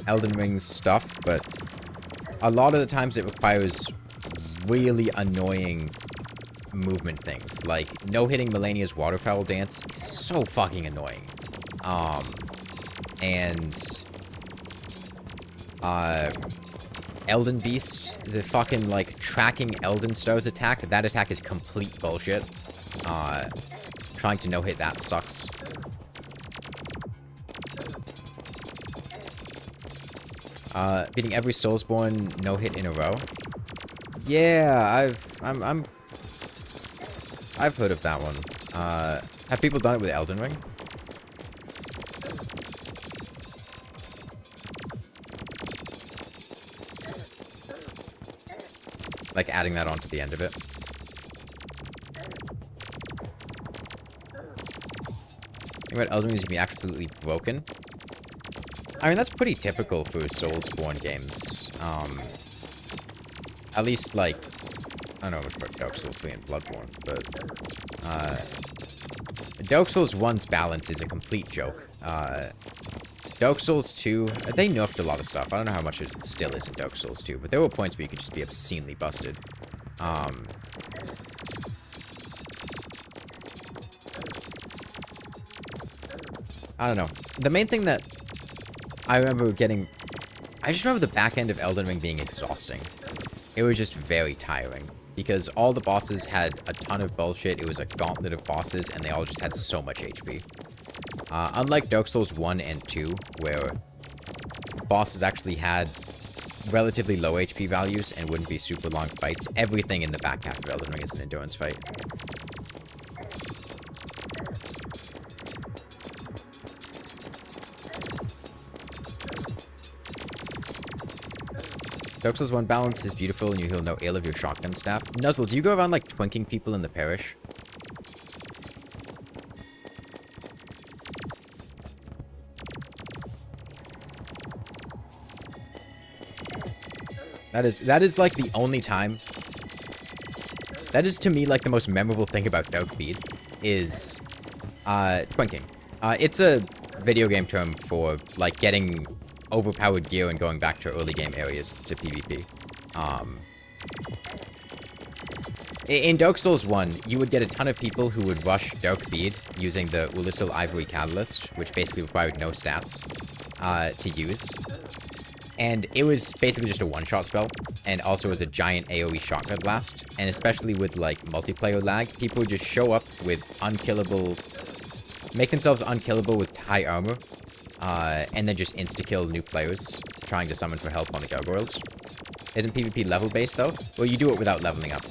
Elden Ring's stuff, but a lot of the times it requires really annoying movement things. Like, no-hitting Melania's Waterfowl Dance is so fucking annoying. Elden Beast, the fucking, like, tracking Elden Stars attack, that attack is complete bullshit. Trying to no-hit that sucks. Beating every Soulsborne no-hit in a row. Yeah, I've heard of that one. Have people done it with Elden Ring? Like adding that onto the end of it. Think about Elden Ring is gonna be absolutely broken. I mean, that's pretty typical for Soulsborne games. At least, like, I don't know much about Dark Souls 3 and Bloodborne, but, Dark Souls 1's balance is a complete joke. Dark Souls 2, they nerfed a lot of stuff. I don't know how much it still is in Dark Souls 2, but there were points where you could just be obscenely busted. I don't know. The main thing that I remember getting... I just remember the back end of Elden Ring being exhausting. It was just very tiring. Because all the bosses had a ton of bullshit. It was a gauntlet of bosses, and they all just had so much HP. Unlike Dark Souls 1 and 2, where bosses actually had relatively low HP values and wouldn't be super long fights, everything in the back half of Elden Ring is an endurance fight. Dark Souls 1 balance is beautiful and you heal no ill of your shotgun staff. Nuzzle, do you go around, like, twinking people in the parish? That is, like, the only time... That is, to me, like, the most memorable thing about Dark Bead, is, twinking. It's a video game term for, like, getting overpowered gear and going back to early game areas to PvP. In Dark Souls 1, you would get a ton of people who would rush Dark Bead using the Ulisil Ivory Catalyst, which basically required no stats to use. And it was basically just a one-shot spell, and also was a giant AoE shotgun blast. And especially with, like, multiplayer lag, people would just show up with unkillable... make themselves unkillable with high armor, and then just insta-kill new players trying to summon for help on the gargoyles. Isn't PvP level-based, though? Well, you do it without leveling up.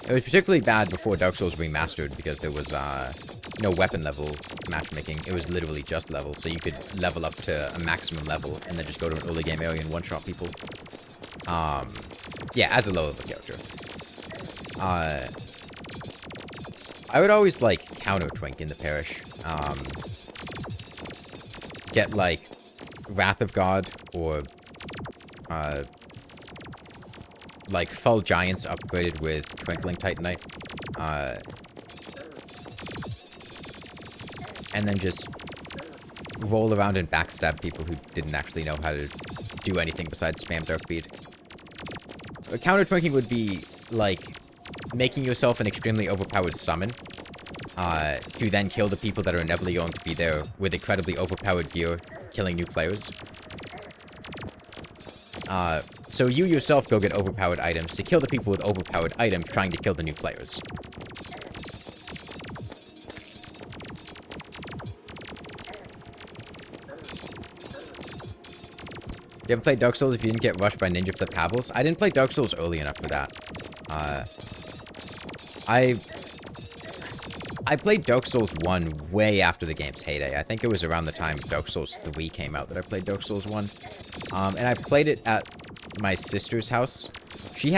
It was particularly bad before Dark Souls Remastered, because there was, no weapon level matchmaking. It was literally just level, so you could level up to a maximum level, and then just go to an early game area and one-shot people. Yeah, as a low-level character. I would always, like, counter-twink in the parish. Get, like, Wrath of God, or, like, Full Giants upgraded with Twinkling Titanite. And then just roll around and backstab people who didn't actually know how to do anything besides spam Dark Bead. Counter twinking would be, like, making yourself an extremely overpowered summon, to then kill the people that are inevitably going to be there with incredibly overpowered gear, killing new players. So you yourself go get overpowered items to kill the people with overpowered items trying to kill the new players. You haven't played Dark Souls if you didn't get rushed by Ninja Flip Havels? I didn't play Dark Souls early enough for that. I played Dark Souls 1 way after the game's heyday. I think it was around the time Dark Souls 3 came out that I played Dark Souls 1. And I played it at my sister's house. She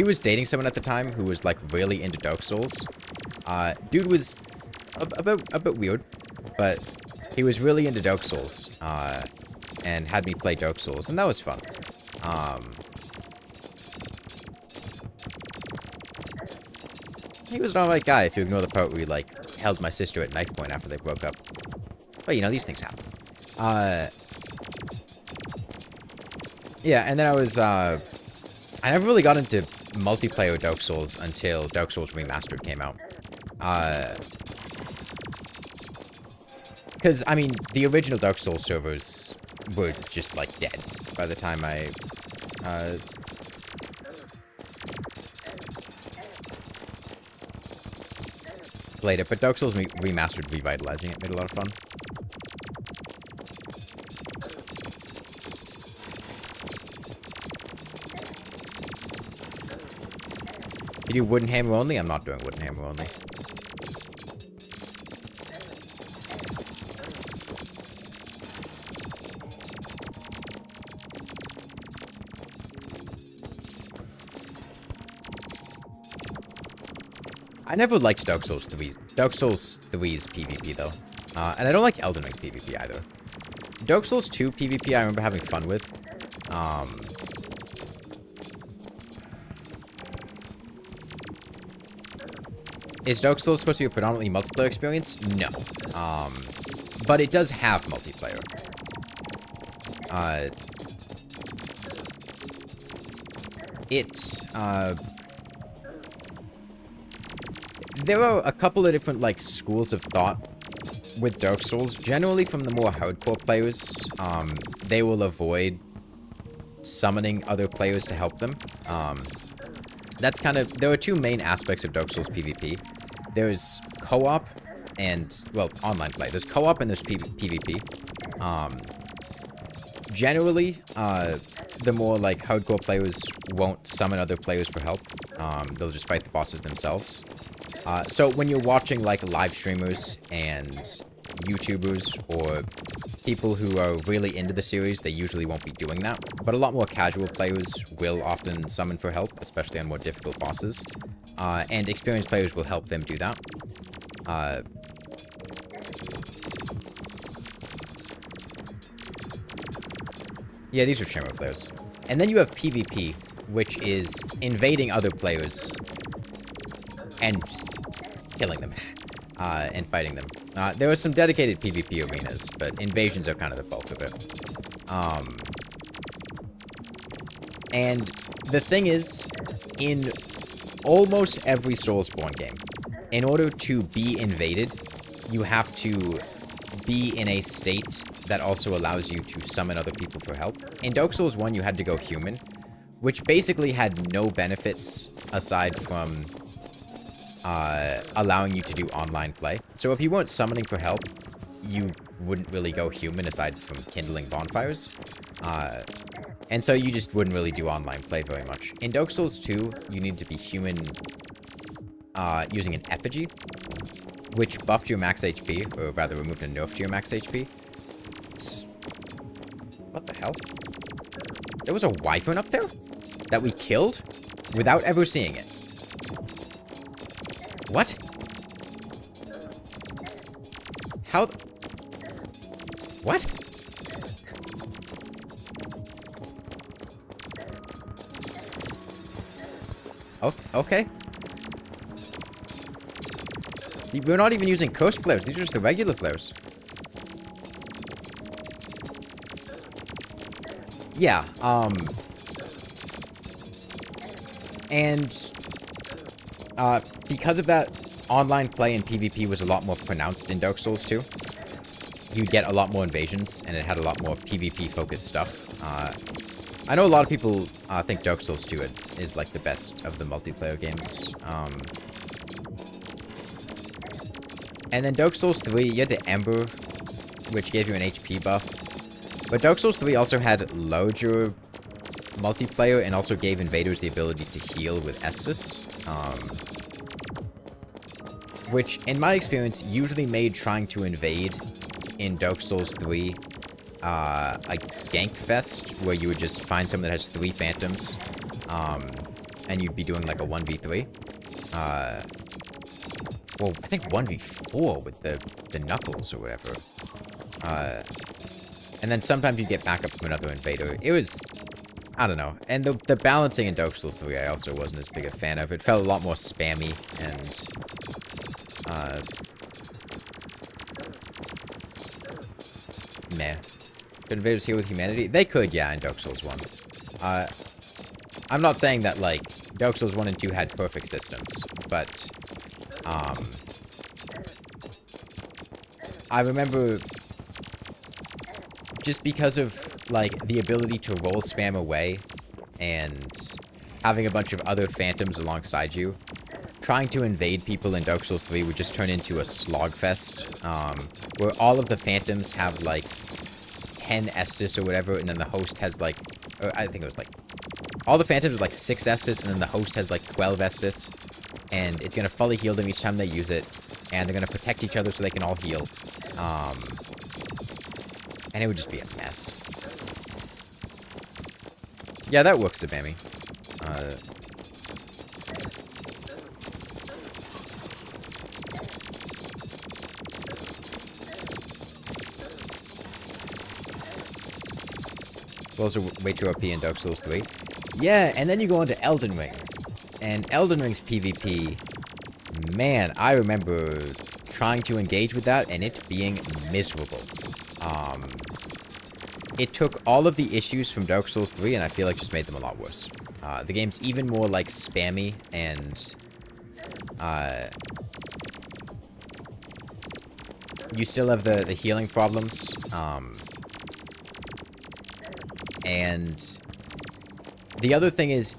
was dating someone at the time who was, like, really into Dark Souls. Dude was a bit weird, but he was really into Dark Souls. And had me play Dark Souls, and that was fun. He was an alright guy if you ignore the part where he, like, held my sister at knife point after they broke up. But, you know, these things happen. Yeah, and then I never really got into multiplayer Dark Souls until Dark Souls Remastered came out. Because, I mean, the original Dark Souls servers were just, like, dead by the time I, played it. But Dark Souls Remastered revitalizing it made a lot of fun. You do Wooden Hammer only? I'm not doing Wooden Hammer only. I never liked Dark Souls 3. Dark Souls 3's PvP, though. And I don't like Elden Ring PvP, either. Dark Souls 2 PvP I remember having fun with. Is Dark Souls supposed to be a predominantly multiplayer experience? No. But it does have multiplayer. There are a couple of different, like, schools of thought with Dark Souls. Generally, from the more hardcore players, they will avoid summoning other players to help them. That's kind of... There are two main aspects of Dark Souls PvP. There's co-op and... Well, online play. There's co-op and there's PvP. Generally, the more, like, hardcore players won't summon other players for help. They'll just fight the bosses themselves. So when you're watching, like, live streamers and YouTubers or people who are really into the series, they usually won't be doing that. But a lot more casual players will often summon for help, especially on more difficult bosses. And experienced players will help them do that. Yeah, these are Shimmer Flares. And then you have PvP, which is invading other players and killing them, and fighting them. There are some dedicated PvP arenas, but invasions are kind of the bulk of it. And the thing is, in almost every Soulsborne game, in order to be invaded, you have to be in a state that also allows you to summon other people for help. In Dark Souls 1, you had to go human, which basically had no benefits aside from allowing you to do online play. So if you weren't summoning for help, you wouldn't really go human aside from kindling bonfires. And so you just wouldn't really do online play very much. In Dark Souls 2, you need to be human using an effigy, which buffed your max HP, or rather removed a nerf to your max HP. What the hell? There was a wyvern up there that we killed without ever seeing it. What? How? What? Oh, okay. We're not even using cursed flares. These are just the regular flares. yeah, and because of that, online play and PvP was a lot more pronounced in Dark Souls 2. You'd get a lot more invasions, and it had a lot more PvP-focused stuff. I know a lot of people think Dark Souls 2 is like the best of the multiplayer games. And then Dark Souls 3, you had the Ember, which gave you an HP buff. But Dark Souls 3 also had larger multiplayer and also gave invaders the ability to heal with Estus. Which, in my experience, usually made trying to invade in Dark Souls 3 a gank fest, where you would just find someone that has 3 phantoms, and you'd be doing like a 1v3. Well, I think 1v4 with the knuckles or whatever. And then sometimes you'd get backup from another invader. It was, I don't know. And the balancing in Dark Souls 3 I also wasn't as big a fan of. It felt a lot more spammy and meh. Could invaders heal with humanity? They could, yeah, in Dark Souls 1. I'm not saying that, like, Dark Souls 1 and 2 had perfect systems, but, I remember just because of, like, the ability to roll spam away and having a bunch of other phantoms alongside you, trying to invade people in Dark Souls 3 would just turn into a slogfest, where all of the phantoms have, like, 10 Estus or whatever, and then the host has, like, or I think it was, like, all the phantoms are, like, 6 Estus, and then the host has, like, 12 Estus, and it's gonna fully heal them each time they use it, and they're gonna protect each other so they can all heal, and it would just be a mess. Yeah, that works, Sabami. Also way too OP in Dark Souls 3. Yeah, and then you go on to Elden Ring. And Elden Ring's PvP, man, I remember trying to engage with that and it being miserable. It took all of the issues from Dark Souls 3 and I feel like just made them a lot worse. The game's even more, like, spammy and, you still have the healing problems, and the other thing is,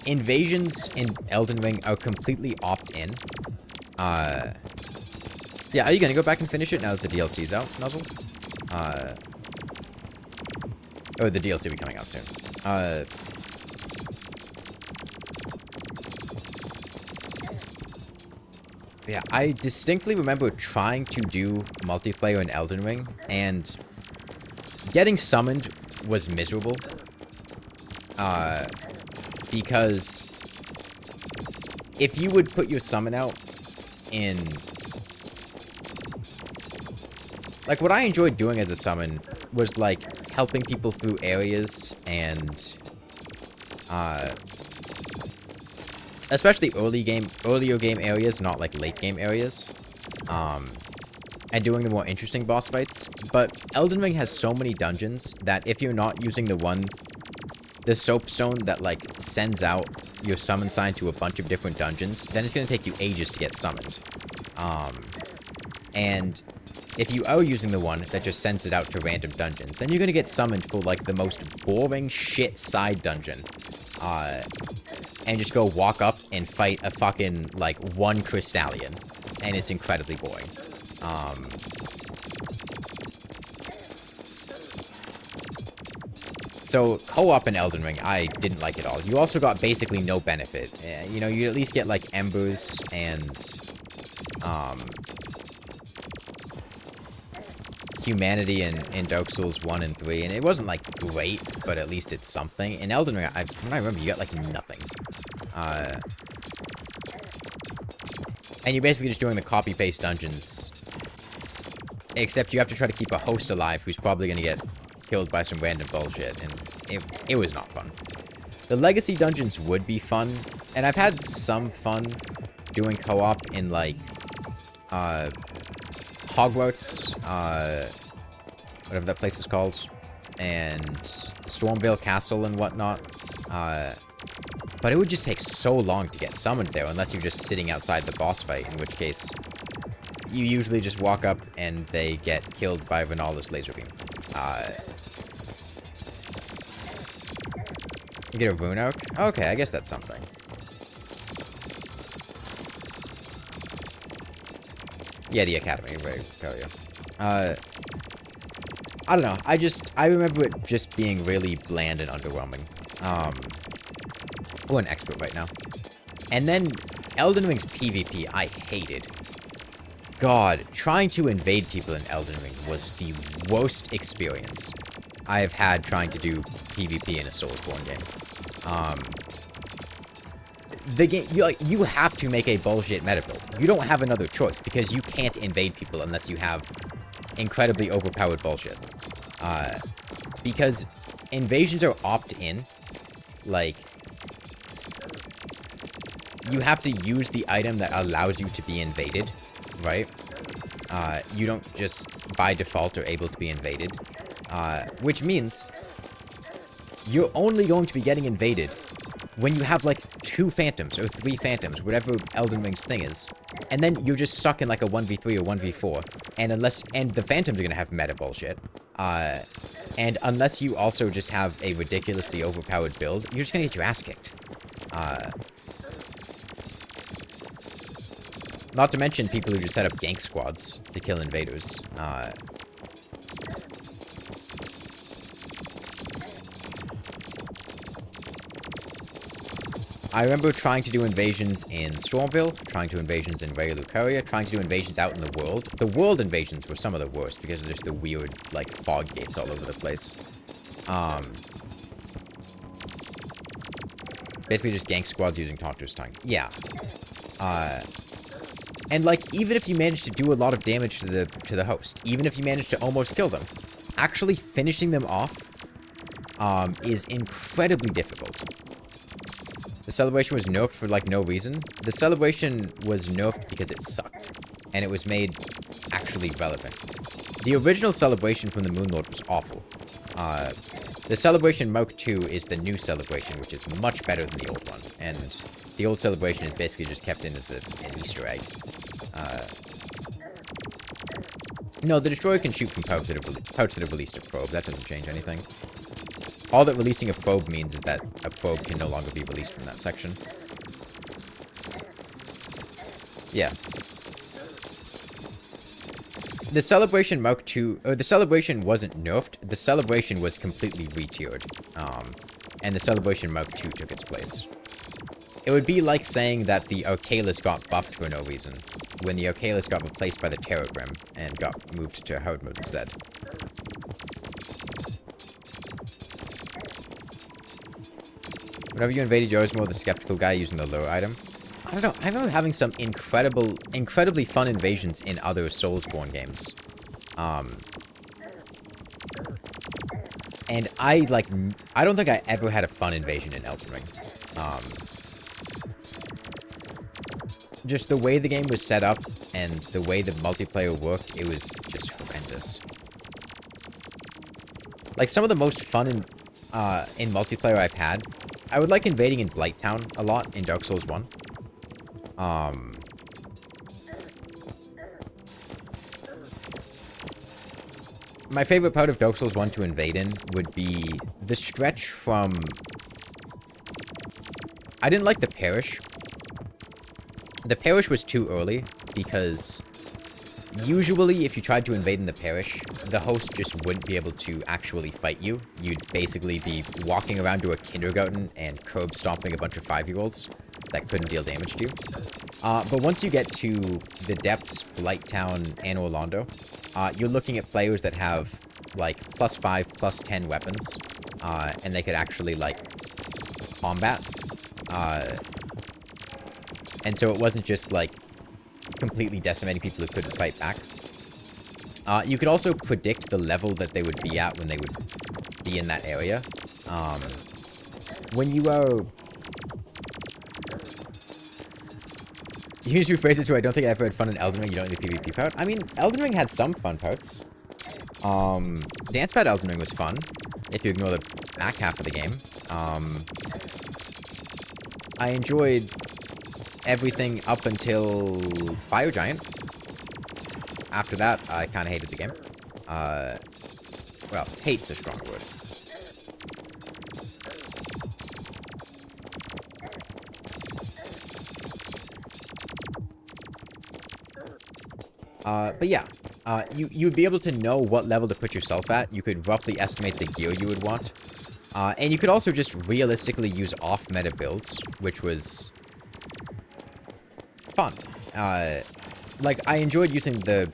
invasions in Elden Ring are completely opt-in. Yeah, are you gonna go back and finish it now that the DLC's out, Nuzzle? Oh, the DLC will be coming out soon. Yeah, I distinctly remember trying to do multiplayer in Elden Ring, and getting summoned was miserable. Because if you would put your summon out in... Like, what I enjoyed doing as a summon was, like, helping people through areas and, especially earlier game areas, not, like, late game areas, and doing the more interesting boss fights. But Elden Ring has so many dungeons that if you're not using the soapstone that, like, sends out your summon sign to a bunch of different dungeons, then it's gonna take you ages to get summoned. And if you are using the one that just sends it out to random dungeons, then you're gonna get summoned for, like, the most boring shit side dungeon. And just go walk up and fight a fucking, like, 1 Crystallion. And it's incredibly boring. So, co-op in Elden Ring, I didn't like at all. You also got basically no benefit. You know, you at least get, like, embers and, humanity in Dark Souls 1 and 3, and it wasn't, like, great, but at least it's something. In Elden Ring, from what I remember, you got, like, nothing. And you're basically just doing the copy-paste dungeons. Except you have to try to keep a host alive who's probably gonna get killed by some random bullshit, and it was not fun. The legacy dungeons would be fun, and I've had some fun doing co-op in, like, Hogwarts, whatever that place is called. and Stormvale Castle and whatnot. But it would just take so long to get summoned there unless you're just sitting outside the boss fight, in which case you usually just walk up and they get killed by Renala's laser beam. You get a rune oak? Okay, I guess that's something. Yeah, the Academy, right? I don't know. I remember it just being really bland and underwhelming. Oh, an expert right now. And then Elden Ring's PvP, I hated. God, trying to invade people in Elden Ring was the worst experience I have had trying to do PvP in a Soulsborne game. The game, you have to make a bullshit meta build. You don't have another choice, because you can't invade people unless you have incredibly overpowered bullshit. Because invasions are opt-in. Like, you have to use the item that allows you to be invaded, right? You don't just, by default, are able to be invaded. Which means you're only going to be getting invaded when you have, like, 2 phantoms or 3 phantoms, whatever Elden Ring's thing is. And then you're just stuck in, like, a 1v3 or 1v4. And the phantoms are gonna have meta bullshit. And unless you also just have a ridiculously overpowered build, you're just gonna get your ass kicked. Not to mention people who just set up gank squads to kill invaders. I remember trying to do invasions in Stormville, trying to do invasions in regular Terraria, trying to do invasions out in the world. The world invasions were some of the worst because there's the weird, like, fog gates all over the place. Basically just gank squads using Taunter's Tongue. Yeah. And, like, even if you manage to do a lot of damage to the host, even if you manage to almost kill them, actually finishing them off is incredibly difficult. The celebration was nerfed for, like, no reason. The celebration was nerfed because it sucked, and it was made actually relevant. The original celebration from the Moonlord was awful. The celebration Mark II is the new celebration, which is much better than the old one, and the old celebration is basically just kept in as an Easter egg. No, the Destroyer can shoot from parts that have released a probe. That doesn't change anything. All that releasing a probe means is that a probe can no longer be released from that section. Yeah. The Celebration Mark II, or the Celebration wasn't nerfed, the Celebration was completely re-tiered. And the Celebration Mark II took its place. It would be like saying that the Arcalis got buffed for no reason, when the Arcalis got replaced by the Terror Grim, and got moved to hard mode instead. Whenever you invaded, you're always more the skeptical guy using the lure item. I don't know, I remember having some incredibly fun invasions in other Soulsborne games. And I don't think I ever had a fun invasion in Elden Ring. Just the way the game was set up, and the way the multiplayer worked, it was just horrendous. Like, some of the most fun in multiplayer I've had, I would like invading in Blighttown a lot in Dark Souls 1. My favorite part of Dark Souls 1 to invade in would be the stretch from... I didn't like the Parish. The Parish was too early, because usually if you tried to invade in the Parish, the host just wouldn't be able to actually fight you. You'd basically be walking around to a kindergarten and curb stomping a bunch of 5-year-olds that couldn't deal damage to you. But once you get to the Depths, Blighttown, and Orlando, you're looking at players that have, like, +5, +10 weapons, and they could actually, like, combat. And so it wasn't just, like, completely decimating people who couldn't fight back. You could also predict the level that they would be at when they would be in that area. When you are... You can just rephrase it to, I don't think I ever had fun in Elden Ring, you don't need the PvP part. I mean, Elden Ring had some fun parts. Dance Pad Elden Ring was fun. if you ignore the back half of the game. I enjoyed everything up until Fire Giant. After that, I kind of hated the game. Well, hate's a strong word. But yeah, you'd be able to know what level to put yourself at. You could roughly estimate the gear you would want. And you could also just realistically use off-meta builds, which was fun. Like, I enjoyed using the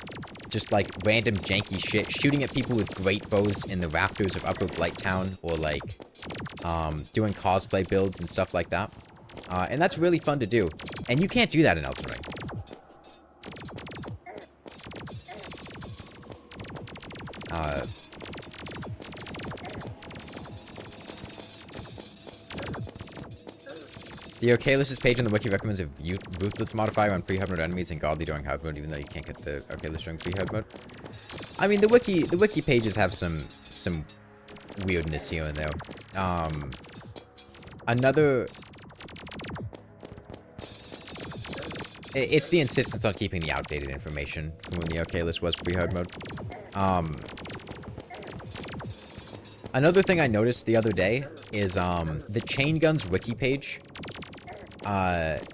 just, like, random janky shit, shooting at people with great bows in the rafters of Upper Blighttown, or, like, doing cosplay builds and stuff like that. And that's really fun to do. And you can't do that in Elden Ring. The OK list page on the wiki recommends a ruthless modifier on pre-hard mode enemies and godly during hard mode, even though you can't get the OK list during pre-hard mode. I mean, the wiki pages have some weirdness here and there. It's the insistence on keeping the outdated information from when the OK list was pre-hard mode. Another thing I noticed the other day is the Chain Guns wiki page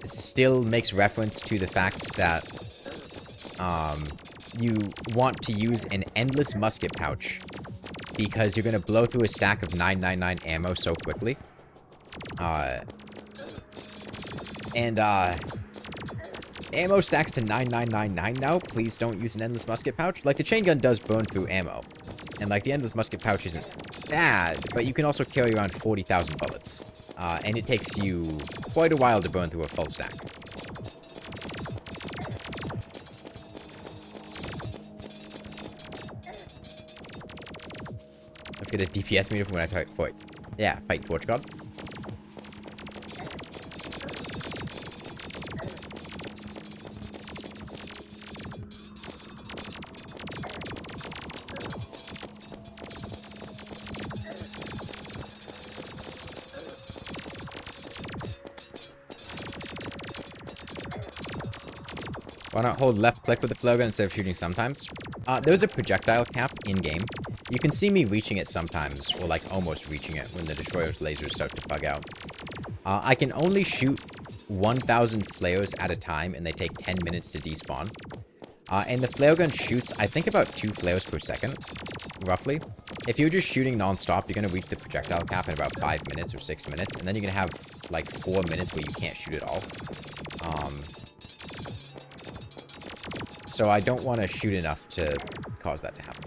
still makes reference to the fact that you want to use an endless musket pouch because you're going to blow through a stack of 999 ammo so quickly. Ammo stacks to 9999 now. Please don't use an endless musket pouch. Like, the chain gun does burn through ammo. And, like, the endless musket pouch isn't bad, but you can also carry around 40,000 bullets. And it takes you quite a while to burn through a full stack. Let's get a DPS meter for when I fight. Yeah, fight Torch God. Why not hold left click with the flare gun instead of shooting sometimes? There's a projectile cap in-game. You can see me reaching it sometimes, or like almost reaching it when the destroyer's lasers start to bug out. I can only shoot 1,000 flares at a time, and they take 10 minutes to despawn. And the flare gun shoots, I think, about 2 flares per second, roughly. If you're just shooting non-stop, you're going to reach the projectile cap in about 5 minutes or 6 minutes, and then you're going to have like 4 minutes where you can't shoot at all. So I don't want to shoot enough to cause that to happen.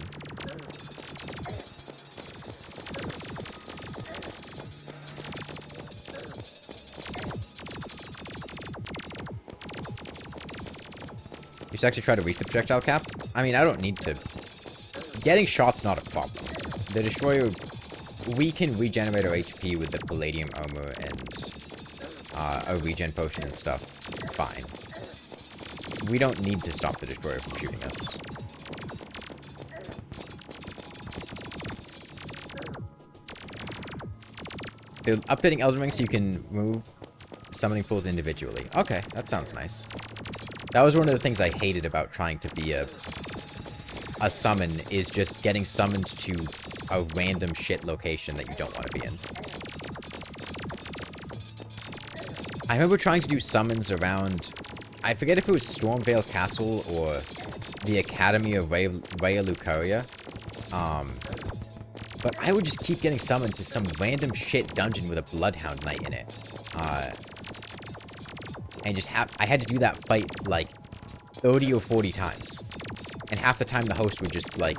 You should actually try to reach the projectile cap. I mean, I don't need to. Getting shot's not a problem. The destroyer, we can regenerate our HP with the palladium armor and a regen potion and stuff. Fine. We don't need to stop the destroyer from shooting us. They're updating Elden Ring so you can move summoning pools individually. Okay, that sounds nice. That was one of the things I hated about trying to be a summon, is just getting summoned to a random shit location that you don't want to be in. I remember trying to do summons around, I forget if it was Stormvale Castle or the Academy of Rhea Lucaria. But I would just keep getting summoned to some random shit dungeon with a Bloodhound Knight in it. And just I had to do that fight like 30 or 40 times. And half the time the host would just like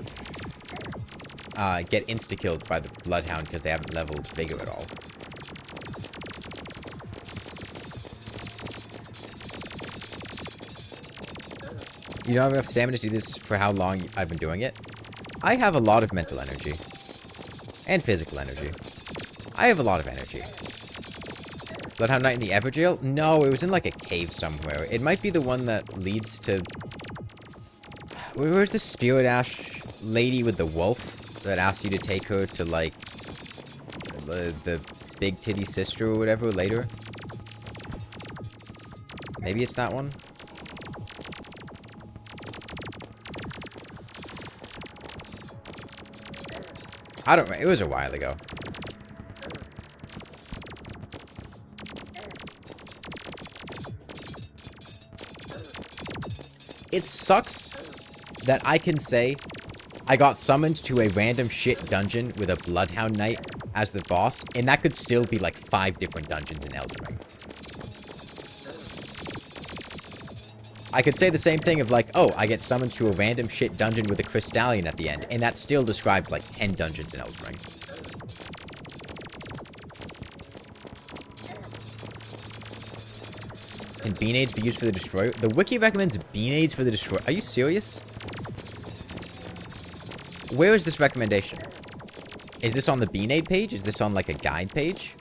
get insta-killed by the Bloodhound because they haven't leveled Vigor at all. You don't have enough stamina to do this for how long I've been doing it? I have a lot of mental energy. And physical energy. I have a lot of energy. Bloodhound Knight in the Everjail? No, it was in like a cave somewhere. It might be the one that leads to... Where's the Spirit Ash lady with the wolf that asks you to take her to like the big titty sister or whatever later. Maybe it's that one. I don't remember. It was a while ago. It sucks that I can say I got summoned to a random shit dungeon with a Bloodhound Knight as the boss, and that could still be like 5 different dungeons in Elden Ring. I could say the same thing of like, oh, I get summoned to a random shit dungeon with a Crystallion at the end, and that still describes like 10 dungeons in Elden Ring. Can bean aids be used for the destroyer? The wiki recommends bean aids for the destroyer. Are you serious? Where is this recommendation? Is this on the bean aid page? Is this on like a guide page?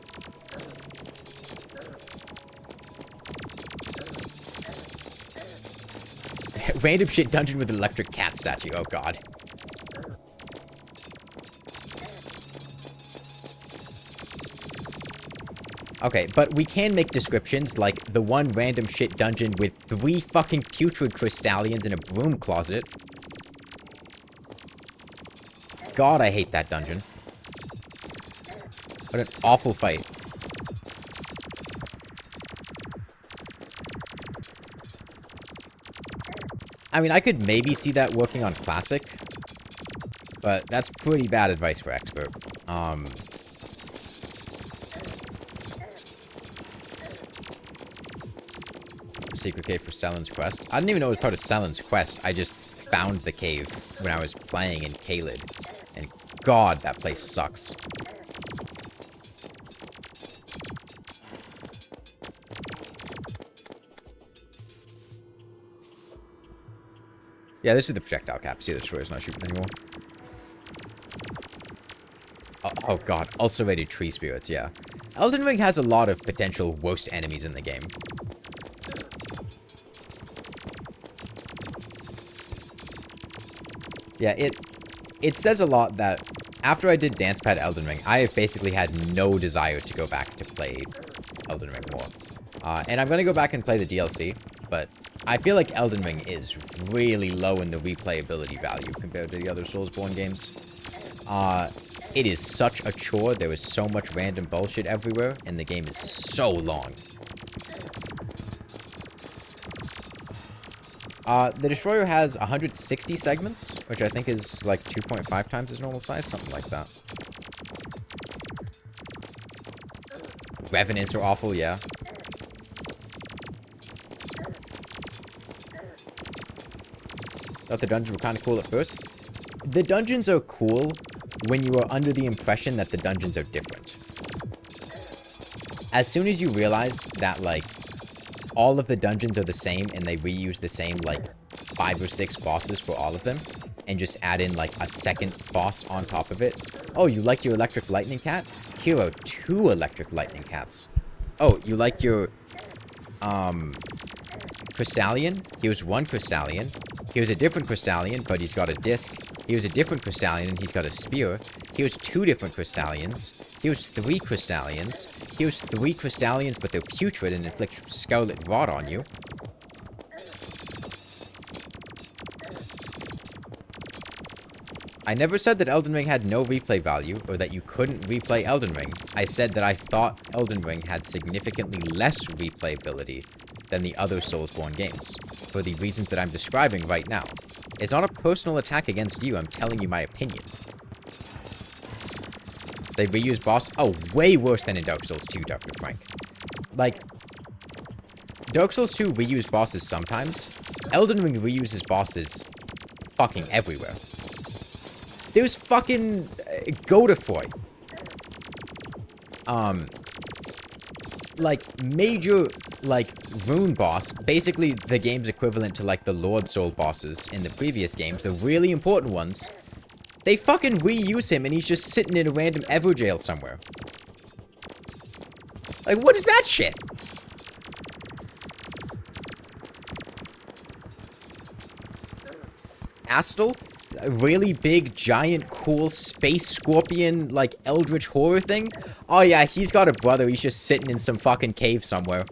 Random shit dungeon with an electric cat statue. Oh god. Okay, but we can make descriptions like the one random shit dungeon with 3 fucking putrid Crystallions in a broom closet. God, I hate that dungeon. What an awful fight. I mean, I could maybe see that working on Classic, but that's pretty bad advice for Expert. Secret cave for Selen's Quest. I didn't even know it was part of Selen's Quest. I just found the cave when I was playing in Caelid. And god, that place sucks. Yeah, this is the projectile cap. See, the destroyer's not shooting anymore. Oh god, ulcerated tree spirits, yeah. Elden Ring has a lot of potential worst enemies in the game. Yeah, it says a lot that after I did Dance Pad Elden Ring, I have basically had no desire to go back to play Elden Ring more. And I'm going to go back and play the DLC, but I feel like Elden Ring is really low in the replayability value compared to the other Soulsborne games. It is such a chore, there is so much random bullshit everywhere, and the game is so long. The Destroyer has 160 segments, which I think is like 2.5 times its normal size, something like that. Revenants are awful, yeah. Thought the dungeons were kind of cool at first. The dungeons are cool when you are under the impression that the dungeons are different. As soon as you realize that, like, all of the dungeons are the same and they reuse the same, like, 5 or 6 bosses for all of them, and just add in, like, a second boss on top of it. Oh, you like your electric lightning cat? Here are 2 electric lightning cats. Oh, you like your, Crystallion? Here's 1 Crystallion. Here's a different Crystallion, but he's got a disc. Here's a different Crystallion, and he's got a spear. Here's 2 different Crystallions. Here's 3 Crystallions. Here's 3 Crystallions, but they're putrid and inflict scarlet rot on you. I never said that Elden Ring had no replay value, or that you couldn't replay Elden Ring. I said that I thought Elden Ring had significantly less replayability than the other Soulsborne games, for the reasons that I'm describing right now. It's not a personal attack against you, I'm telling you my opinion. They reuse boss... Oh, way worse than in Dark Souls 2, Dr. Frank. Like, Dark Souls 2 reused bosses sometimes. Elden Ring reuses bosses fucking everywhere. There's fucking Godefroy. Like, major, like, rune boss, basically the game's equivalent to, like, the Lord Soul bosses in the previous games, the really important ones. They fucking reuse him and he's just sitting in a random Everjail somewhere. Like, what is that shit? Astel? A really big, giant, cool, space scorpion, like, eldritch horror thing? Oh yeah, he's got a brother. He's just sitting in some fucking cave somewhere.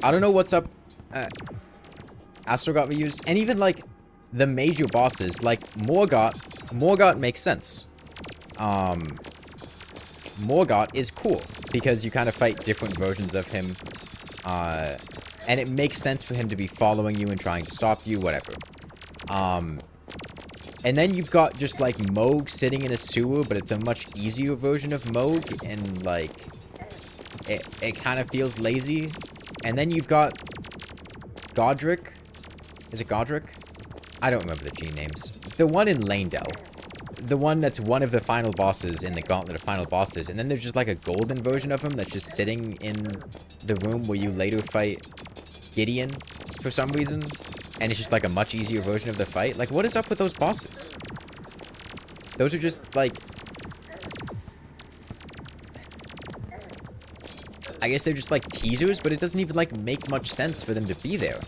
I don't know what's up. Astro got reused. And even, like, the major bosses, like Morgott makes sense. Morgott is cool, because you kind of fight different versions of him. And it makes sense for him to be following you and trying to stop you, whatever. And then you've got just, like, Moog sitting in a sewer, but it's a much easier version of Moog, and, like, it kind of feels lazy. And then you've got Godric. Is it Godric? I don't remember the G names. The one in Lanedell. The one that's one of the final bosses in the Gauntlet of Final Bosses. And then there's just like a golden version of him that's just sitting in the room where you later fight Gideon for some reason. And it's just like a much easier version of the fight. Like, what is up with those bosses? Those are just like... I guess they're just like teasers, but it doesn't even like make much sense for them to be there.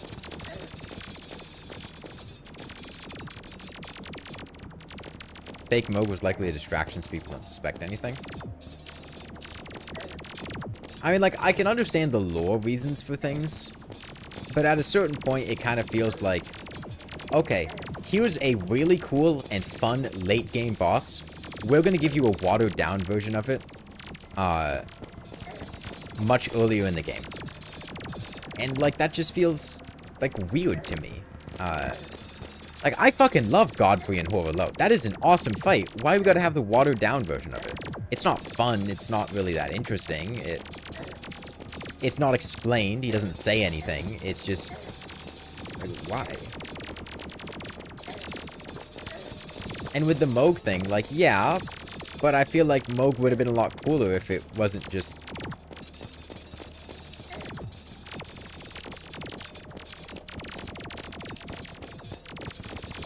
Fake Moog was likely a distraction so people don't suspect anything. I mean, like, I can understand the lore reasons for things, but at a certain point, it kind of feels like, okay, here's a really cool and fun late game boss. We're gonna give you a watered down version of it. Much earlier in the game. And, like, that just feels, like, weird to me. Like, I fucking love Godfrey and Horror Low. That is an awesome fight. Why we gotta have the watered down version of it? It's not fun. It's not really that interesting. It's not explained. He doesn't say anything. It's just... like, why? And with the Moog thing, like, yeah, but I feel like Moog would have been a lot cooler if it wasn't just...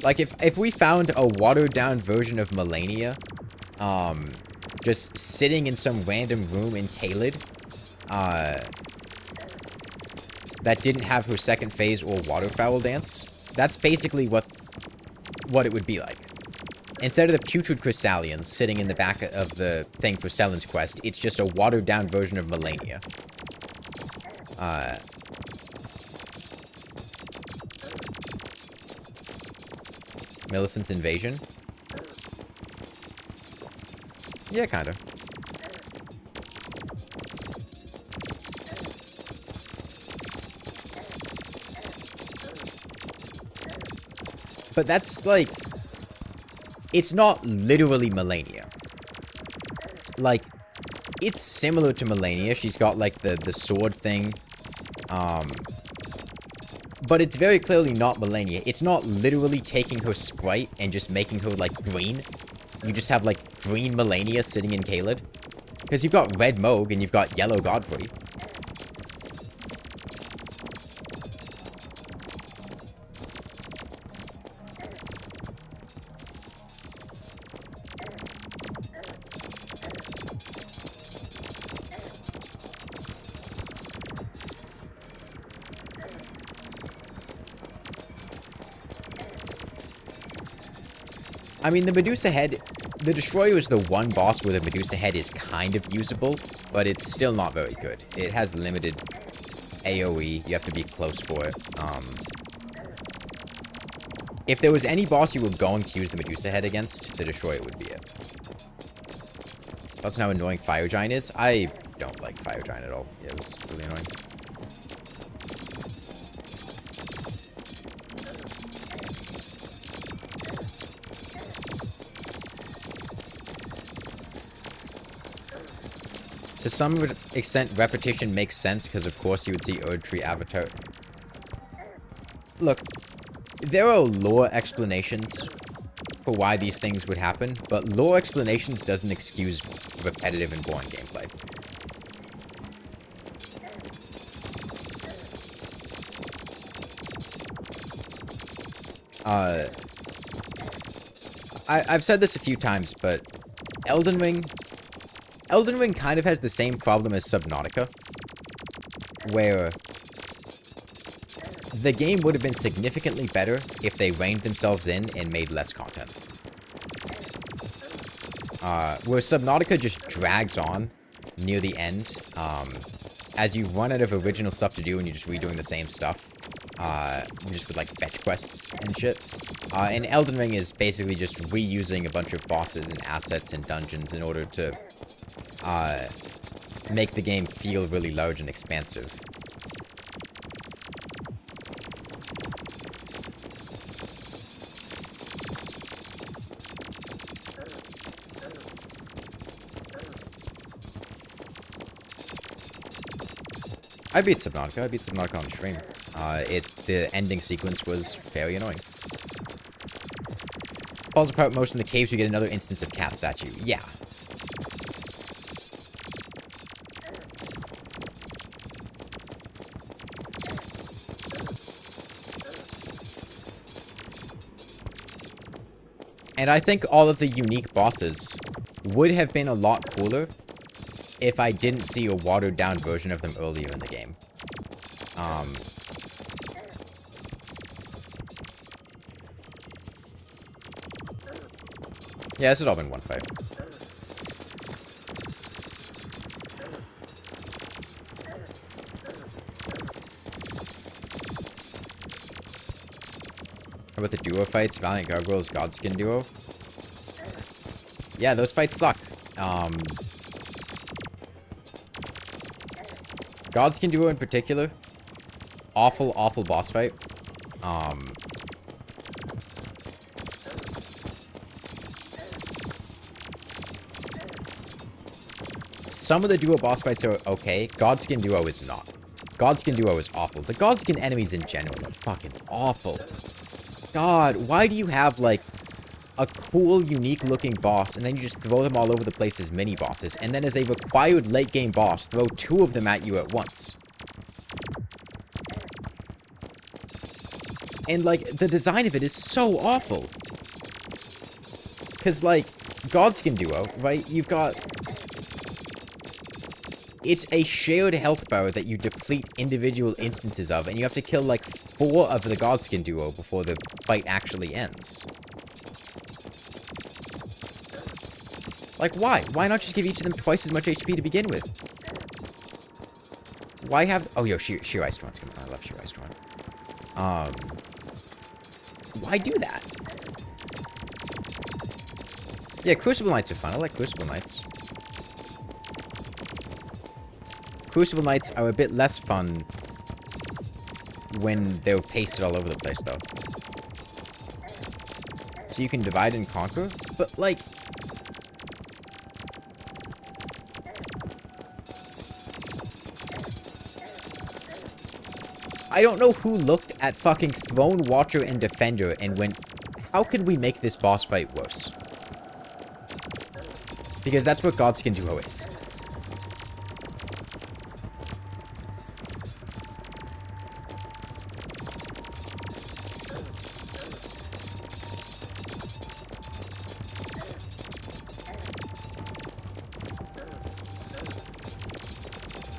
like, if we found a watered-down version of Melania, just sitting in some random room in Caelid, that didn't have her second phase or waterfowl dance, that's basically what it would be like. Instead of the putrid Crystallians sitting in the back of the thing for Selen's quest, it's just a watered-down version of Melania. Millicent's Invasion? Yeah, kinda. But that's, like... it's not literally Melania. Like, it's similar to Melania. She's got, like, the sword thing. But it's very clearly not Melania. It's not literally taking her sprite and just making her, like, green. You just have, like, green Melania sitting in Caelid. Because you've got red Moog and you've got yellow Godfrey. I mean, the Medusa head, the Destroyer is the one boss where the Medusa head is kind of usable, but it's still not very good. It has limited AoE, you have to be close for it. If there was any boss you were going to use the Medusa head against, the Destroyer would be it. That's how annoying Fire Giant is. I don't like Fire Giant at all. Yeah, it was really annoying. To some extent, repetition makes sense, because of course you would see Erdtree Avatar. Look, there are lore explanations for why these things would happen, but lore explanations doesn't excuse repetitive and boring gameplay. I've said this a few times, but Elden Ring Elden Ring kind of has the same problem as Subnautica, where the game would have been significantly better if they reined themselves in and made less content. Where Subnautica just drags on near the end, as you run out of original stuff to do and you're just redoing the same stuff, just with like fetch quests and shit. And Elden Ring is basically just reusing a bunch of bosses and assets and dungeons in order to make the game feel really large and expansive. I beat Subnautica. I beat Subnautica on stream. The ending sequence was very annoying. Falls apart most in the caves, you get another instance of cat statue. Yeah. And I think all of the unique bosses would have been a lot cooler if I didn't see a watered-down version of them earlier in the game. Yeah, this has all been one fight. How about the duo fights? Valiant Gargoyles, Godskin duo? Yeah, those fights suck. Godskin duo in particular, awful, awful boss fight. Some of the duo boss fights are okay. Godskin duo is not. Godskin duo is awful. The Godskin enemies in general are fucking awful. God, why do you have, like, a cool, unique-looking boss, and then you just throw them all over the place as mini-bosses, and then as a required late-game boss, throw two of them at you at once? And, like, the design of it is so awful. Because, like, Godskin duo, right, you've got... It's a shared health bar that you deplete individual instances of, and you have to kill, like, 4 of the Godskin duo before the fight actually ends. Like, why? Why not just give each of them twice as much HP to begin with? Why have... Oh, yo, Sheer Ice Storm's coming. I love Sheer Ice Storm. Why do that? Yeah, Crucible Knights are fun. I like Crucible Knights. Crucible Knights are a bit less fun when they're pasted all over the place, though. So you can divide and conquer, but, like... I don't know who looked at fucking Throne Watcher and Defender and went, how can we make this boss fight worse? Because that's what Godskin Duo is.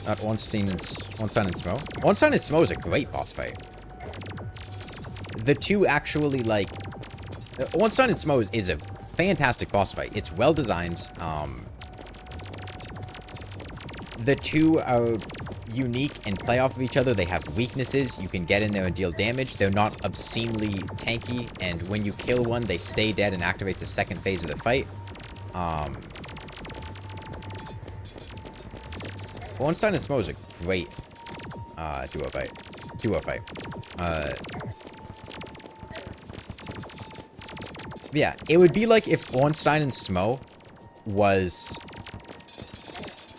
Not Ornstein and Smo? Ornstein and Smo is a great boss fight. The two actually, like... Ornstein and Smo is a fantastic boss fight. It's well designed. The two are unique and play off of each other. They have weaknesses. You can get in there and deal damage. They're not obscenely tanky, and when you kill one, they stay dead and activates the second phase of the fight. Ornstein and Smo is a great duo fight. Yeah, it would be like if Ornstein and Smo was...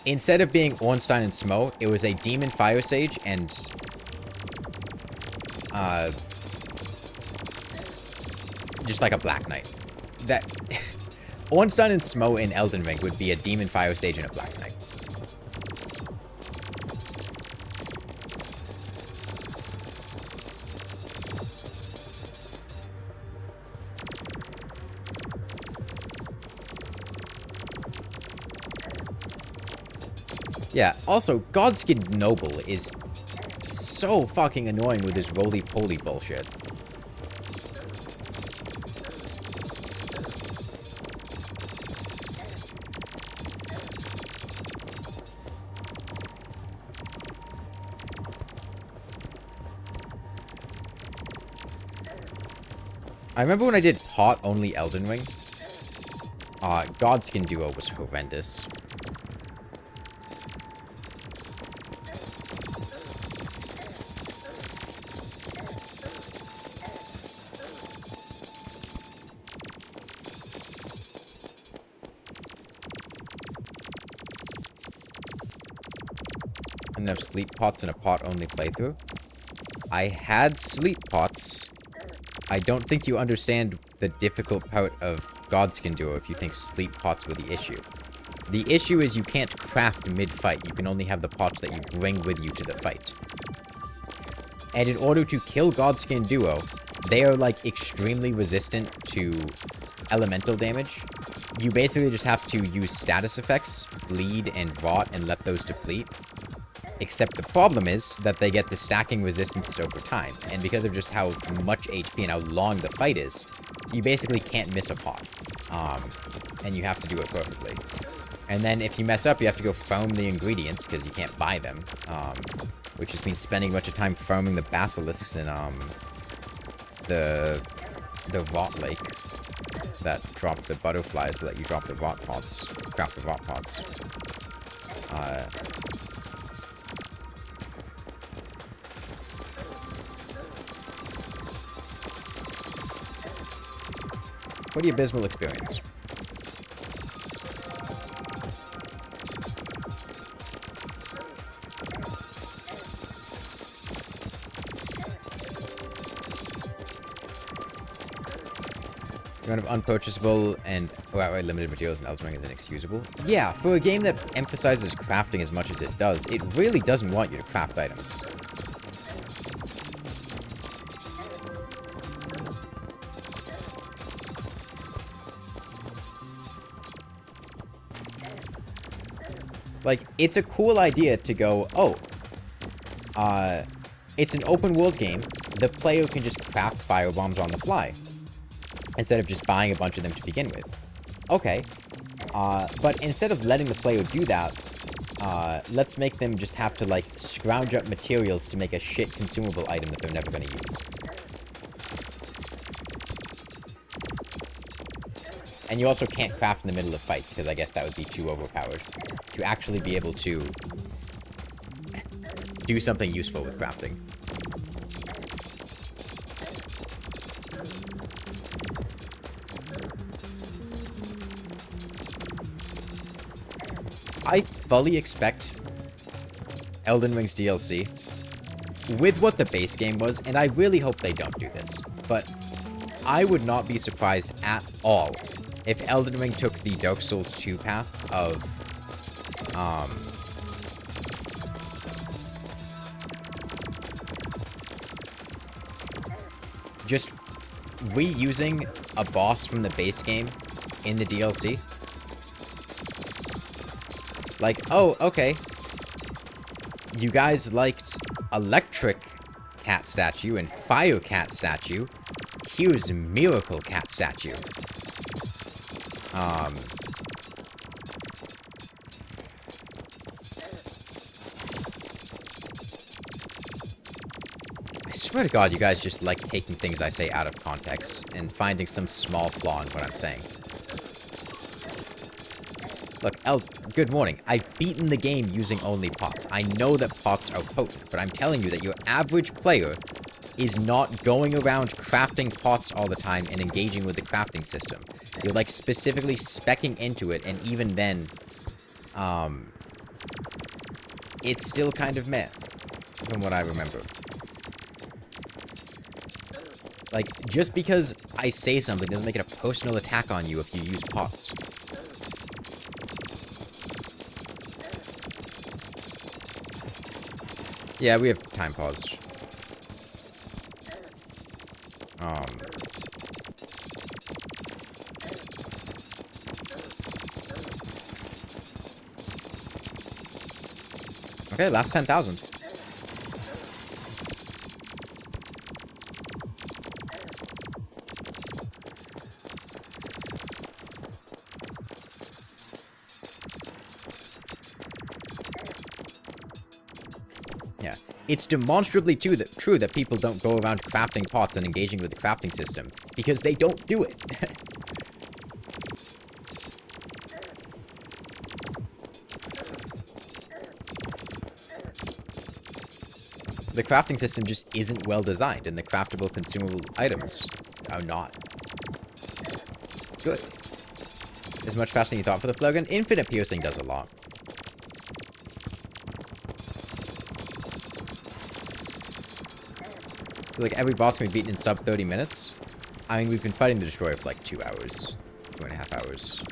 Instead of being Ornstein and Smo, it was a Demon Fire Sage and... just like a Black Knight. That... Ornstein and Smo in Elden Ring would be a Demon Fire Sage and a Black Knight. Yeah, also, Godskin Noble is so fucking annoying with his roly-poly bullshit. I remember when I did pot-only Elden Ring. Godskin Duo was horrendous. Enough sleep pots in a pot-only playthrough. I had sleep pots. I don't think you understand the difficult part of Godskin Duo if you think sleep pots were the issue. The issue is you can't craft mid-fight. You can only have the pots that you bring with you to the fight. And in order to kill Godskin Duo, they are, like, extremely resistant to elemental damage. You basically just have to use status effects, bleed, and rot, and let those deplete. Except the problem is that they get the stacking resistances over time. And because of just how much HP and how long the fight is, you basically can't miss a pot. And you have to do it perfectly. And then if you mess up, you have to go farm the ingredients, because you can't buy them. Which just means spending a bunch of time farming the basilisks in, the rot lake that drop the butterflies that let you drop the rot pots, craft the rot pots. Pretty abysmal experience. The amount of unpurchasable and outright limited materials in Elden Ring is inexcusable. Yeah, for a game that emphasizes crafting as much as it does, it really doesn't want you to craft items. Like, it's a cool idea to go, oh, it's an open world game. The player can just craft firebombs on the fly, instead of just buying a bunch of them to begin with. Okay. But instead of letting the player do that, let's make them just have to, like, scrounge up materials to make a shit consumable item that they're never gonna use. And you also can't craft in the middle of fights, because I guess that would be too overpowered. To actually be able to do something useful with crafting. I fully expect Elden Ring's DLC, with what the base game was, and I really hope they don't do this, but I would not be surprised at all if Elden Ring took the Dark Souls 2 path of, just reusing a boss from the base game in the DLC. Like, oh, okay. You guys liked Electric Cat Statue and Fire Cat Statue. Here's Miracle Cat Statue. I swear to God, you guys just like taking things I say out of context and finding some small flaw in what I'm saying. Look, good morning. I've beaten the game using only pots. I know that pots are potent, but I'm telling you that your average player is not going around crafting pots all the time and engaging with the crafting system. You're, like, specifically speccing into it, and even then, it's still kind of meh, from what I remember. Like, just because I say something doesn't make it a personal attack on you if you use pots. Yeah, we have time pause. Okay, last 10,000. Yeah. It's demonstrably true that people don't go around crafting pots and engaging with the crafting system, because they don't do it. The crafting system just isn't well designed, and the craftable consumable items are not good. As much faster than you thought for the flow gun. Infinite piercing does a lot. So, like, every boss can be beaten in sub 30 minutes. I mean, we've been fighting the Destroyer for like 2 hours. 2.5 hours.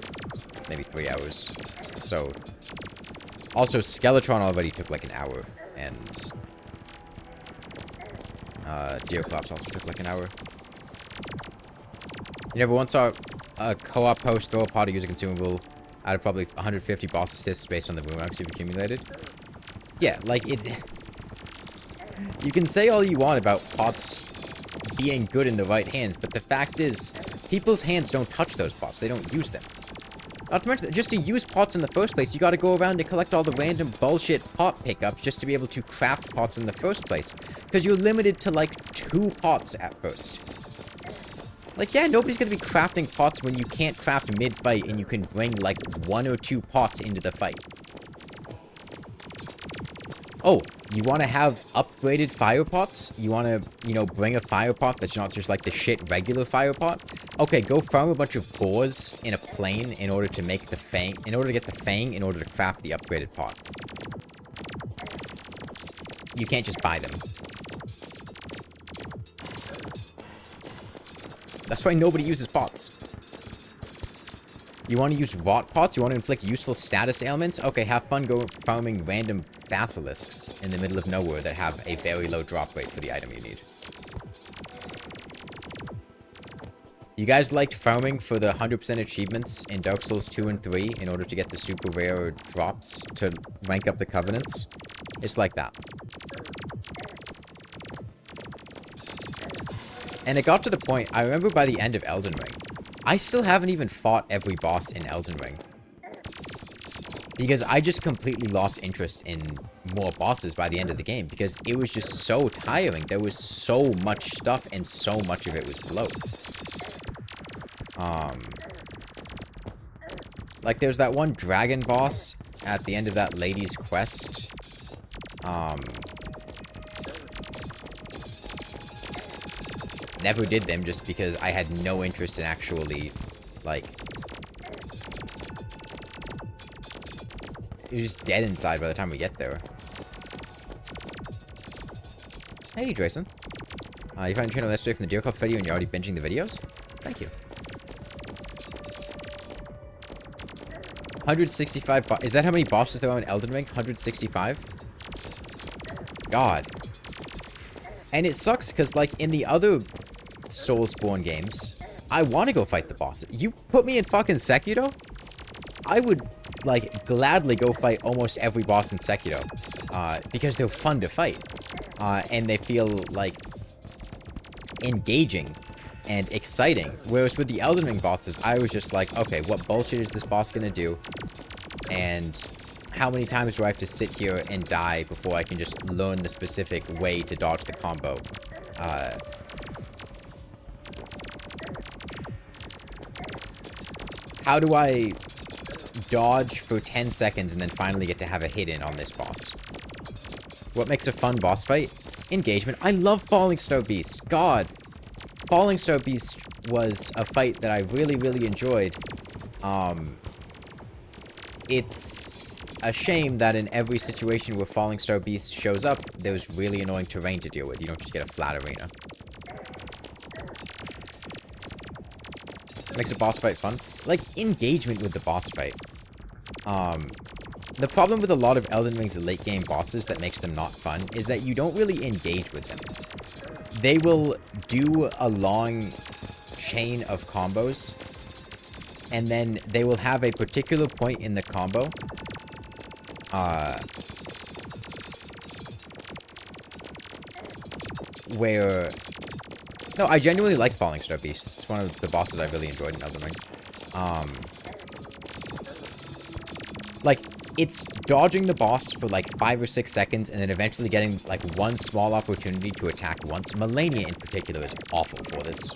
Maybe 3 hours. So, also, Skeletron already took like an hour. And Deerclops also took like an hour. You never once saw a co-op host throw a pot to use a consumable out of probably 150 boss assists based on the boomerangs you've accumulated? Yeah, like, it's... You can say all you want about pots being good in the right hands, but the fact is, people's hands don't touch those pots. They don't use them. Not to mention that just to use pots in the first place, you gotta go around and collect all the random bullshit pot pickups just to be able to craft pots in the first place. Because you're limited to, like, 2 pots at first. Like, yeah, nobody's gonna be crafting pots when you can't craft mid-fight and you can bring, like, 1 or 2 pots into the fight. Oh, you want to have upgraded fire pots? You want to, you know, bring a fire pot that's not just like the shit regular fire pot? Okay, go farm a bunch of boars in a plane in order to make the fang, in order to get the fang, in order to craft the upgraded pot. You can't just buy them. That's why nobody uses pots. You want to use rot pots? You want to inflict useful status ailments? Okay, have fun go farming random basilisks in the middle of nowhere that have a very low drop rate for the item you need. You guys liked farming for the 100% achievements in Dark Souls 2 and 3 in order to get the super rare drops to rank up the covenants? It's like that. And it got to the point, I remember by the end of Elden Ring, I still haven't even fought every boss in Elden Ring. Because I just completely lost interest in more bosses by the end of the game. Because it was just so tiring. There was so much stuff and so much of it was bloat. Like there's that one dragon boss at the end of that lady's quest. Never did them just because I had no interest in actually, like... You're just dead inside by the time we get there. Hey, Drayson. You found your channel yesterday from the Deerclops video and you're already binging the videos? Thank you. 165 Is that how many bosses there are in Elden Ring? 165? God. And it sucks because, like, in the other Soulsborne games, I want to go fight the boss. You put me in fucking Sekiro, I would, like, gladly go fight almost every boss in Sekiro. Because they're fun to fight. And they feel, like, engaging and exciting. Whereas with the Elden Ring bosses, I was just like, okay, what bullshit is this boss gonna do? And how many times do I have to sit here and die before I can just learn the specific way to dodge the combo? How do I dodge for 10 seconds and then finally get to have a hit-in on this boss? What makes a fun boss fight? Engagement. I love Falling Star Beast. God. Falling Star Beast was a fight that I really, really enjoyed. It's a shame that in every situation where Falling Star Beast shows up, there's really annoying terrain to deal with. You don't just get a flat arena. Makes a boss fight fun. Like, engagement with the boss fight. The problem with a lot of Elden Ring's late game bosses that makes them not fun is that you don't really engage with them. They will do a long chain of combos, and then they will have a particular point in the combo, where... No, I genuinely like Falling Star Beast. It's one of the bosses I really enjoyed in Elden Ring. Like, it's dodging the boss for like 5 or 6 seconds and then eventually getting like one small opportunity to attack once. Malenia in particular is awful for this.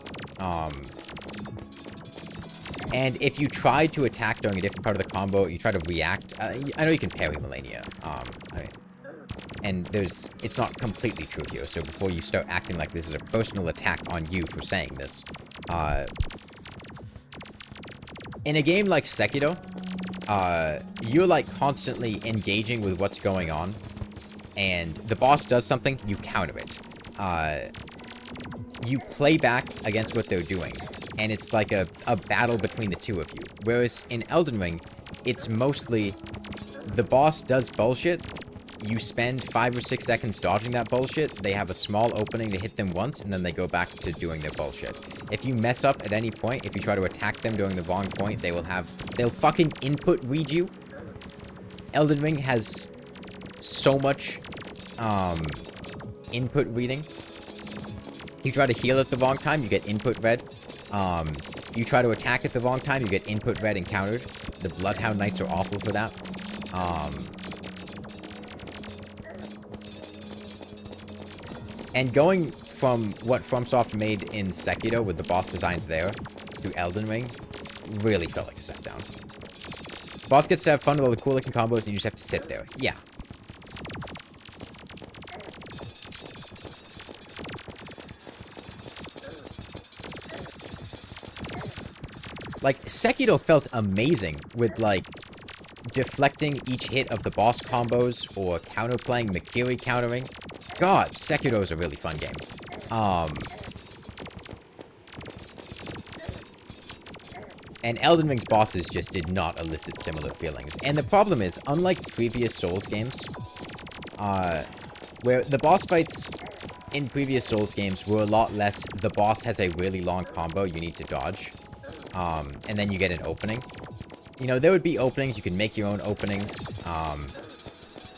And if you try to attack during a different part of the combo, you try to react. I know you can parry Malenia. And it's not completely true here. So before you start acting like this is a personal attack on you for saying this, in a game like Sekiro, you're like constantly engaging with what's going on, and the boss does something, you counter it. You play back against what they're doing, and it's like a battle between the two of you. Whereas in Elden Ring, it's mostly the boss does bullshit, you spend 5 or 6 seconds dodging that bullshit, they have a small opening to hit them once, and then they go back to doing their bullshit. If you mess up at any point, if you try to attack them during the wrong point, they'll fucking input read you. Elden Ring has so much, input reading. You try to heal at the wrong time, you get input read. You try to attack at the wrong time, you get input read and countered. The Bloodhound Knights are awful for that. And going from what FromSoft made in Sekiro with the boss designs there to Elden Ring really felt like a step down. Boss gets to have fun with all the cool looking combos and you just have to sit there. Yeah. Like, Sekiro felt amazing with, like, deflecting each hit of the boss combos or counterplaying Mikiri countering. God, Sekiro is a really fun game. And Elden Ring's bosses just did not elicit similar feelings. And the problem is, unlike previous Souls games, where the boss fights in previous Souls games were a lot less, the boss has a really long combo you need to dodge, and then you get an opening. You know, there would be openings, you could make your own openings.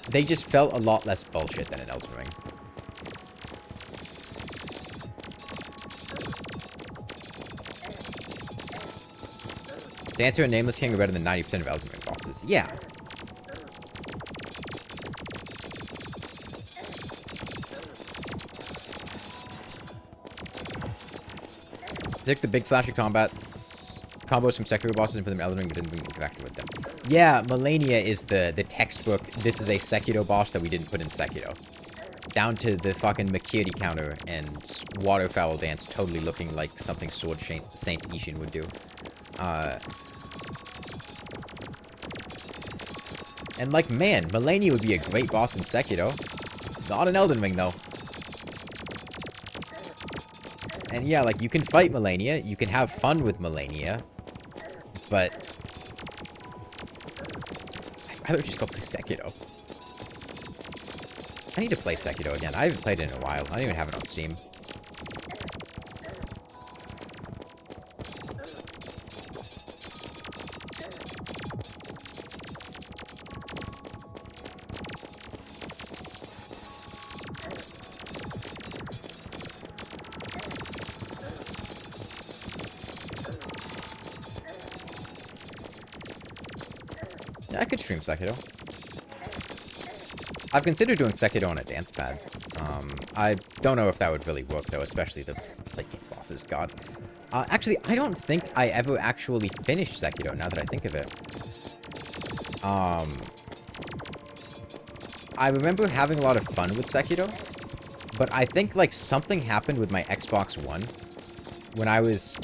They just felt a lot less bullshit than in Elden Ring. Dancer and Nameless King are better than 90% of Elden Ring bosses. Yeah. Take the big flashy combos from Sekiro bosses and put them in Elden Ring, but didn't interact with them. Yeah, Malenia is the textbook. This is a Sekiro boss that we didn't put in Sekiro. Down to the fucking Mikiri counter and Waterfowl dance totally looking like something Sword Saint Ishin would do. And like, man, Malenia would be a great boss in Sekiro. Not in Elden Ring, though. And yeah, like, you can fight Malenia, you can have fun with Malenia, but I'd rather just go play Sekiro. I need to play Sekiro again. I haven't played it in a while. I don't even have it on Steam. Yeah, I could stream Sekiro. I've considered doing Sekiro on a dance pad. I don't know if that would really work, though, especially the late game bosses. God. Actually, I don't think I ever actually finished Sekiro, now that I think of it. I remember having a lot of fun with Sekiro, but I think, like, something happened with my Xbox One when I was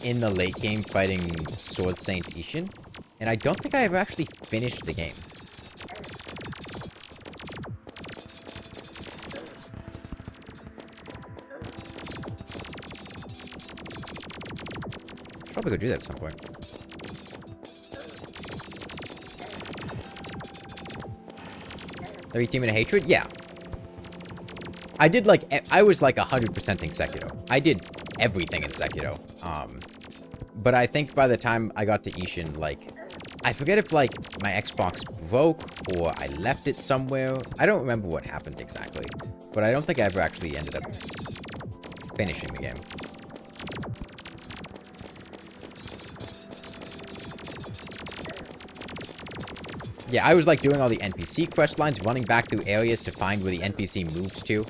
in the late game fighting Sword Saint Ishin, and I don't think I ever actually finished the game. Probably go do that at some point. Are you teaming a hatred? Yeah. I did like, I was like 100%ing Sekiro. I did everything in Sekiro. But I think by the time I got to Ishin, like, I forget if like my Xbox broke or I left it somewhere. I don't remember what happened exactly. but I don't think I ever actually ended up finishing the game. Yeah, I was like doing all the NPC quest lines, running back through areas to find where the NPC moved to.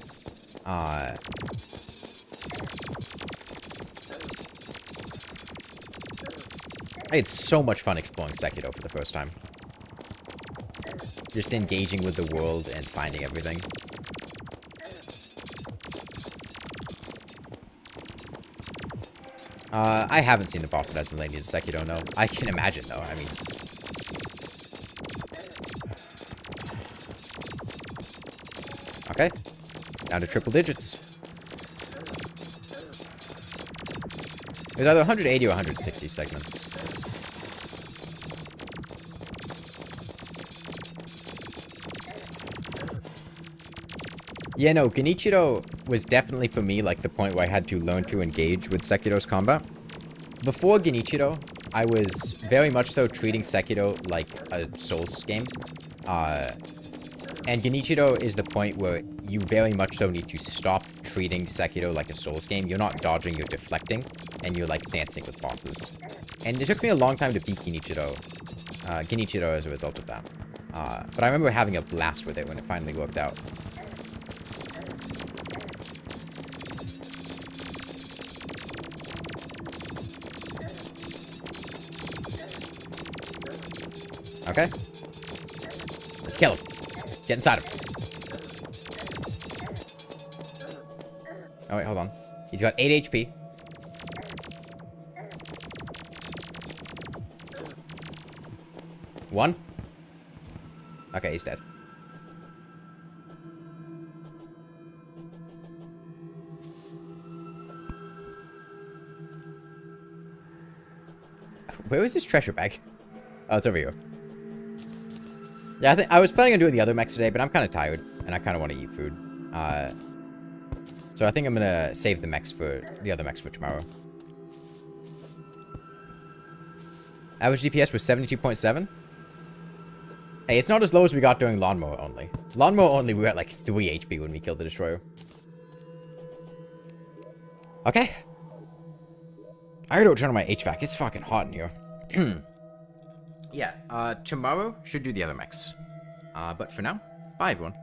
I had so much fun exploring Sekiro for the first time. Just engaging with the world and finding everything. I haven't seen the boss that has related to Sekiro, no. I can imagine, though. I mean... Okay. Down to triple digits. There's either 180 or 160 segments. Yeah, no, Genichiro was definitely for me like the point where I had to learn to engage with Sekiro's combat. Before Genichiro, I was very much so treating Sekiro like a Souls game. And Genichiro is the point where you very much so need to stop treating Sekiro like a Souls game. You're not dodging, you're deflecting, and you're like dancing with bosses. And it took me a long time to beat Genichiro as a result of that. But I remember having a blast with it when it finally worked out. Okay. Let's kill him. Get inside him. Oh, wait, hold on. He's got 8 HP. One. Okay, he's dead. Where is this treasure bag? Oh, it's over here. Yeah, I was planning on doing the other mechs today, but I'm kind of tired, and I kind of want to eat food. So I think I'm gonna save the other mechs for tomorrow. Average DPS was 72.7. Hey, it's not as low as we got during Lawnmower Only. Lawnmower Only, we were at like 3 HP when we killed the Destroyer. Okay. I gotta go turn on my HVAC. It's fucking hot in here. Yeah, tomorrow should do the other mechs. But for now, bye everyone.